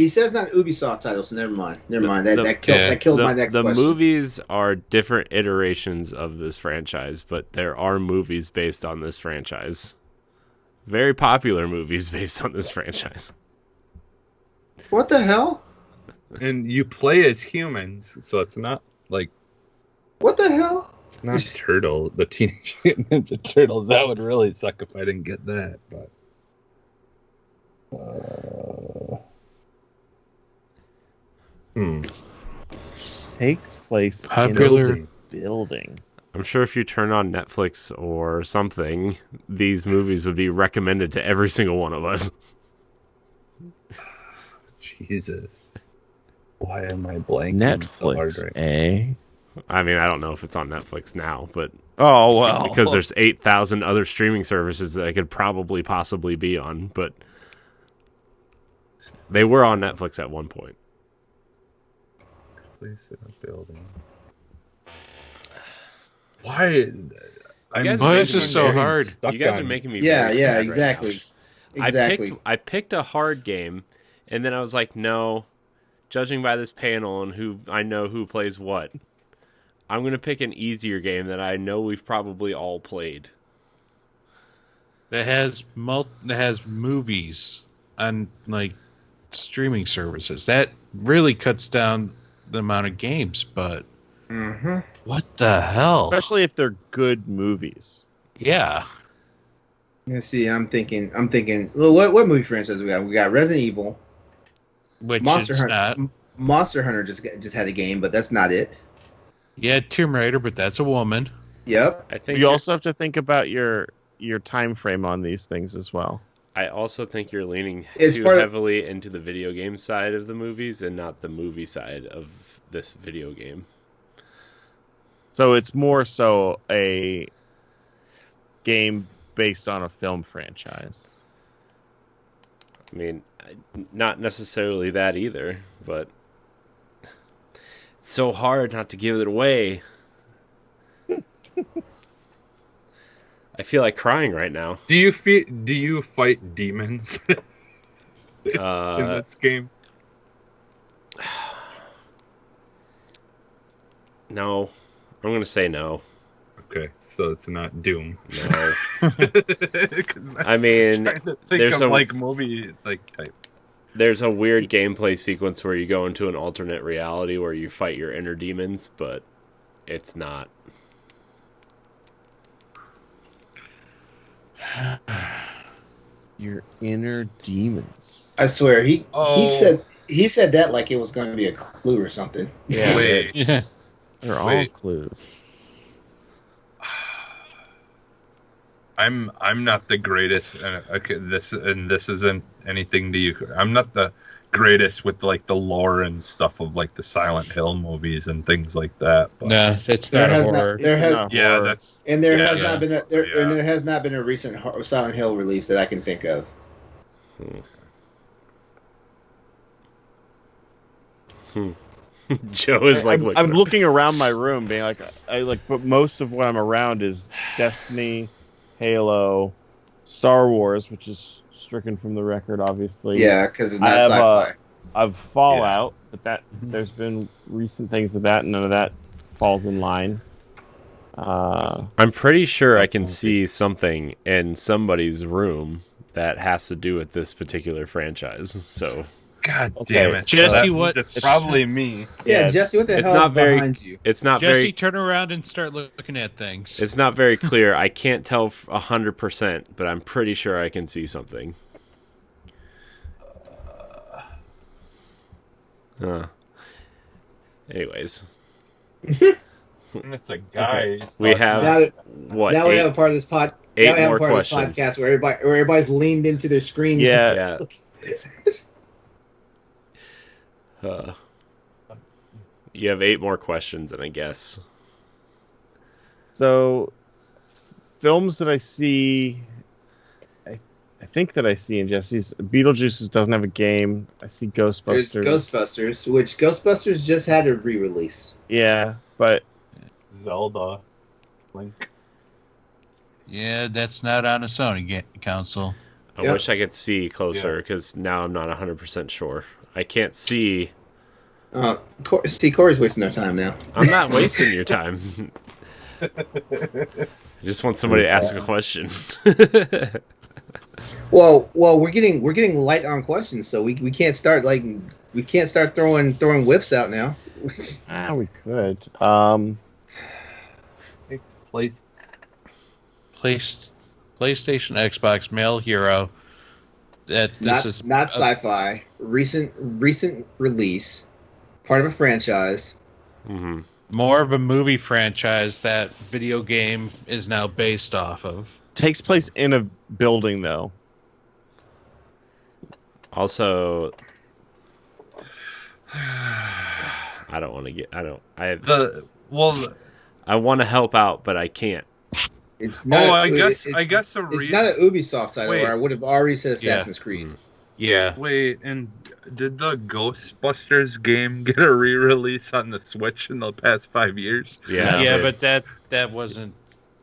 Ubisoft titles. So never mind. That killed my next question. The movies are different iterations of this franchise, but there are movies based on this franchise. Very popular movies based on this franchise. What the hell? And you play as humans, so it's not like. What the hell? It's not Turtle, the Teenage Mutant Ninja Turtles. That would really suck if I didn't get that. But Takes place Popular. in a building. I'm sure if you turn on Netflix or something, these movies would be recommended to every single one of us. Jesus. Why am I blanking so hard Netflix, right eh? I mean, I don't know if it's on Netflix now, but Oh, well. because there's 8,000 other streaming services that I could probably possibly be on, but they were on Netflix at one point. Place in a building. Why? Why is this so hard? You guys are making me Yeah, very yeah, sad right exactly. now. Exactly. I picked a hard game, and then I was like, no, judging by this panel and who I know who plays what, I'm going to pick an easier game that I know we've probably all played. That has movies on like streaming services. That really cuts down the amount of games, but what the hell? Especially if they're good movies. Yeah. Let's see. I'm thinking. Well, what movie franchise we got? We got Resident Evil. Which Monster is Hunter. not. Monster Hunter just had a game, but that's not it. Yeah, Tomb Raider, but that's a woman. Yep. I think You also have to think about your time frame on these things as well. I also think you're leaning It's too part of- heavily into the video game side of the movies and not the movie side of this video game. So it's more so a game based on a film franchise. I mean, not necessarily that either, but it's so hard not to give it away. I feel like crying right now. Do you fight demons in this game? No. I'm going to say no. Okay, so it's not Doom. No. 'Cause I mean, trying to think there's of a- like movie like type. There's a weird gameplay sequence where you go into an alternate reality where you fight your inner demons, but it's not. Your inner demons. I swear he Oh. said that like it was going to be a clue or something. Yeah. Wait. Yeah. They're all Wait. clues. I'm not the greatest. Okay, this isn't anything to you. I'm not the greatest with like the lore and stuff of like the Silent Hill movies and things like that. But, No, it's There not a has not- horror. there It's has- not yeah, horror. that's And there Yeah. has not been Yeah. and there has not been a recent Silent Hill release that I can think of. Joe is like, I'm looking around my room, being like, but most of what I'm around is Destiny, Halo, Star Wars, which is stricken from the record, obviously. Yeah, because it's I not have, sci-fi. I've Fallout, but there's been recent things of that, and none of that falls in line. I'm pretty sure I can see something in somebody's room that has to do with this particular franchise. So God Okay. damn it, Jesse, So that what- means it's probably me. Yeah, yeah, Jesse, what the it's hell not is very- behind you? it's not Jesse, very turn around and start looking at things. it's not very clear. I can't tell 100%, but I'm pretty sure I can see something. Anyways, And it's a guy. we have Now, what? now we eight- have a part of this pod. eight now we have more a part questions. of this podcast where everybody's leaned into their screens. yeah. Yeah. You have 8 more questions, and I guess. So, films that I see, I think that I see in Jesse's Beetlejuice doesn't have a game. I see There's Ghostbusters. Ghostbusters, which Ghostbusters just had a re-release. Yeah, but Zelda, Link. Yeah, that's not on a Sony console. I Yep. wish I could see closer because now I'm not 100% sure. I can't see. See, Corey's wasting their time now. I'm not wasting your time. I just want somebody to ask a question. Well, we're getting light on questions, so we can't start throwing whiffs out now. we could. PlayStation, Xbox, Male Hero, This not sci-fi. Recent release, part of a franchise. Mm-hmm. more of a movie franchise that video game is now based off of. Takes place in a building, though. Also, I don't want to get. I want to help out, but I can't. It's not. I guess it's not an Ubisoft title, or I would have already said Assassin's Creed. Yeah. Wait, and did the Ghostbusters game get a re-release on the Switch in the past 5 years? Yeah. Yeah, but that wasn't.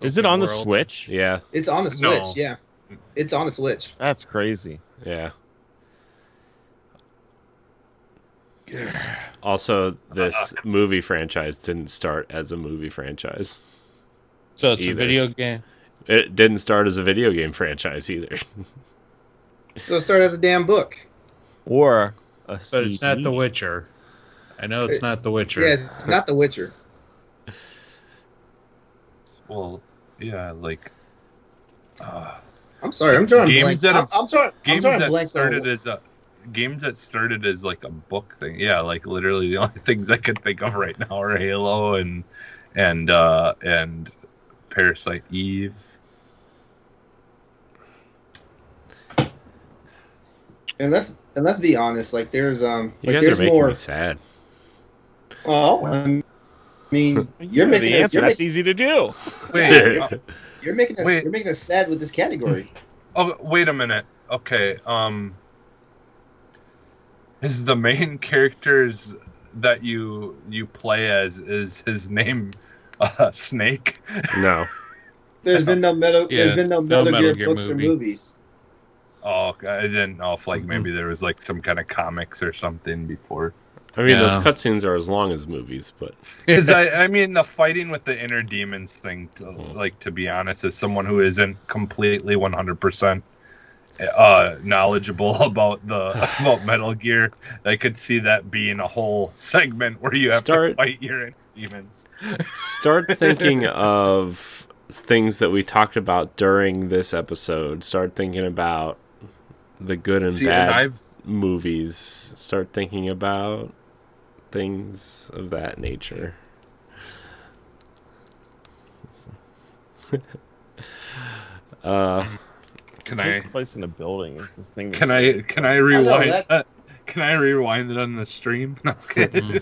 Is it on the world. Switch? Yeah. It's on the Switch. No. Yeah, it's on the Switch. That's crazy. Yeah. Also, this movie franchise didn't start as a movie franchise. So it's either. a video game. It didn't start as a video game franchise either. So it started as a damn book. Or a But CD. it's not The Witcher. I know it's not The Witcher. Yes, it's not The Witcher. Well, yeah, like I'm sorry, I'm drawing games blanks. I'm trying that blanks. started as a games that started as like a book thing. Yeah, like literally the only things I could think of right now are Halo and Parasite Eve. And let's be honest. Like there's You like guys there's are making more. me sad. Well, I mean, you're the making us, answer. That's easy to do. Wait, you're making us sad with this category. oh, wait a minute. Okay, is the main characters that you play as, is his name Snake? No. There's been no Metal Gear books or movie. movies. Oh, I didn't know if like maybe there was like some kind of comics or something before. I mean, those Yeah. cutscenes are as long as movies, but Because I mean, the fighting with the inner demons thing, to be honest, as someone who isn't completely 100% knowledgeable about Metal Gear, I could see that being a whole segment where you have to fight your inner demons. start thinking of things that we talked about during this episode. Start thinking about the good and bad movies. Start thinking about things of that nature. Can I Takes place in a building. Is the thing. can I rewind? that- Can I rewind it on the stream? No, I was kidding.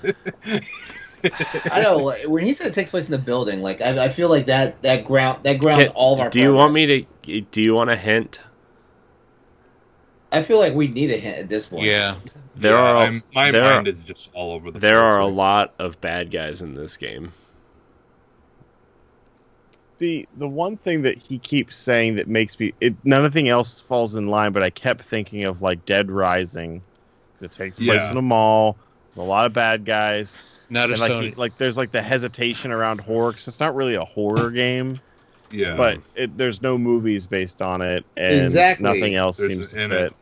I know. Like, when he said it takes place in the building, like I feel like that ground all of our. Do you want me progress. to? Do you want a hint? I feel like we need a hint at this point. Yeah. My mind is just all over the place. There are a lot of bad guys in this game. The one thing that he keeps saying that makes me nothing else falls in line, but I kept thinking of like Dead Rising, 'cause it takes place in a mall. There's a lot of bad guys. Not a And Sony. like there's like the hesitation around horror, 'cause it's not really a horror game, Yeah, but there's no movies based on it, and Exactly. nothing else There's seems to in fit. it.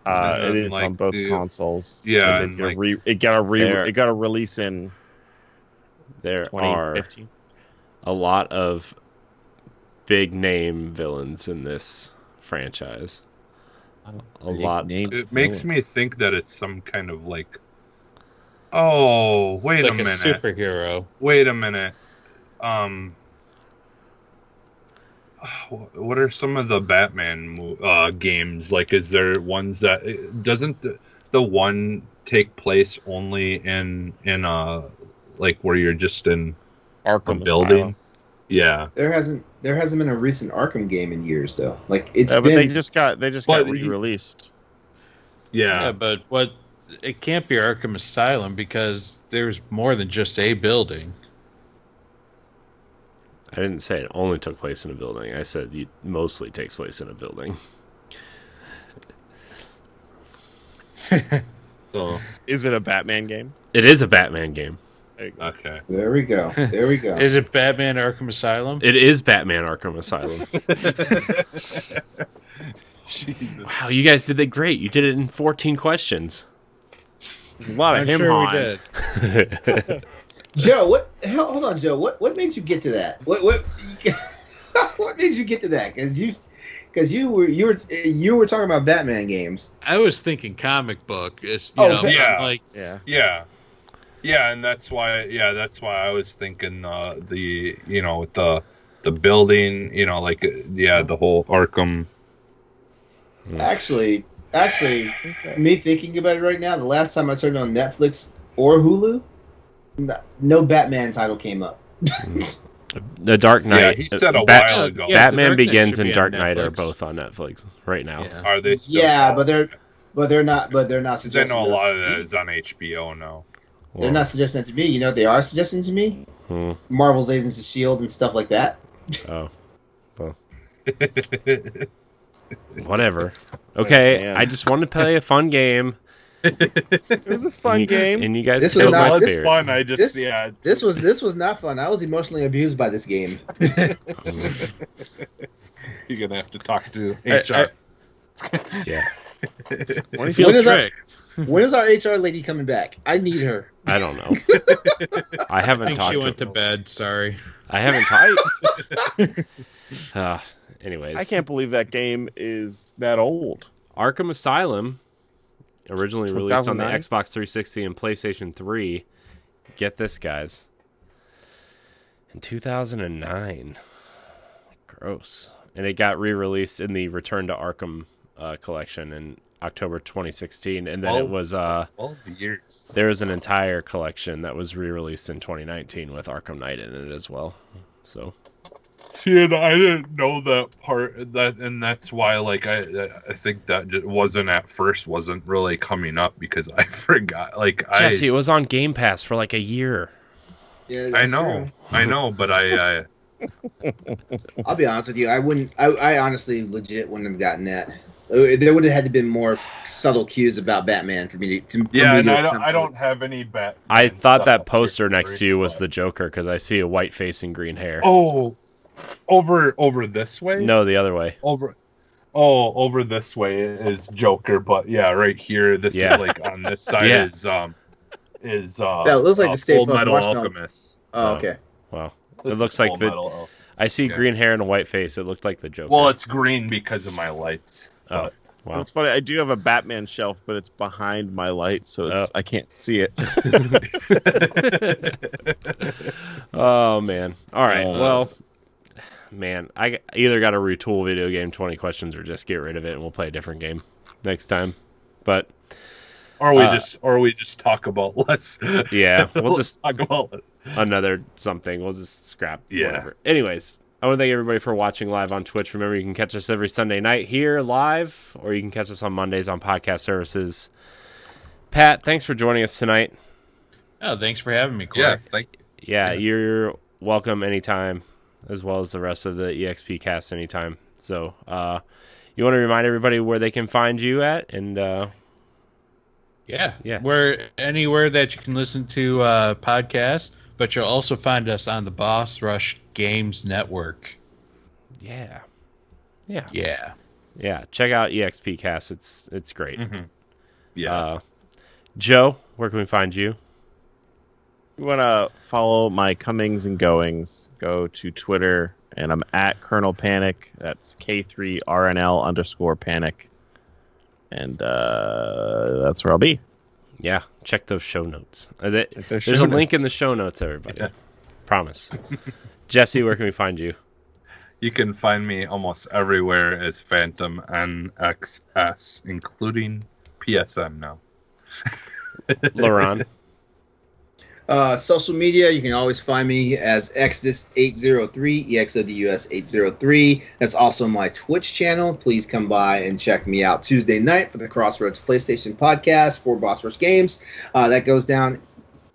It is like on both the- consoles. Yeah, So and it got a release in There are 2015. a lot of big name villains in this franchise. A lot. it makes me think that it's some kind of like. Oh, wait like a minute! superhero. Wait a minute. What are some of the Batman games? Like, is there ones that doesn't the one take place only in like where you're just in Arkham a building? Asylum. Yeah, There hasn't been a recent Arkham game in years though. Like it's But been. they just got re-released. Yeah, but it can't be Arkham Asylum because there's more than just a building. I didn't say it only took place in a building. I said it mostly takes place in a building. so Is it a Batman game? It is a Batman game. There you go. okay. There we go. There we go. Is it Batman Arkham Asylum? It is Batman Arkham Asylum. Wow, you guys did that great. You did it in 14 questions. A lot of I'm him sure we on. did. Joe, hold on, Joe. What made you get to that? What what made you get to that? Because because you were talking about Batman games. I was thinking comic book. It's Yeah, and that's why I was thinking with the building, the whole Arkham. Actually, me thinking about it right now, the last time I turned on Netflix or Hulu, no Batman title came up. The Dark Knight. Yeah, he said a while ago. Batman Begins and Dark Knight are both on Netflix right now. Yeah. Are they? Yeah, but they're not suggesting. I know a lot of that is on HBO now. They're not suggesting that to me. You know what they are suggesting to me? Marvel's Agents of S.H.I.E.L.D. and stuff like that. Oh. Well. Whatever. Okay, I just wanted to play a fun game. It was a fun game. And you guys This was killed my not- spirit. Fun. This was not fun. I was emotionally abused by this game. You're gonna have to talk to HR. Yeah. When is our HR lady coming back? I need her. I don't know. I I haven't think talked she went to her. bed. Sorry. I haven't talked. Anyways. I can't believe that game is that old. Arkham Asylum, originally released on the 2009? Xbox 360 and PlayStation 3. Get this, guys. In 2009. Gross. And it got re-released in the Return to Arkham collection in October 2016. And then it was 12 years. there was an entire collection that was re-released in 2019 with Arkham Knight in it as well. So See, and I didn't know that part, and that's why, I think that just wasn't really coming up because I forgot. Jesse, it was on Game Pass for like a year. Yeah, I know, but I'll be honest with you. I honestly legit wouldn't have gotten that. There would have had to been more subtle cues about Batman for me to. I don't have any bet. I thought that poster next to you was the Joker because I see a white face and green hair. Oh, over this way? No, the other way. Over this way is Joker, but yeah, right here, this is on this side is that looks like the State Full Farm Metal Marshmallow. Alchemist. Oh, okay. Wow. This It looks is like Full the. Metal Alchemist. I see green hair and a white face. It looked like the Joker. Well, it's green because of my lights. Oh, wow. It's funny. I do have a Batman shelf, but it's behind my light, so I can't see it. Oh, man. All right. Well, man, I either got to retool video game 20 questions or just get rid of it and we'll play a different game next time. But Or we just talk about less. yeah, we'll just talk about another something. We'll just scrap whatever. Yeah. Anyways, I want to thank everybody for watching live on Twitch. Remember, you can catch us every Sunday night here live, or you can catch us on Mondays on podcast services. Pat, thanks for joining us tonight. Oh, thanks for having me, Corey. Yeah, thank you. Yeah, you're welcome anytime, as well as the rest of the EXPcast anytime. So, you want to remind everybody where they can find you at, and Yeah. We're anywhere that you can listen to podcasts, but you'll also find us on the Boss Rush Games Network. yeah. Check out EXPcast. It's great. Mm-hmm. Yeah. Joe, where can we find you? You want to follow my comings and goings, go to Twitter, and I'm at Colonel Panic. That's K3RNL_Panic. And that's where I'll be. Yeah, check those show notes. There's a link in the show notes, everybody. Yeah. Promise. Jesse, where can we find you? You can find me almost everywhere as Phantom NXS, including PSM now. LeRon. Social media, you can always find me as Exodus803, EXODUS803. That's also my Twitch channel. Please come by and check me out Tuesday night for the Crossroads PlayStation podcast for Boss Rush Games. That goes down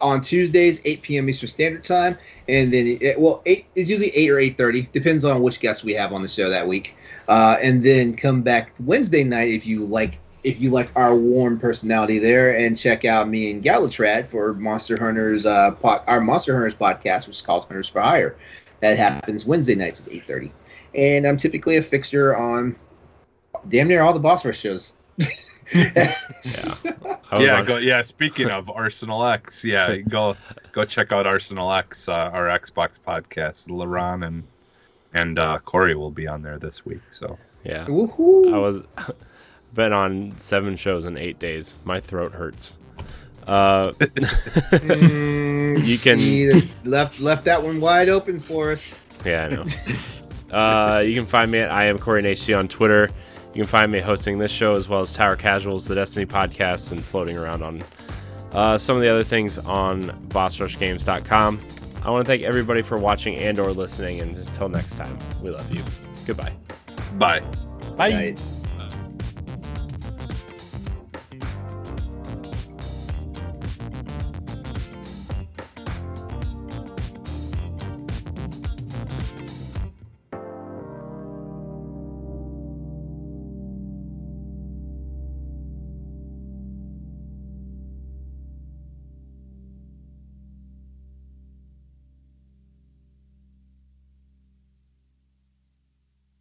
on Tuesdays, 8 p.m. Eastern Standard Time. And then, it's usually 8 or 8:30. Depends on which guests we have on the show that week. And then come back Wednesday night if you like our warm personality there, and check out me and Galatrad for Monster Hunters, our Monster Hunters podcast, which is called Hunters for Hire. That happens Wednesday nights at 8:30. And I'm typically a fixture on damn near all the Boss Rush shows. Speaking of Arsenal X, go check out Arsenal X, our Xbox podcast. LeRon and Corey will be on there this week. So Yeah. Woohoo! I was been on 7 shows in 8 days. My throat hurts. You can left that one wide open for us. Yeah, I know. You can find me at I am Corey HC on Twitter. You can find me hosting this show as well as Tower Casuals, the Destiny podcast, and floating around on some of the other things on BossRushGames.com. I want to thank everybody for watching and or listening, and until next time, we love you. Goodbye. Bye. Bye. Right.